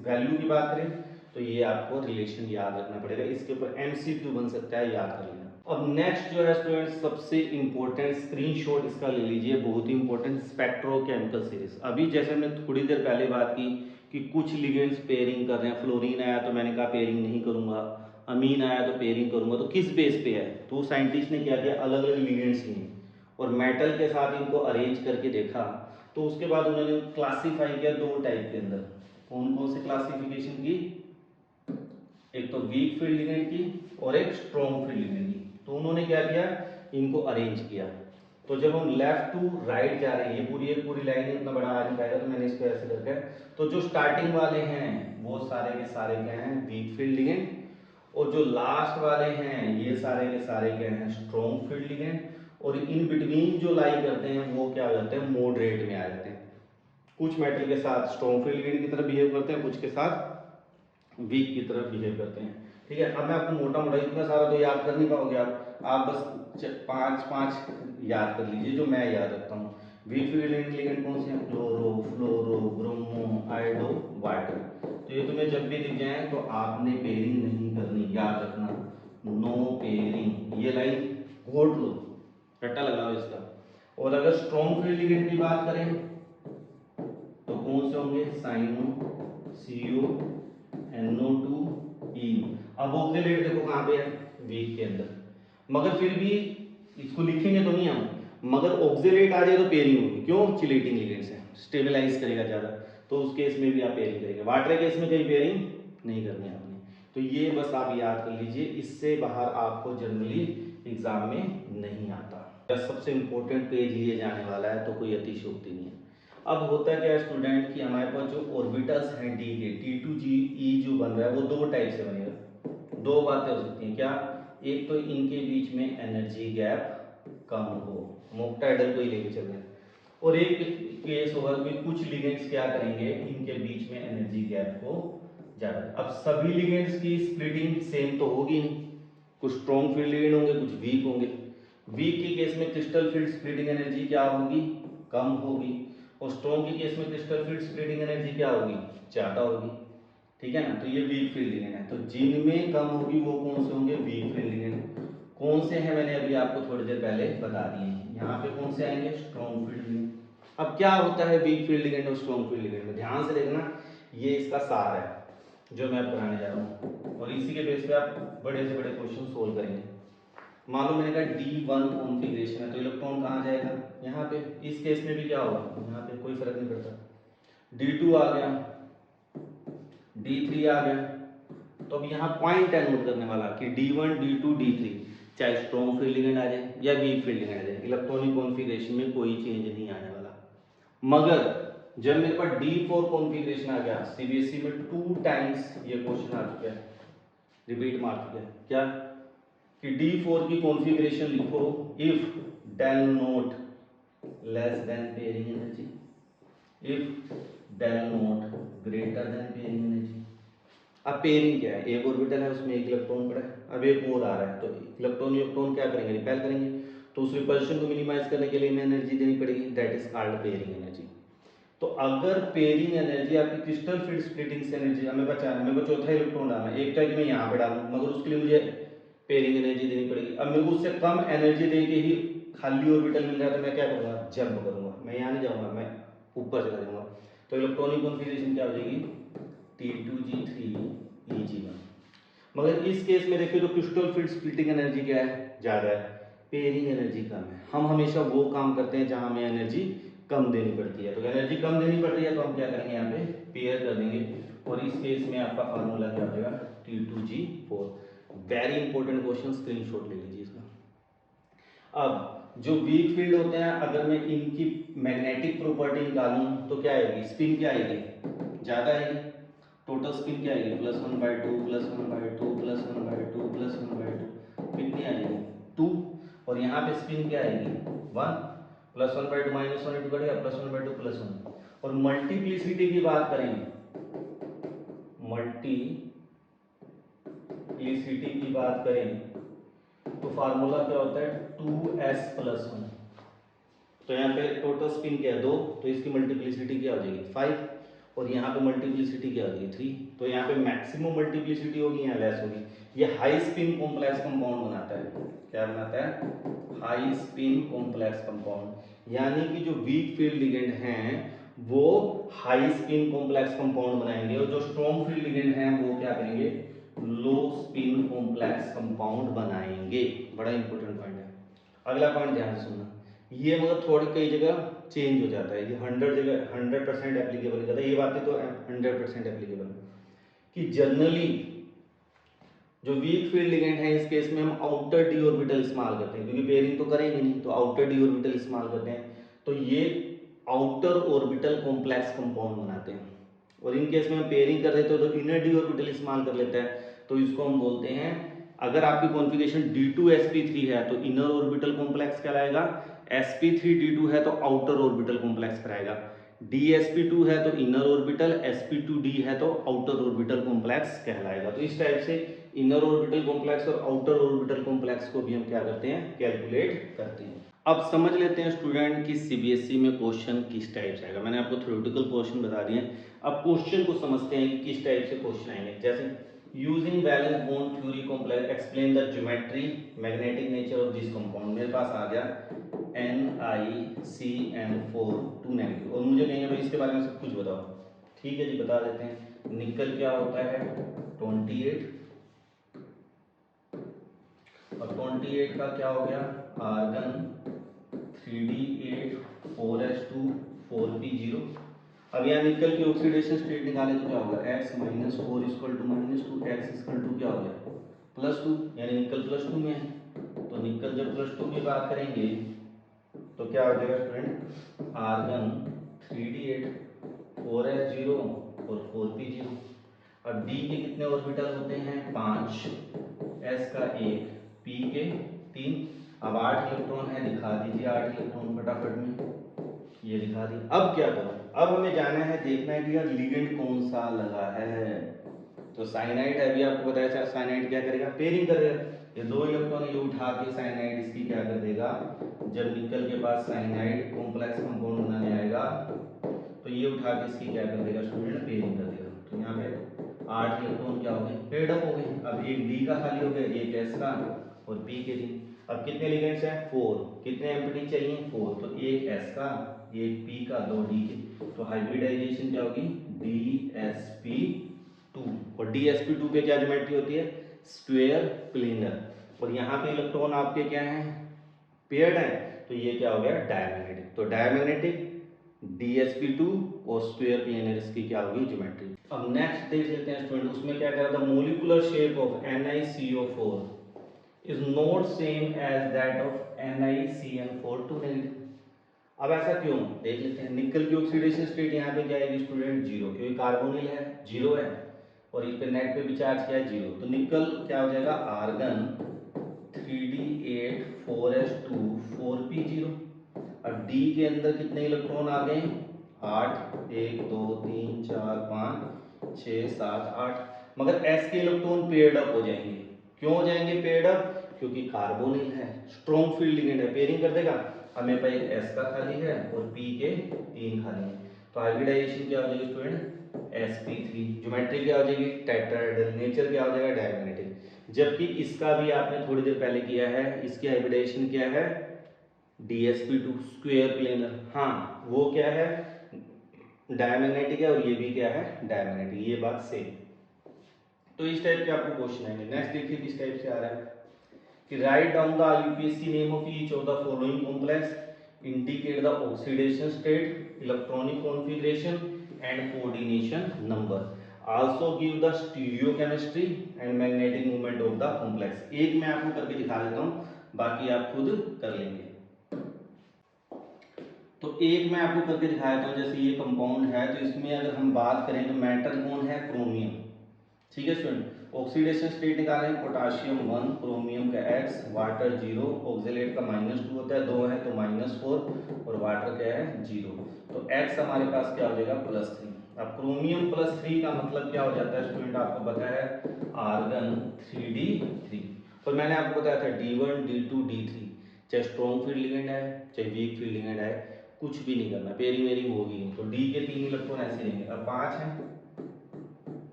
वैल्यू की बात करें तो ये आपको रिलेशन याद रखना पड़ेगा, इसके ऊपर MCQ बन सकता है, याद कर लेना। अब नेक्स्ट जो है स्टूडेंट्स सबसे इंपॉर्टेंट स्क्रीनशॉट इसका ले लीजिए, बहुत ही इंपॉर्टेंट, स्पेक्ट्रोकेमिकल सीरीज। अभी जैसे हमने थोड़ी देर पहले बात की कि कुछ लिगेंड्स पेयरिंग कर रहे हैं, फ्लोरीन आया तो मैंने कहा पेयरिंग नहीं करूंगा, अमीन आया तो पेयरिंग करूंगा, तो किस बेस पे है, तो साइंटिस्ट ने क्या किया, अलग अलग लिगेंड्स लिए और मेटल के साथ इनको अरेंज करके देखा, तो उसके बाद उन्होंने क्लासीफाई किया 2 टाइप के अंदर। कौन कौन से क्लासिफिकेशन की, एक तो वीक फील्ड लिगेंड की और एक स्ट्रॉन्ग फील्ड लिगेंड की। तो उन्होंने क्या किया, इनको अरेंज किया। तो जब हम लेफ्ट टू राइट जा रहे हैं, ये पूरी लाइन इतना बड़ा आ नहीं पाएगा, तो मैंने इसको ऐसे करके, तो जो स्टार्टिंग वाले हैं वो सारे के सारे क्या हैं, वीक फील्ड लिगेंड, और जो लास्ट वाले हैं ये सारे के सारे क्या हैं, स्ट्रॉन्ग फील्ड लिगेंड, और इन बिटवीन जो लाई करते हैं वो क्या हो जाते हैं, मॉडरेट में आ जाते हैं। कुछ मेटल के साथ स्ट्रॉन्ग फील्ड लिगेंड की तरह बिहेव करते हैं, कुछ के साथ वीक की तरह बिहेव करते हैं। ठीक है, अब मैं आपको मोटा मोटा इतना सारा तो याद कर नहीं पाओगे आप बस 5 याद कर लीजिए जो मैं याद रखता हूँ। वीक फील्ड लिगेंड कौन से हैं? क्लोरो, फ्लोरो, ब्रोमो, आयोडो, वाटर। तो ये तुम्हें जब भी दिख जाए तो आपने पेयरिंग नहीं करनी, याद रखना, नो पेयरिंग। ये लाइन घोट लो, रट्टा लगाओ इसका। और अगर स्ट्रॉन्ग फील्ड लिगेंड की बात करें तो कौन से होंगे? Cyano, CO, NO2, E। अब ऑक्सीलेट देखो कहाँ पे है? वीक के अंदर। मगर फिर भी इसको लिखेंगे तो नहीं हम, मगर ऑक्सीलेट आ जाए तो पेयरिंग होगी। क्यों? चिलेटिंग लिगेंड से स्टेबलाइज करेगा ज्यादा, तो उस केस में भी आप पेयरिंग करेंगे। वाटर केस में कहीं पेयरिंग नहीं करनी है आपने। तो ये बस आप याद कर लीजिए, इससे बाहर आपको जनरली एग्जाम में नहीं आता। सबसे इंपॉर्टेंट पेज लिए जाने वाला है, तो कोई अतिशयोक्ति नहीं है। अब होता क्या है स्टूडेंट कि हमारे पास जो ऑर्बिटल्स हैं डी के, T2G जो बन रहा है वो दो टाइप से बनेगा। दो बातें हो सकती हैं क्या? एक तो इनके बीच में एनर्जी गैप कम हो, हम ऑक्टाहेड्रल को ही लेके चल रहे हैं। और एक केस होगा कि कुछ लिगेंड्स क्या करेंगे, इनके बीच में एनर्जी गैप को ज्यादा। अब सभी लिगेंड्स की स्प्लिटिंग सेम तो होगी नहीं, कुछ स्ट्रॉन्ग फील्ड लिगेंड होंगे, कुछ वीक होंगे। वीक के केस में क्रिस्टल फील्ड स्प्लिटिंग एनर्जी क्या होगी? कम होगी। और स्ट्रॉन्ग के केस में क्रिस्टल फील्ड स्प्लिटिंग एनर्जी क्या होगी? ज्यादा होगी। ठीक है ना, तो ये वीक फील्ड लिगेंड है। तो जिनमें कम होगी वो कौन से होंगे? Week field ligand. कौन से हैं मैंने अभी आपको थोड़ी देर पहले बता दिए हैं। यहाँ पे कौन से आएंगे? Strong field ligand. अब क्या होता है वीक फील्ड लिगेंड और स्ट्रॉन्ग फील्ड लिगेंड में? ध्यान से देखना, ये इसका सार है जो मैं बनाने जा रहा हूँ, और इसी के बेस पे आप बड़े से बड़े क्वेश्चन सोल्व करेंगे। मान लो मैंने कहा D1 कॉन्फ़िगरेशन है, तो इलेक्ट्रॉन कहाँ जाएगा? यहाँ पे। इस केस में भी क्या होगा? यहाँ पे, कोई फर्क नहीं पड़ता। D2 आ गया, D3 आ गया। तो अब यहाँ पॉइंट है नोट करने वाला कि D1, D2, D3 चाहे स्ट्रॉन्ग फील्ड लिगेंड आ जाए या वीक फील्ड लिगेंड आ जाए, इलेक्ट्रॉनिक कॉन्फ़िगरेशन में कोई चेंज नहीं आने वाला। मगर जब मेरे पास D4 कॉन्फ़िगरेशन आ गया, CBSE में 2 टाइम्स ये क्वेश्चन आ चुका है, रिपीट मार चुका है क्या, कि D4 की कॉन्फ़िगरेशन लिखो if del naught less than pairing energy, if del naught greater than pairing energy. अब पेयरिंग क्या है? एक ऑर्बिटल है, उसमें एक इलेक्ट्रॉन पड़ा है, अब एक और आ रहा है, तो इलेक्ट्रॉन क्या करेंगे? रिपेल करेंगे। तो उस रिपल्शन को मिनिमाइज करने के लिए हमें एनर्जी देनी पड़ेगी, that is called pairing energy. तो अगर पेयरिंग एनर्जी आपकी क्रिस्टल फील्ड स्प्लिटिंग से एनर्जी हमें बचा, मेरे को चौथा इलेक्ट्रॉन डालना है, एक तो है कि मैं यहाँ पे डालूं, मगर उसके लिए मुझे पेयरिंग एनर्जी देनी पड़ेगी। अब मेरे को उससे कम एनर्जी देके ही खाली ऑर्बिटल मिल रहा है, तो मैं क्या करूँगा? जंप करूँगा, मैं यहाँ नहीं जाऊँगा, मैं ऊपर चला जाऊँगा। तो इलेक्ट्रॉनिक कॉन्फ़िगरेशन क्या हो जाएगी? T2G3 मगर इस केस में देखिए तो क्रिस्टल फील्ड स्प्लिटिंग एनर्जी क्या है? ज़्यादा है, पेयरिंग एनर्जी कम है। हम हमेशा वो काम करते हैं जहाँ हमें एनर्जी कम देनी पड़ती है। तो एनर्जी कम देनी पड़ रही है तो हम क्या करेंगे? यहाँ पे पेयर कर देंगे, और इस केस में आपका फार्मूला क्या हो जाएगा? T2G4। Very important question, screenshot ले लीजिए इसका। अब जो वीक फील्ड होते हैं, अगर मैं इनकी मैग्नेटिक प्रॉपर्टी निकालूं तो क्या आएगी? स्पिन क्या आएगी? ज़्यादा आएगी। टोटल स्पिन क्या आएगी? +1/2 +1/2 +1/2 +1/2 कितनी आ जाएगी? 2। और यहाँ पे स्पिन क्या आएगी? 1। +1/2 -1/2 करेगा, +1/2 +1। और मल्टीप्लिसिटी की बात करें, मल्टीप्लिसिटी की बात करें तो फार्मूला क्या होता है? 2s+1। तो यहाँ पे टोटल स्पिन क्या है? 2, तो इसकी मल्टीप्लिसिटी क्या हो जाएगी? 5। और यहाँ पे मल्टीप्लिसिटी क्या होगी? 3। तो यहाँ पे मैक्सिमम मल्टीप्लिसिटी होगी या लेस होगी? ये हाई स्पिन कॉम्प्लेक्स कंपाउंड बनाता है। क्या बनाता है? High spin complex compound. यानी कि जो वीक फील्ड लिगेंड हैं वो हाई स्पिन कॉम्प्लेक्स कंपाउंड बनाएंगे, और जो स्ट्रॉन्ग फील्ड लिगेंड हैं वो क्या करेंगे? लो स्पिन कॉम्प्लेक्स कंपाउंड बनाएंगे। बड़ा इंपॉर्टेंट पॉइंट है। अगला पॉइंट ध्यान से सुनना, ये मतलब थोड़ी कई जगह चेंज हो जाता है, ये 100% एप्लीकेबल नहीं करता। ये बातें तो 100% एप्लीकेबल कि जनरली जो वीक फील्ड लिगेंड है इस केस में हम आउटर डी ऑर्बिटल इस्तेमाल करते हैं, क्योंकि पेयरिंग तो करेंगे नहीं, तो आउटर डी ऑर्बिटल इस्तेमाल करते हैं। तो ये आउटर ऑर्बिटल कॉम्प्लेक्स कंपाउंड बनाते हैं। और इन केस में हम पेयरिंग कर देते हो तो इनर डी ऑर्बिटल इस्तेमाल कर लेते हैं, तो इसको हम बोलते हैं, अगर आपकी कॉन्फ़िगरेशन D2sp3 है तो इनर ऑर्बिटल कॉम्प्लेक्स कहलाएगा, sp3d2 है तो आउटर ऑर्बिटल कॉम्प्लेक्स कराएगा। DsP2 है तो इनर ऑर्बिटल, sp2d है तो आउटर ऑर्बिटल कॉम्प्लेक्स कहलाएगा। तो इस टाइप से इनर ऑर्बिटल कॉम्प्लेक्स और आउटर ऑर्बिटल कॉम्प्लेक्स को भी हम क्या करते हैं, कैलकुलेट करते हैं। अब समझ लेते हैं स्टूडेंट कि सीबीएसई में क्वेश्चन किस टाइप से आएगा। मैंने आपको थ्योरेटिकल क्वेश्चन बता दिए, अब क्वेश्चन को समझते हैं कि किस टाइप से क्वेश्चन आएंगे। जैसे using valence bond theory complex explain the geometry magnetic nature of this compound. मेरे पास आ गया NiCN4 2 नेगेटिव, और मुझे कहेंगे भाई इसके बारे में सब कुछ बताओ। ठीक है जी, बता देते हैं। निकल क्या होता है 28, और 28 का क्या हो गया आर्गन 3d8 4s2 4p0। अब यहाँ निकल की ऑक्सीडेशन स्टेट निकाले तो क्या होगा x - 4 -2 x क्या हो गया +2, यानी निकल +2 में है। तो निकल जब +2 की बात करेंगे तो क्या हो जाएगा स्टूडेंट, आर्गन 3d8 4s0 और 4p0। अब d के कितने ऑर्बिटल होते हैं 5, s का 1, p के 3। अब 8 इलेक्ट्रॉन है, दिखा दीजिए 8 इलेक्ट्रॉन फटाफट में, ये दिखा दी। अब क्या करूं, अब हमें जाना है, देखना है कि यार लिगेंड कौन सा लगा है। तो साइनाइड है, अभी आपको बताया था साइनाइड क्या करेगा, पेयरिंग करेगा। ये 2 इलेक्ट्रॉन ये उठा के साइनाइड इसकी क्या कर देगा, जब निकल के पास साइनाइड कॉम्प्लेक्स कंपाउंड बनाने आएगा तो ये उठा के इसकी क्या कर देगा स्टूडेंट, पेयरिंग कर देगा। तो यहाँ पे 8 इलेक्ट्रॉन क्या हो गए, पेड अप हो गए। अब एक डी का खाली हो गया, एक एस का और पी के 3। अब कितने लिगेंड्स हैं 4, कितने एम्प्टी चाहिए 4, तो एक एस का, एक पी का, 2 डी के। तो हाइब्रिडाइजेशन क्या होगी DsP2, और DsP2 पे क्या ज्योमेट्री होती है स्क्वायर प्लेनर। और यहाँ पे इलेक्ट्रॉन आपके क्या हैं पेयर्ड है, तो ये क्या हो गया डायमैग्नेटिक। तो डायमैग्नेटिक DsP2 और स्क्वायर प्लेनर इसकी क्या होगी ज्योमेट्री। अब नेक्स्ट देख लेते हैं स्टूडेंट, उसमें क्या कह रहा था, molecular shape of NiCO4 is not same as that of NiCN4 2 negative. अब ऐसा क्यों, देख लेते हैं। निकल की ऑक्सीडेशन स्टेट यहाँ पे क्या आएगी स्टूडेंट 0, क्योंकि कार्बोनिल है 0 है, और इस पे नेट पे भी चार्ज क्या है 0। तो निकल क्या हो जाएगा आर्गन 3d8 4s2 4p0। अब डी के अंदर कितने इलेक्ट्रॉन आ गए 8, 1 2 3 4 5 6 7 8, मगर एस के इलेक्ट्रॉन पेयर्ड अप हो जाएंगे। क्यों हो जाएंगे पेयर्ड अप, क्योंकि कार्बोनिल है, स्ट्रॉन्ग फील्ड लिगेंड है, पेयरिंग कर देगा। हमें पास एक एस का खाली है और पी के 3 खाली है। तो हाइब्रिडाइजेशन क्या हो जाएगी स्टूडेंट sp3, ज्योमेट्री क्या हो जाएगी टेट्राहेड्रल, नेचर क्या हो जाएगा डायमैग्नेटिक। जबकि इसका भी आपने थोड़ी देर पहले किया है, इसकी हाइब्रिडाइजेशन क्या है DsP2 स्क्वायर प्लेनर। हाँ वो क्या है डायमैग्नेटिक है, और ये भी क्या है डायमैग्नेटिक, ये बात सेम। तो इस टाइप के आपको क्वेश्चन आएंगे। नेक्स्ट देखिए किस टाइप से आ रहा है कि write down the UPSC name of each of the following complex, indicate the oxidation state, electronic configuration and coordination number, also give the stereochemistry and magnetic movement of the complex. एक मैं आपको करके दिखा देता हूं, बाकी आप खुद कर लेंगे। तो एक मैं आपको करके दिखा देता हूं, जैसे ये कंपाउंड है, तो इसमें अगर हम बात करें तो मेटल कौन है क्रोमियम। ठीक है स्टूडेंट, ऑक्सीडेशन स्टेट निकालें, पोटाशियम 1, क्रोमियम का X, वाटर 0, ऑक्जेलेट का -2 होता है, 2 है तो -4, और वाटर क्या है 0। तो X हमारे पास क्या हो जाएगा +3। अब क्रोमियम +3 का मतलब क्या हो जाता है स्टूडेंट, आपको पता है आर्गन 3d3। और मैंने आपको बताया था D1 D2 D3, चाहे स्ट्रॉन्ग फील्ड लिगेंड है चाहे वीक फील्ड लिगेंड है, कुछ भी नहीं करना, पेयरिंग वेयरिंग होगी नहीं। तो डी के 3 इलेक्ट्रॉन ऐसे रहेंगे। अब 5 है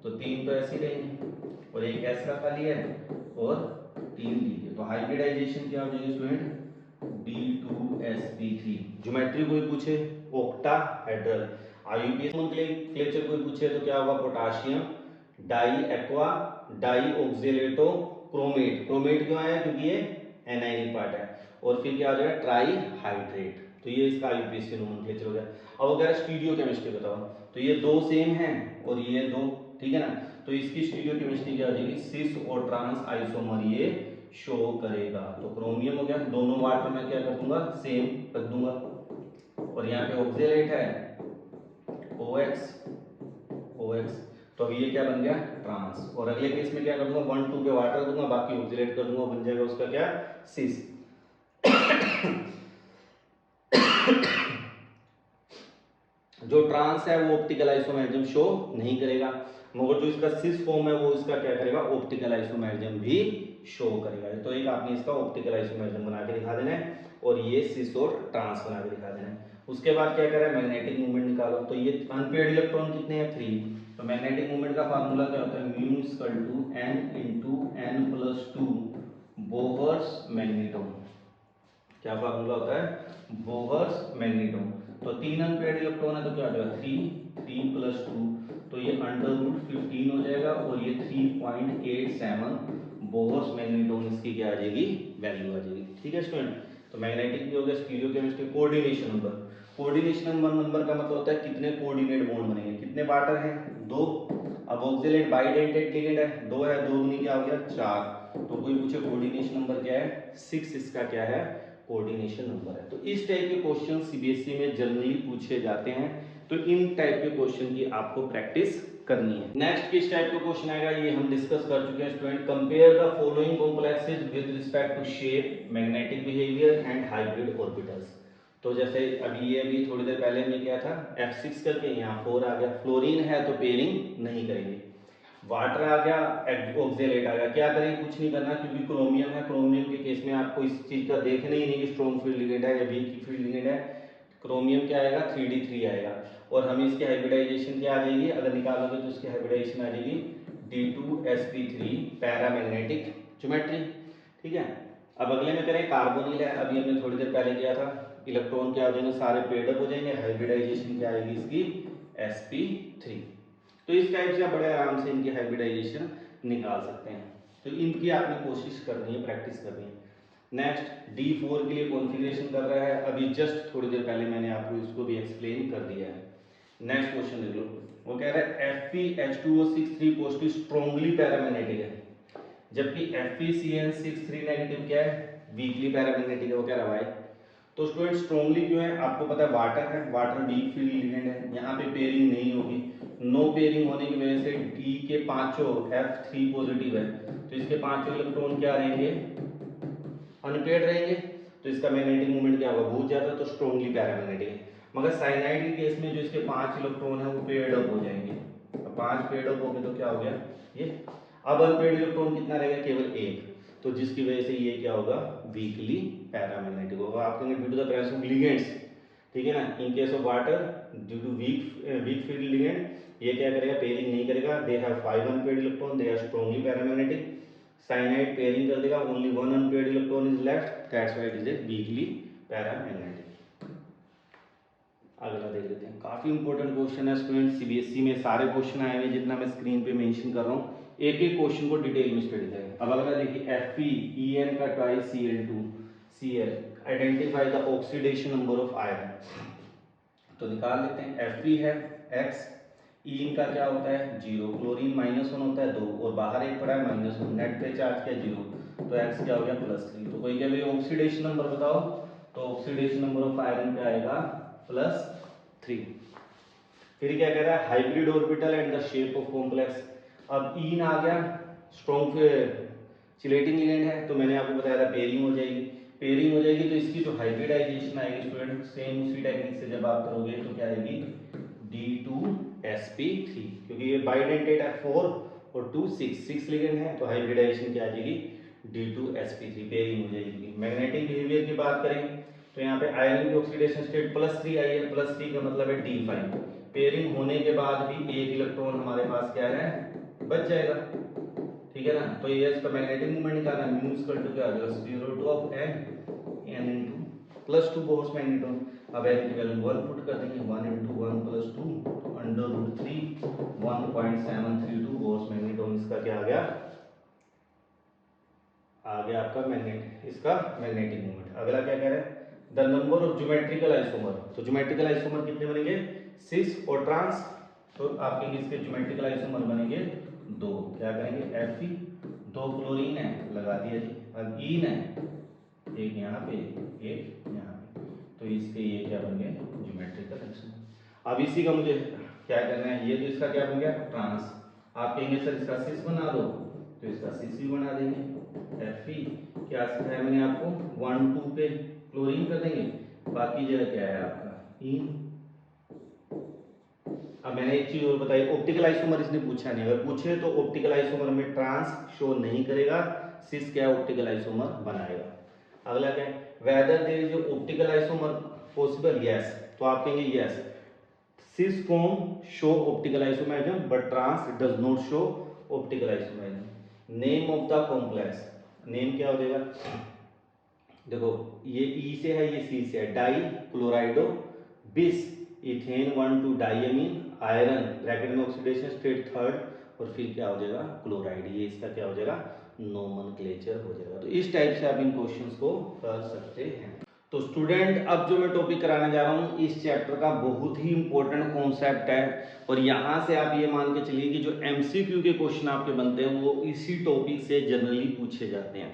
तो 3 तो ऐसे रहेंगे, और एक एस का खाली है और 3 डी के। तो हाइब्रिडाइजेशन क्या हो जाएगी स्टूडेंट D2sp3। ज्योमेट्री कोई पूछे ऑक्टाहेड्रल। आईयूपीएस नोमेनक्लेचर कोई पूछे तो क्या होगा potassium di aqua di oxalato chromate. Chromate क्यों आया क्योंकि ये एनायनिक पार्ट है। और फिर क्या हो जाएगा ट्राई हाइड्रेट। तो ये इसका आईयूपीएस नोमेनक्लेचर हो गया। अब अगर स्टीरियो केमिस्ट्री बताओ तो ये दो सेम हैं और ये दो, ठीक है ना। तो इसकी स्टीरियो केमिस्ट्री क्या हो जाएगी सिस और ट्रांस आइसोमर ये शो करेगा। तो क्रोमियम हो गया, दोनों वाटर में क्या कर दूंगा सेम रख दूंगा। और यहाँ पे ऑक्जेलेट है OX OX, तो अब ये क्या बन गया ट्रांस। और अगले केस में क्या कर दूंगा 1 2 पे वाटर दूंगा, बाकी ऑक्जेलेट कर दूंगा, बन जाएगा उसका क्या सिस। जो ट्रांस है वो ऑप्टिकल आइसोमेरिज्म शो नहीं करेगा, मगर जो इसका सिस फॉर्म है वो इसका क्या करेगा, ऑप्टिकल आइसोमेरिज्म भी शो करेगा। तो एक आपने इसका ऑप्टिकल आइसोमेरिज्म बना के दिखा देना है और ये सिस और ट्रांस बना के दिखा देना है। उसके बाद क्या करें, मैग्नेटिक मूवमेंट निकालो। तो ये अनपेयर्ड इलेक्ट्रॉन कितने हैं, 3। तो मैग्नेटिक मूवमेंट का फार्मूला क्या होता है, mu equal to n into n plus 2 Bohr's magneton. क्या फार्मूला होता है, बोहर्स मैग्नेटोन। तो 3 अनपेयर्ड इलेक्ट्रॉन है तो क्या हो जाएगा 3 प्लस 2, तो ये √15 हो जाएगा और ये 3.87 बोहर्स मैग्नेटोन इसकी क्या आ जाएगी, वैल्यू आ जाएगी। ठीक है स्टूडेंट, तो मैग्नेटिक भी हो गया, stereochemistry. Coordination number, coordination number का मतलब होता है कितने कोऑर्डिनेट बॉन्ड बनेंगे, कितने पार्टनर हैं, 2। अब ऑक्सिलेट बाइडेंटेड लिगेंड है, 2 है, 2 दूनी क्या हो गया 4। तो कोई पूछे कोऑर्डिनेशन नंबर क्या है, 6 इसका क्या है, कोऑर्डिनेशन नंबर है। तो इस टाइप के क्वेश्चन सीबीएसई में जनरली पूछे जाते हैं, तो इन टाइप के क्वेश्चन की आपको प्रैक्टिस करनी है। नेक्स्ट किस टाइप का क्वेश्चन आएगा ये हम डिस्कस कर चुके हैं student. Compare the following complexes with respect to shape, magnetic behaviour and hybrid orbitals. तो जैसे अभी थोड़ी देर पहले हमने किया था F6 करके, यहाँ 4 आ गया। फ्लोरीन है तो पेयरिंग नहीं करेंगे। वाटर आ गया, ऑक्जेलेट आ गया, क्या करेंगे, कुछ नहीं करना, क्योंकि क्रोमियम है। क्रोमियम के केस में आपको इस चीज का देखना ही नहीं कि स्ट्रॉन्ग फील्ड लिगेंड है या वीक फील्ड लिगेंड है। क्रोमियम क्या आएगा, 3D3 आएगा। और हमें इसकी हाइब्रिडाइजेशन क्या आ जाएगी, अगर निकालोगे तो इसकी हाइब्रिडाइजेशन आ जाएगी D2sp3 पैरामैग्नेटिक ज्योमेट्री। ठीक है, अब अगले में करें कार्बोनिल है, अभी हमने थोड़ी देर पहले किया था। इलेक्ट्रॉन क्या हो जाएंगे, सारे पेड अप हो जाएंगे, हाइब्रिडाइजेशन क्या आएगी इसकी sp3। तो इस टाइप से आप बड़े आराम से इनकी हाइब्रिडाइजेशन निकाल सकते हैं। तो इनकी आपने कोशिश करनी है, प्रैक्टिस करनी है। नेक्स्ट D4 के लिए कॉन्फ़िगरेशन कर रहा है, अभी जस्ट थोड़ी देर पहले मैंने आपको इसको भी एक्सप्लेन कर दिया है। नेक्स्ट क्वेश्चन देख लो, वो कह रहा है FeH2O6 पॉजिटिव स्ट्रांगली पैरामैग्नेटिक है, जबकि FeCN6 नेगेटिव क्या है, वीकली पैरामैग्नेटिक है। वो कह रहा है भाई, तो स्टूडेंट स्ट्रांगली क्यों है, आपको पता है वाटर है, वाटर वीक फील्ड लिगेंड है, यहाँ पे पेयरिंग नहीं होगी। नो पेयरिंग होने की वजह से D के पांचों F3 पॉजिटिव है, तो इसके पांचों इलेक्ट्रॉन क्या रहेंगे, अनपेयर्ड रहेंगे। तो इसका मैग्नेटिक मूवमेंट क्या होगा, बहुत ज्यादा, तो स्ट्रांगली पैरामैग्नेटिक है। मगर साइनाइड के केस में जो इसके 5 इलेक्ट्रॉन है वो पेयर्ड अप हो जाएंगे। तो 5 पेयर्ड अप हो गए तो क्या हो गया ये। अब अनपेयर्ड इलेक्ट्रॉन कितना रहेगा, केवल 1, तो जिसकी वजह से ये क्या होगा, वीकली पैरामैग्नेटिक होगा। आप कहेंगे due to the presence of ligands, ठीक है ना, in case of water due to weak field ligand, ये क्या करेगा, पेयरिंग नहीं करेगा। They have 5 unpaired electron, they are strongly paramagnetic. Cyanide pairing कर देगा, only 1 unpaired electron is left, that's why it is a weakly paramagnetic. अगला देख लेते हैं, काफी इंपॉर्टेंट क्वेश्चन है स्टूडेंट, सीबीएसई में सारे क्वेश्चन आए हुए जितना मैं स्क्रीन पे मेंशन कर रहा हूँ, एक एक क्वेश्चन को डिटेल में स्टडी करें। अब अगला देखिए, FeEn का twice Cl2 Cl, identify the oxidation number of iron. तो निकाल लेते हैं, Fe है x, इन का क्या होता है 0, क्लोरीन -1 होता है 2, और बाहर एक पड़ा है -1, नेट पे चार्ज क्या 0, तो x क्या हो गया +3। तो कोई क्या भाई ऑक्सीडेशन नंबर बताओ, तो ऑक्सीडेशन नंबर ऑफ आयरन क्या आएगा +3। फिर क्या कह रहा है, hybrid orbital and the shape of complex. अब इन आ गया, स्ट्रॉन्ग चिलेटिंग लिगेंड है, तो मैंने आपको बताया था पेयरिंग हो जाएगी। पेयरिंग हो जाएगी तो इसकी जो हाइब्रिडाइजेशन आएगी स्टूडेंट, सेम उसी टेक्निक से जब आप करोगे तो क्या आएगी D2sp3, क्योंकि ये बाइडेंटेट है 4 और 2 6 लिगेंड है, तो हाइब्रिडाइजेशन क्या आ जाएगी D2sp3, पेयरिंग हो जाएगी। मैग्नेटिक बिहेवियर की बात करें तो यहाँ पे आयरन की ऑक्सीडेशन स्टेट +3 आई है, +3 का मतलब है D5। पेयरिंग होने के बाद भी एक इलेक्ट्रॉन हमारे पास क्या है, बच जाएगा, ठीक है ना। तो ये इसका मैग्नेटिक मूवमेंट निकालना है, म्यू इक्वल टू क्या आ जाएगा √2 of n into +2 Bohr's magneton. अब n की वैल्यू 1 पुट कर देंगे, 1 × 1 + 2 तो √3 1.732 बोहर्स मैग्नेटोन, इसका क्या आ गया आपका मैग्नेट, इसका मैग्नेटिक मूवमेंट। अगला क्या कह रहा है, the number of geometrical isomer. तो ज्योमेट्रिकल आइसोमर कितने बनेंगे, सिस और ट्रांस। तो आपके इसके ज्योमेट्रिकल आइसोमर बनेंगे 2। क्या करेंगे, Fe 2 क्लोरीन है, लगा दिया जी। अब ईन है, एक यहाँ पे एक यहाँ पे, तो इसके ये क्या बन गए ज्योमेट्रिकल आइसोमर। अब इसी का मुझे क्या करना है, ये तो इसका क्या बन गया ट्रांस। आप कहेंगे सर इसका सिस बना दो, तो इसका सिस भी बना देंगे। Fe क्या सिखाया मैंने आपको, 1 2 पे क्लोरीन कर देंगे, बाकी जगह क्या है आपका इन, अब मैंने एक चीज और बताई, ऑप्टिकल आइसोमर इसने पूछा नहीं, अगर पूछे तो ऑप्टिकल आइसोमर में ट्रांस शो नहीं करेगा, सिस क्या ऑप्टिकल आइसोमर बनाएगा। अगला क्या है, whether there is optical isomer possible, yes, तो आप कहेंगे yes, cis form show optical isomerism but trans does not show optical isomerism. Name of the complex, name क्या हो जाएगा, देखो ये ई से है, ये सी से है, डाई क्लोराइडो बिस इथेन 1 2 डाइअमीन आयरन ब्रैकेट में ऑक्सीडेशन स्टेट थर्ड, और फिर क्या हो जाएगा क्लोराइड, ये इसका क्या हो जाएगा नोमेनक्लेचर हो जाएगा। तो इस टाइप से आप इन क्वेश्चंस को कर सकते हैं। तो स्टूडेंट अब जो मैं टॉपिक कराने जा रहा हूँ इस चैप्टर का बहुत ही इंपॉर्टेंट कॉन्सेप्ट है, और यहाँ से आप ये मान के चलिए कि जो एमसीक्यू के क्वेश्चन आपके बनते हैं वो इसी टॉपिक से जनरली पूछे जाते हैं।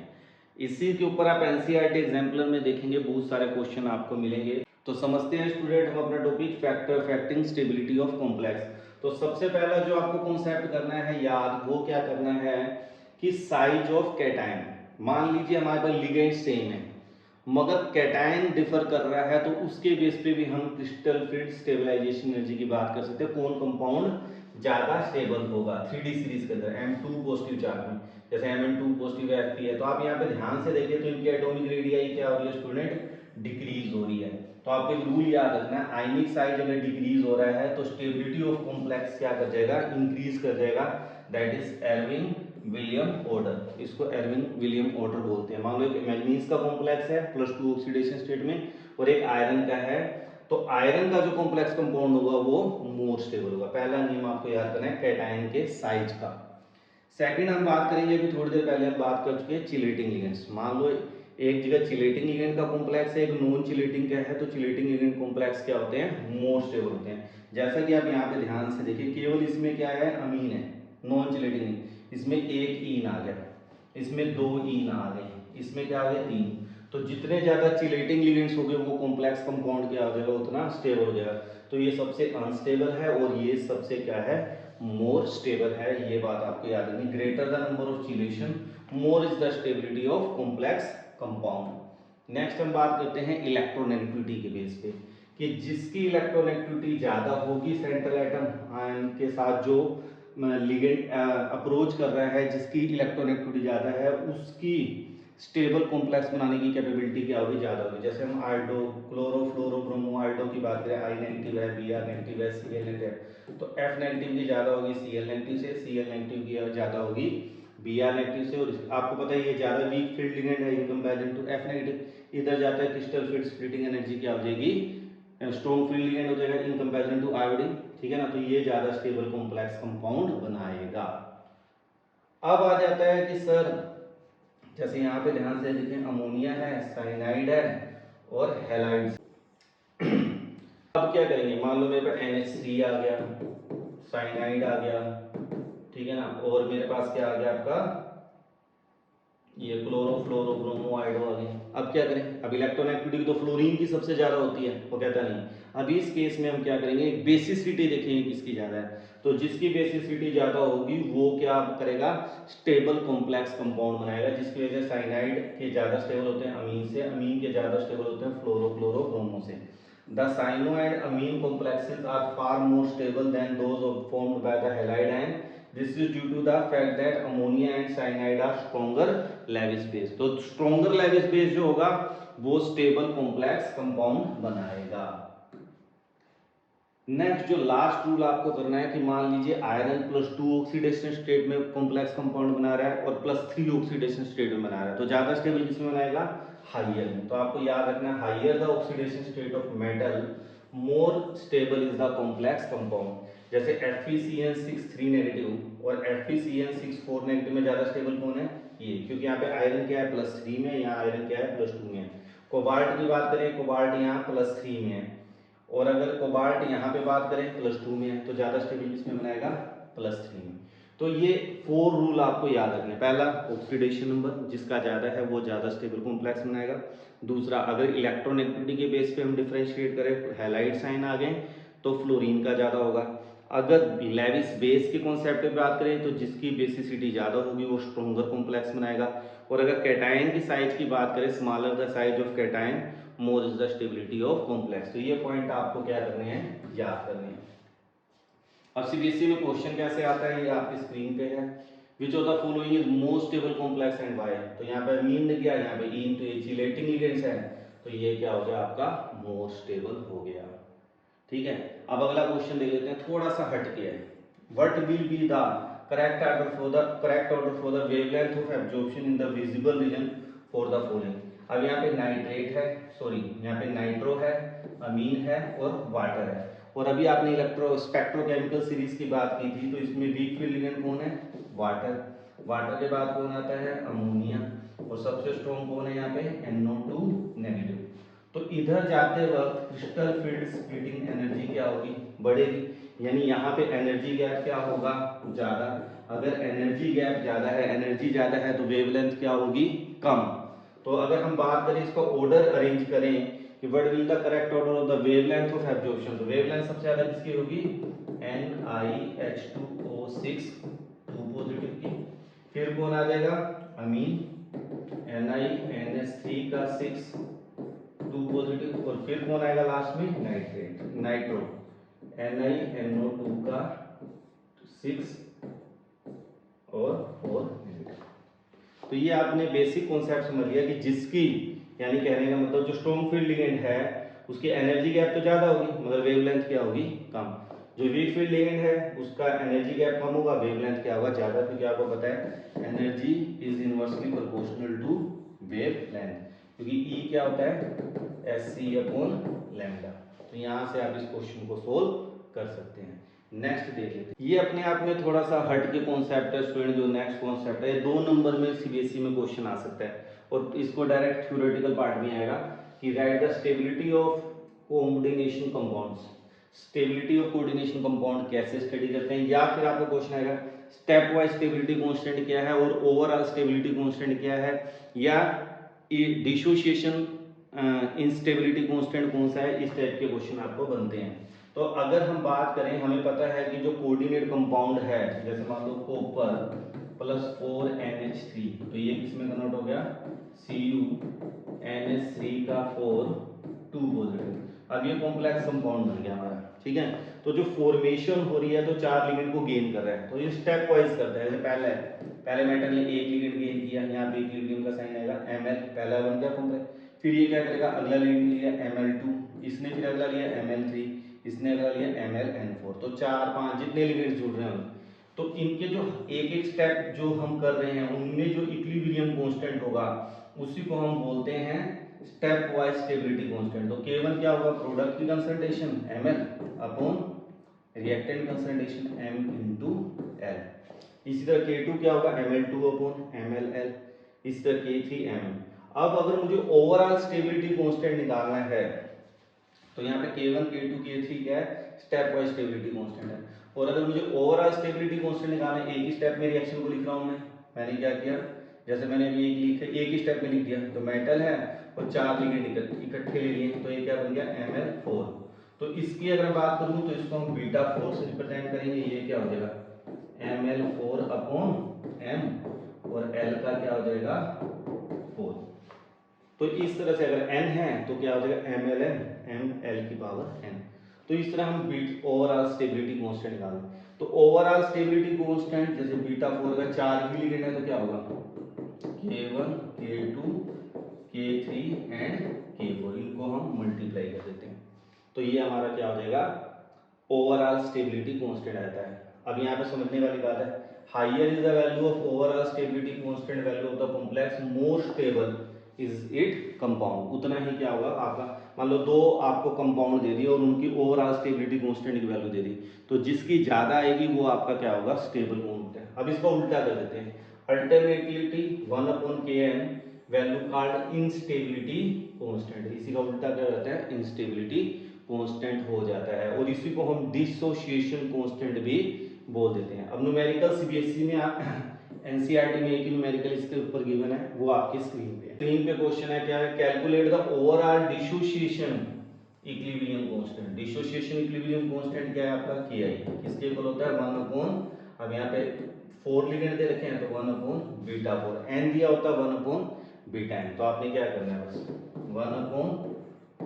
इसी के ऊपर आप एनसीईआरटी एग्जाम्पलर में देखेंगे बहुत सारे क्वेश्चन आपको मिलेंगे। तो समझते हैं स्टूडेंट हम अपना topic factor affecting stability of complex. तो सबसे पहला जो आपको कॉन्सेप्ट करना है याद, वो क्या करना है कि साइज ऑफ कैटायन, मान लीजिए हमारे पास लिगेंड सेम है मगर कैटायन डिफर कर रहा है, तो उसके बेस पे भी हम क्रिस्टल फील्ड स्टेबलाइजेशन एनर्जी की बात कर सकते हैं, कौन कंपाउंड ज्यादा स्टेबल होगा 3D सीरीज के अंदर M2 पॉजिटिव चार्ज में, जैसे Mn2 पॉजिटिव Fe है, तो आप यहाँ पे ध्यान से देखिए तो इनकी एटॉमिक रेडियाई क्या हो रही है स्टूडेंट, डिक्रीज हो रही है। तो आपको एक रूल याद रखना है, आयनिक साइज अगर डिक्रीज हो रहा है तो स्टेबिलिटी ऑफ कॉम्प्लेक्स क्या कर जाएगा, इंक्रीज कर जाएगा, that is Erwin William order, इसको एर्विन विलियम ऑर्डर बोलते हैं। मान लो एक मैंगनीज का कॉम्प्लेक्स है +2 ऑक्सीडेशन स्टेट में और एक आयरन का है, तो आयरन का जो कॉम्प्लेक्स कंपाउंड होगा वो मोर स्टेबल होगा। पहला नियम आपको याद करना है कैटायन के साइज का। सेकंड हम बात करेंगे, अभी थोड़ी देर पहले हम बात कर चुके हैं चिलेटिंग लिगेंड्स। मान लो एक जगह चिलेटिंग लिगेंड का कॉम्प्लेक्स है, एक नॉन चिलेटिंग का है, तो चिलेटिंग लिगेंड कॉम्प्लेक्स क्या होते हैं, मोर स्टेबल होते हैं। जैसा कि आप यहाँ पे ध्यान से देखिए, केवल इसमें क्या है अमीन है, नॉन चिलेटिंग, इसमें एक ईन आ गया, इसमें 2 ईन आ गए, इसमें क्या आ गए 3, तो जितने ज्यादा चिलेटिंग लिगेंड्स हो गए वो कॉम्प्लेक्स कंपाउंड क्या हो जाएगा, उतना स्टेबल हो जाएगा। तो ये सबसे अनस्टेबल है और ये सबसे क्या है, मोर स्टेबल है। ये बात आपको याद रखनी, greater the number of chelation more is the stability of complex compound. Next हम बात करते हैं इलेक्ट्रोनेगेटिविटी के बेस पे, कि जिसकी इलेक्ट्रोनेगेटिविटी ज्यादा होगी सेंट्रल एटम आयन के साथ जो लिगेंड अप्रोच कर रहा है, जिसकी इलेक्ट्रोनेगेटिविटी ज्यादा है उसकी स्टेबल कॉम्प्लेक्स बनाने की कैपेबिलिटी क्या होगी, ज्यादा होगी। जैसे हम आयोडो क्लोरो फ्लोरो ब्रोमो आयोडो की बात करें, आई नेगेटिव है, बी आर नेगेटिव है, सी एल नेगेटिव है, तो एफ नेगेटिव की ज्यादा होगी सी एल नेगेटिव से, सी एल नेगेटिव की ज्यादा होगी बी आर नेगेटिव से। और आपको पता है ये ज्यादा वीक फील्ड लिगेंड है in comparison to F negative, इधर जाता है क्रिस्टल फील्ड स्प्लिटिंग एनर्जी क्या हो जाएगी, स्ट्रॉन्ग फील्ड लिगेंड हो जाएगा इन कंपैरिजन टू आयोडीन, ठीक है ना, तो ये ज्यादा स्टेबल कॉम्प्लेक्स कंपाउंड बनाएगा। अब आ जाता है कि सर जैसे यहाँ पे ध्यान से देखें, अमोनिया है, साइनाइड है और हैलाइड। अब क्या करेंगे, मान लो मेरे पास NH3 आ गया, साइनाइड आ गया, ठीक है ना, और मेरे पास क्या आ गया आपका ये क्लोरो फ्लोरो ब्रोमो आयोडो आ गया। अब क्या करें, अब इलेक्ट्रोनेगेटिविटी तो फ्लोरीन की सबसे ज्यादा होती है, वो कहता नहीं। अब इस केस में हम क्या करेंगे, बेसिसिटी देखेंगे किसकी ज्यादा है, तो जिसकी बेसिसिटी ज्यादा होगी वो क्या करेगा, स्टेबल कॉम्प्लेक्स कंपाउंड बनाएगा, जिसकी वजह से साइनाइड के ज्यादा स्टेबल होते हैं अमीन से, अमीन के ज्यादा स्टेबल होते हैं फ्लोरो क्लोरो ब्रोमो से। The cyanoid amine complexes are far more stable than those formed by the halide ion. This is due to the fact that ammonia and cyanide are stronger Lewis base. तो stronger Lewis base जो होगा वो stable complex compound बनाएगा। नेक्स्ट जो लास्ट रूल आपको करना है कि मान लीजिए आयरन +2 ऑक्सीडेशन स्टेट में कॉम्प्लेक्स कंपाउंड बना रहा है और +3 ऑक्सीडेशन स्टेट में बना रहा है, तो ज्यादा स्टेबल किसमें बनाएगा, हाइयर में। तो आपको याद रखना, higher the oxidation state of metal more stable is the complex compound. जैसे FeCN6 3 नेगेटिव और FeCN6 4 नेगेटिव में ज्यादा स्टेबल कौन है, ये, क्योंकि यहाँ पे आयरन क्या है +3 में, यहाँ आयरन क्या है +2 में। कोबाल्ट की बात करें, कोबाल्ट यहाँ +3 में है, और अगर कोबाल्ट यहाँ पे बात करें +2 में है, तो ज्यादा स्टेबल किसमें बनाएगा, +3 में। तो ये 4 रूल आपको याद रखने, पहला ऑक्सीडेशन नंबर जिसका ज्यादा है वो ज्यादा स्टेबल कॉम्प्लेक्स बनाएगा। दूसरा, अगर इलेक्ट्रोनेगेटिविटी के बेस पे हम डिफरेंशिएट करें, हैलाइड्स आयन आ गए तो फ्लोरीन का ज्यादा होगा। अगर लेविस बेस के कॉन्सेप्ट पे बात करें तो जिसकी बेसिसिटी ज्यादा होगी वो स्ट्रॉन्गर कॉम्प्लेक्स बनाएगा। और अगर कैटायन की साइज की बात करें, smaller the size of cation more is the stability of complex. तो ये पॉइंट आपको क्या करने हैं, याद करने हैं। अब सीबीएसई में क्वेश्चन कैसे आता है ये आपकी स्क्रीन पे है। Which of the following is most stable complex and Y. तो यहाँ पे मीन ने किया, यहाँ पे इन तो ये चिलेटिंग लिगेंड्स है, तो ये क्या हो गया आपका मोर स्टेबल हो गया। ठीक है, अब अगला क्वेश्चन देख लेते हैं, थोड़ा सा हट के है। What will be the correct order for the wavelength of absorption in the visible region for the following. अब यहाँ पे नाइट्रेट है, सॉरी यहाँ पे नाइट्रो है, अमीन है और वाटर है। और अभी आपने इलेक्ट्रो स्पेक्ट्रोकेमिकल सीरीज की बात की थी, तो इसमें वीक फील्ड लिगेंड कौन है, वाटर। वाटर के बाद कौन आता है, अमोनिया। और सबसे स्ट्रॉन्ग कौन है यहाँ पे, NO2 नेगेटिव। तो इधर जाते वक्त क्रिस्टल फील्ड स्प्लिटिंग एनर्जी क्या होगी, बढ़ेगी। यानी यहाँ पे एनर्जी गैप क्या होगा, ज्यादा। अगर एनर्जी गैप ज्यादा है, एनर्जी ज्यादा है, तो वेवलेंथ क्या होगी, कम। तो अगर हम बात करें इसका ऑर्डर अरेंज करें कि what will the correct order of the wavelength of absorption, तो वेवलेंथ सबसे ज्यादा किसकी होगी, NiH2O6 2 पॉजिटिव की। फिर कौन आ जाएगा, अमीन, NiNH3 का 6 2 पॉजिटिव। और फिर कौन आएगा लास्ट में, नाइट्रेट नाइट्रो, NiNO2 का 6 और 4 नेगेटिव। तो ये आपने बेसिक कॉन्सेप्ट समझ लिया कि जिसकी, यानी कहने का मतलब जो स्ट्रॉन्ग फील्ड लिगेंड है उसकी एनर्जी गैप तो ज्यादा होगी मगर वेवलेंथ क्या होगी, कम। जो वीक फील्ड लिगेंड है उसका एनर्जी गैप कम होगा, वेवलेंथ क्या होगा, ज्यादा, क्योंकि आपको पता है energy is inversely proportional to wavelength, क्योंकि E क्या होता है, Sc/λ। तो यहाँ से आप इस क्वेश्चन को सोल्व कर सकते हैं। नेक्स्ट देख लेते हैं, ये अपने आप में थोड़ा सा हट के कॉन्सेप्ट है स्टूडेंट। जो नेक्स्ट कॉन्सेप्ट है 2 नंबर में सीबीएसई में क्वेश्चन आ सकता है, और इसको डायरेक्ट थ्योरेटिकल पार्ट में आएगा कि right the stability of coordination compounds. Stability of coordination compound कैसे स्टडी करते हैं, या फिर आपका क्वेश्चन आएगा स्टेप वाइज स्टेबिलिटी कांस्टेंट क्या है और ओवरऑल स्टेबिलिटी कांस्टेंट क्या है, या डिसोसिएशन इंस्टेबिलिटी कांस्टेंट कौन सा है। इस टाइप के क्वेश्चन आपको बनते हैं। तो अगर हम बात करें, हमें पता है कि जो कोऑर्डिनेट कंपाउंड है, जैसे मान लो कॉपर प्लस 4NH3, तो ये किस में कन्वर्ट हो गया, CuNH3 का 4 2 पॉजिटिव। अब ये कॉम्प्लेक्स कंपाउंड बन गया हमारा। ठीक है, तो जो फॉर्मेशन हो रही है तो 4 लिगेंड को गेन कर रहा है, तो ये स्टेप वाइज करता है। जैसे पहले मेटल ने 1 लिगेंड गेन किया, यहाँ पे 1 लिगेंड का साइन आएगा Ml, पहला बन गया कॉम्प्लेक्स। फिर ये क्या करेगा, अगला लिगेंड लिया Ml2, इसने फिर अगला लिया Ml3, इसने अगला लिया MlN4। तो 4 5 जितने लिगेंड जुड़ रहे हैं, तो इनके जो एक एक स्टेप जो हम कर रहे हैं उनमें जो इक्विलिब्रियम कांस्टेंट होगा उसी को हम बोलते हैं स्टेप वाइज स्टेबिलिटी कांस्टेंट। तो K1 क्या होगा, प्रोडक्ट की concentration Ml upon reactant concentration M into L। इसी तरह K2 क्या होगा, Ml2 अपॉन MlL। इसी तरह K3 M। अब अगर मुझे ओवरऑल स्टेबिलिटी कांस्टेंट निकालना है, तो यहाँ पे K1 K2 K3 क्या है, स्टेप वाइज स्टेबिलिटी कांस्टेंट है। और अगर मुझे ओवरऑल स्टेबिलिटी कांस्टेंट निकालना है, एक ही स्टेप में रिएक्शन को लिख रहा हूं मैंने क्या किया, जैसे मैंने अभी एक ही स्टेप में लिख दिया, तो मेटल है और 4 लिगेंड इकट्ठे ले लिए, तो ये क्या बन गया, Ml4। तो इसकी अगर बात करूं तो इसको हम बीटा 4 से रिप्रेजेंट करेंगे, ये क्या हो जाएगा Ml4 अपॉन M, और L का क्या हो जाएगा 4। तो इस तरह से अगर n है तो क्या हो जाएगा MlN, ML की पावर n। तो इस तरह हम ओवरऑल स्टेबिलिटी कांस्टेंट निकालें। तो ओवरऑल स्टेबिलिटी कांस्टेंट जैसे बीटा 4 का 4 ही लिगेंड है तो क्या होगा, K1 K2 K3 and K4, इनको हम मल्टीप्लाई कर देते हैं, तो ये हमारा क्या हो जाएगा, ओवरऑल स्टेबिलिटी कांस्टेंट आता है। अब यहाँ पे समझने वाली बात है, higher is the value of overall stability constant value of the complex, more stable is it compound. उतना ही क्या होगा आपका, मान लो 2 आपको कंपाउंड दे दिए और उनकी ओवरऑल स्टेबिलिटी कांस्टेंट की वैल्यू दे दी, तो जिसकी ज्यादा आएगी वो आपका क्या होगा, स्टेबल कांस्टेंट। अब इसको उल्टा कर देते हैं, alternatively 1/kn value called instability constant, इसी का उल्टा क्या रहता है, इंस्टेबिलिटी कांस्टेंट हो जाता है, और इसी को हम डिसोसिएशन कांस्टेंट भी बोल देते हैं। अब न्यूमेरिकल सीबीएसई में आप एनसीईआरटी में एक न्यूमेरिकल इसके ऊपर गिवन है, वो आपकी स्क्रीन पे क्वेश्चन है, क्या है, calculate the overall dissociation equilibrium constant. Dissociation equilibrium constant क्या है आपका, Ki, किसके इक्वल होता है 1 अपॉन, अब यहाँ पे 4 लिगेंड दे रखे हैं तो 1 अपॉन बीटा 4, n दिया होता है 1 अपॉन बीटा n, तो आपने क्या करना है, बस 1 अपॉन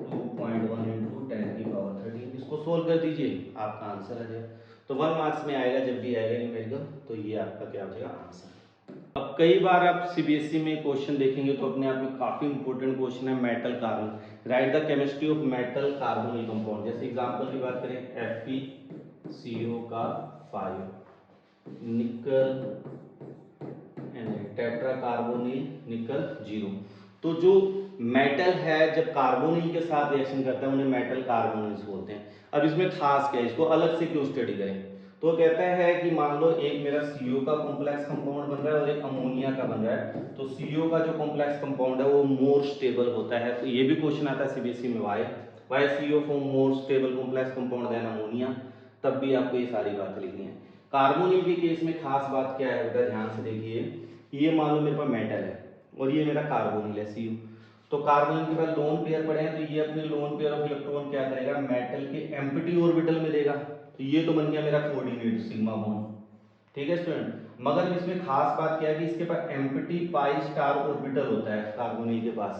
2.1 into 10 की पावर 13, इसको सोल्व कर दीजिए आपका आंसर आ जाए। तो 1 मार्क्स में आएगा, जब भी आएगा न्यूमेरिकल, तो ये आपका क्या हो जाएगा आंसर। अब कई बार आप सीबीएसई में क्वेश्चन देखेंगे तो अपने आप में काफी इंपॉर्टेंट क्वेश्चन है metal carbon, right the chemistry of metal carbonyl compound. जैसे एग्जांपल की बात करें FeCO का 5, निकल टेट्रा कार्बोनिल निकल 0। तो जो मेटल है जब कार्बोनिल के साथ रिएक्शन करता है उन्हें मेटल कार्बोनिल्स बोलते हैं। अब इसमें खास क्या है, इसको अलग से क्यों स्टडी करें, तो कहता है कि मान लो एक मेरा CO का कॉम्प्लेक्स कंपाउंड बन रहा है और एक अमोनिया का बन रहा है, तो CO का जो कॉम्प्लेक्स कंपाउंड है वो मोर स्टेबल होता है। तो ये भी क्वेश्चन आता है सीबीएसई में, why CO form more stable complex compound than ammonia, तब भी आपको ये सारी बातें लिखनी है। कार्बोनिल के केस में खास बात क्या है बेटा, ध्यान से देखिए, ये मान लो मेरे पास मेटल है और ये मेरा कार्बोनिल है CO। तो कार्बोनिल के पास लोन पेयर पड़े हैं, तो ये अपने लोन पेयर ऑफ इलेक्ट्रॉन क्या करेगा, मेटल के एम्प्टी ऑर्बिटल में देगा। तो ये तो बन गया मेरा कोऑर्डिनेट सिग्मा बॉन्ड, ठीक है स्टूडेंट। मगर इसमें खास बात क्या है कि इसके पास एम्प्टी पाई स्टार ऑर्बिटल होता है कार्बोनिल के पास,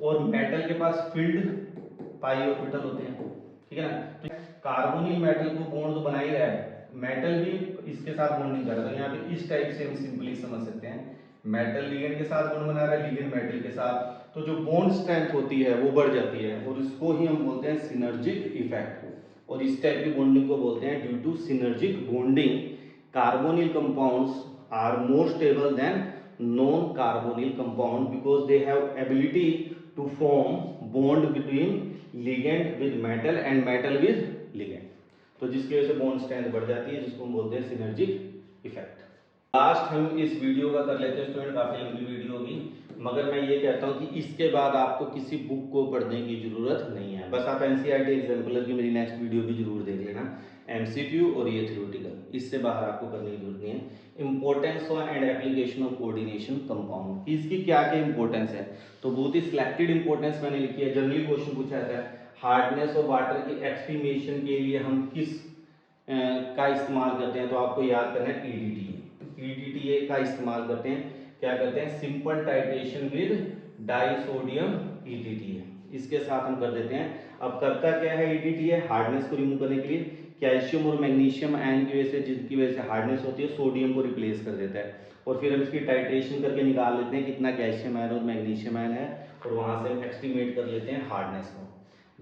और मेटल के पास फिल्ड पाई ऑर्बिटल होते हैं, ठीक है ना। तो कार्बोनिल मेटल को बॉन्ड तो बना ही रहा है, मेटल भी इसके साथ बॉन्ड नहीं कर रहा। तो यहाँ पे इस टाइप से हम सिंपली समझ सकते हैं, मेटल लिगेंड के साथ बॉन्ड बना रहा है, लिगेंड मेटल के साथ, तो जो बॉन्ड स्ट्रेंथ होती है वो बढ़ जाती है, और इसको ही हम बोलते हैं सिनर्जिक इफेक्ट। और इस टाइप की बॉन्डिंग को बोलते हैं due to synergic bonding carbonyl compounds are more stable than non carbonyl compound because they have ability to form bond between ligand with metal and metal with ligand. तो जिसकी वजह से बॉन्ड स्ट्रेंथ बढ़ जाती है, जिसको हम बोलते हैं सिनर्जिक इफेक्ट। लास्ट हम इस वीडियो का कर लेते हैं स्टूडेंट, काफी लंबी वीडियो होगी, मगर मैं ये कहता हूं कि इसके बाद आपको किसी बुक को पढ़ने की जरूरत नहीं है, बस आप एनसीईआरटी एग्जाम्पलर की मेरी नेक्स्ट वीडियो भी जरूर देख लेना, एमसीक्यू और ये थ्योरेटिकल, इससे बाहर आपको करने की जरूरत नहीं है। Importance and application of coordination compound, इसकी क्या क्या इंपॉर्टेंस है, तो बहुत ही सिलेक्टेड इंपॉर्टेंस मैंने लिखी है। जनरली क्वेश्चन पूछा जाता है हार्डनेस ऑफ वाटर की एस्टिमेशन के लिए हम किस का इस्तेमाल करते हैं, तो आपको याद करना है EDTA का इस्तेमाल करते हैं। क्या करते हैं, simple titration with disodium EDTA, इसके साथ हम कर देते हैं। अब करता क्या है EDTA, हार्डनेस को रिमूव करने के लिए कैल्शियम और मैग्नीशियम आयन की वजह से, जिनकी वजह से हार्डनेस होती है, सोडियम को रिप्लेस कर देता है, और फिर हम इसकी टाइट्रेशन करके निकाल लेते हैं कितना कैल्शियम आयन और मैग्नीशियम आयन है, और वहां से हम एस्टिमेट कर लेते हैं हार्डनेस को।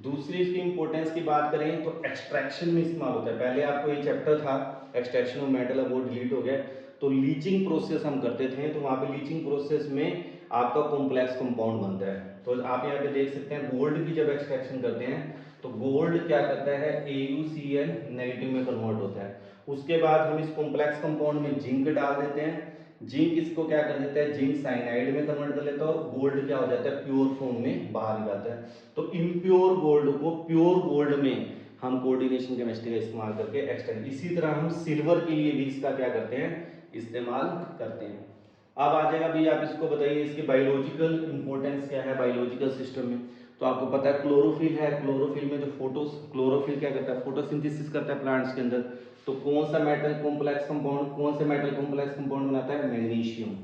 दूसरी इसकी इंपॉर्टेंस की बात करें तो एक्सट्रैक्शन में इस्तेमाल होता है। पहले आपको ये चैप्टर था एक्सट्रैक्शन ऑफ मेटल, अब वो डिलीट हो गया। तो लीचिंग प्रोसेस हम करते थे, तो वहां पे लीचिंग प्रोसेस में आपका कॉम्प्लेक्स कंपाउंड बनता है। तो आप यहाँ पे देख सकते हैं गोल्ड की जब एक्सट्रैक्शन करते हैं तो गोल्ड क्या करता है, AuCl नेगेटिव में कन्वर्ट होता है। उसके बाद हम इस कॉम्प्लेक्स कंपाउंड में जिंक डाल देते हैं, जिंक इसको क्या कर देता है, जिंक साइनाइड में कन्वर्ट कर लेता है, और गोल्ड क्या हो जाता है, प्योर फॉर्म में बाहर निकलता है। तो इम्प्योर गोल्ड को प्योर गोल्ड में हम कोऑर्डिनेशन केमिस्ट्री का इस्तेमाल करके एक्सटेंड, इसी तरह हम सिल्वर के लिए भी इसका क्या करते हैं, इस्तेमाल करते हैं। अब आ जाएगा भी, आप इसको बताइए इसके बायोलॉजिकल इंपॉर्टेंस क्या है बायोलॉजिकल सिस्टम में। तो आपको पता है क्लोरोफिल है, क्लोरोफिल में जो क्लोरोफिल क्या करता है, फोटोसिंथेसिस करता है प्लांट्स के अंदर। तो कौन सा मेटल कॉम्प्लेक्स कंपाउंड, कौन से मेटल कॉम्प्लेक्स कंपाउंड बनाता है, मैग्नीशियम।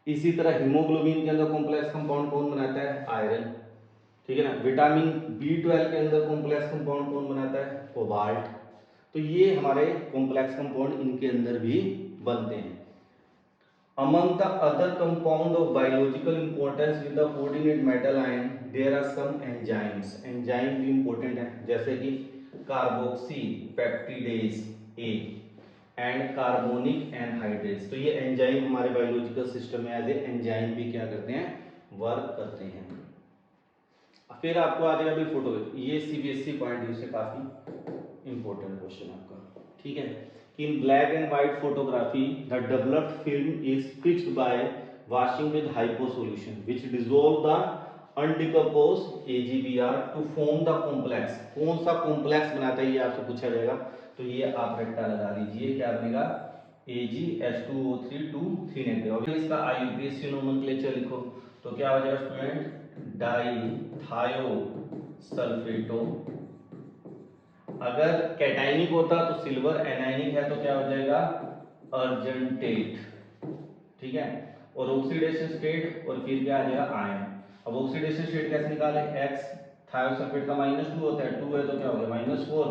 इसी तरह हीमोग्लोबिन के अंदर कॉम्प्लेक्स कंपाउंड कौन बनाता है, आयरन, ठीक है ना। विटामिन B12 के अंदर कॉम्प्लेक्स कंपाउंड कौन बनाता है, कोबाल्ट। तो ये हमारे कॉम्प्लेक्स कंपाउंड इनके अंदर भी बनते हैं। Among the other compound of biological importance with the coordinate metal ion, there are some enzymes. Enzyme भी important है, जैसे कि carboxy peptidase A and carbonic anhydrase. तो ये एंजाइम हमारे बायोलॉजिकल सिस्टम में एज ए एंजाइम भी क्या करते हैं, वर्क करते हैं। फिर आपको आ जाएगा भी फोटो, ये सीबीएसई पॉइंट व्यू से काफी इंपॉर्टेंट क्वेश्चन आपका, ठीक है। In black and white photography, the developed film is fixed by washing with hypo solution, which dissolve the undecomposed AgBr to form the complex। कौन सा कॉम्प्लेक्स बनाता है ये आपसे पूछा जाएगा, तो ये आप रट्टा लगा लीजिए, क्या बनेगा, AgH2O3 2 3 नेगेटिव। अब इसका IUPAC नोमेनक्लेचर लिखो, तो क्या हो जाएगा स्टूडेंट, डाइथायो सल्फेटो। अगर कैटाइनिक होता तो सिल्वर, एनाइनिक है तो क्या हो जाएगा, अर्जेंटेट, ठीक है। और ऑक्सीडेशन स्टेट, और फिर क्या आ जाएगा, आयन। अब ऑक्सीडेशन स्टेट कैसे निकाले, X थायोसल्फेट का -2 होता है, 2 है तो क्या हो गया -4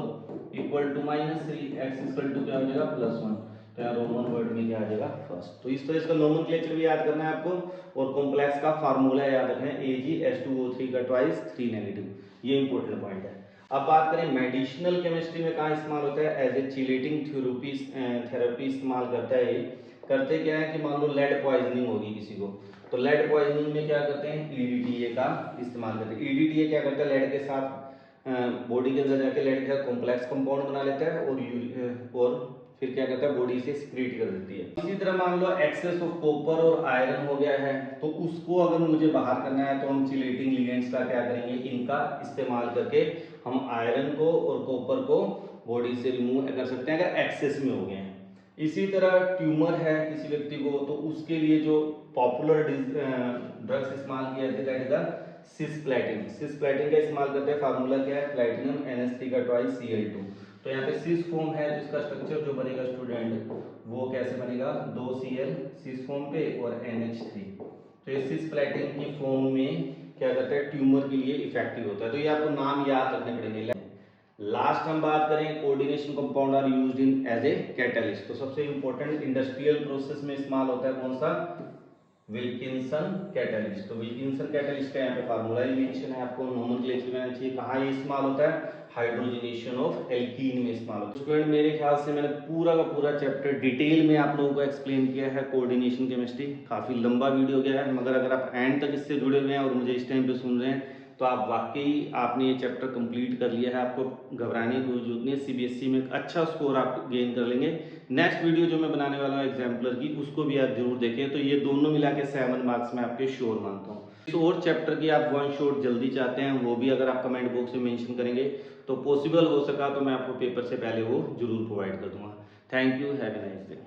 equal to -3, x equal to क्या हो जाएगा +1। तो यहाँ रोमन वर्ड में क्या आ जाएगा फर्स्ट। तो इस तरह इसका नोमेनक्लेचर भी याद करना है आपको और कॉम्प्लेक्स का फार्मूला याद रखना है AgH2O3 का ट्वाइस 3 नेगेटिव, ये इंपॉर्टेंट पॉइंट है। अब बात करें मेडिसिनल केमिस्ट्री में कहाँ इस्तेमाल होता है, एज ए चिलेटिंग थेरेपी इस्तेमाल करता है। ये करते क्या है कि मान लो लेड पॉइजनिंग होगी किसी को, तो लेड पॉइजनिंग में क्या करते हैं EDTA का इस्तेमाल करते हैं। EDTA क्या करता है, लेड के साथ बॉडी के अंदर जाके लेड का कॉम्प्लेक्स कंपाउंड बना लेता है और फिर क्या करता है बॉडी से सिक्रीट कर देती है। इसी तरह मान लो एक्सेस ऑफ कॉपर और आयरन हो गया है, तो उसको अगर मुझे बाहर करना है तो हम चिलेटिंग लिगेंड्स का क्या करेंगे, इनका इस्तेमाल करके हम आयरन को और कॉपर को बॉडी से रिमूव कर सकते हैं अगर एक्सेस में हो गए हैं। इसी तरह ट्यूमर है किसी व्यक्ति को, तो उसके लिए जो पॉपुलर ड्रग्स इस्तेमाल किया जाता है that is the cisplatin. Cisplatin का इस्तेमाल करते हैं, फार्मूला क्या है प्लैटिनम NH3 का ट्वाइस Cl2। तो यहाँ पे सिस फॉर्म है, जिसका स्ट्रक्चर जो बनेगा स्टूडेंट वो कैसे बनेगा, 2Cl सिस फॉर्म पे और NH3। तो ये सिस्प्लैटिन की फॉर्म में क्या करता है ट्यूमर के लिए इफेक्टिव होता है। तो ये आपको नाम याद रखने पड़ेंगे। लास्ट हम बात करें coordination compound are used in as a catalyst. तो सबसे इंपॉर्टेंट इंडस्ट्रियल प्रोसेस में इस्तेमाल होता है कौन सा, विल्किंसन कैटलिस्ट। तो विल्किंसन कैटलिस्ट का यहाँ पे फार्मूला ही मेंशन है, आपको नोमेनक्लेचर में आना चाहिए। कहाँ ये इस्तेमाल होता है, हाइड्रोजनेशन ऑफ एल्कीन में इस्तेमाल होता है। स्टूडेंट मेरे ख्याल से मैंने पूरा का पूरा चैप्टर डिटेल में आप लोगों को एक्सप्लेन किया है कोऑर्डिनेशन केमिस्ट्री। काफी लंबा वीडियो गया है, मगर अगर आप एंड तक इससे जुड़े हुए हैं और मुझे इस टाइम पे सुन रहे हैं तो आप वाकई आपने ये चैप्टर कंप्लीट कर लिया है। आपको घबराने की जरूरत नहीं है, CBSE में एक अच्छा स्कोर आप गेन कर लेंगे। नेक्स्ट वीडियो जो मैं बनाने वाला हूँ एग्जाम्पलर की, उसको भी आप जरूर देखें। तो ये दोनों मिला के 7 मार्क्स में आपके श्योर मानता हूँ। इस और चैप्टर की आप 1 शॉट जल्दी चाहते हैं, वो भी अगर आप कमेंट बॉक्स में मेंशन करेंगे तो पॉसिबल हो सका तो मैं आपको पेपर से पहले वो जरूर प्रोवाइड कर दूंगा। Thank you, have a nice day.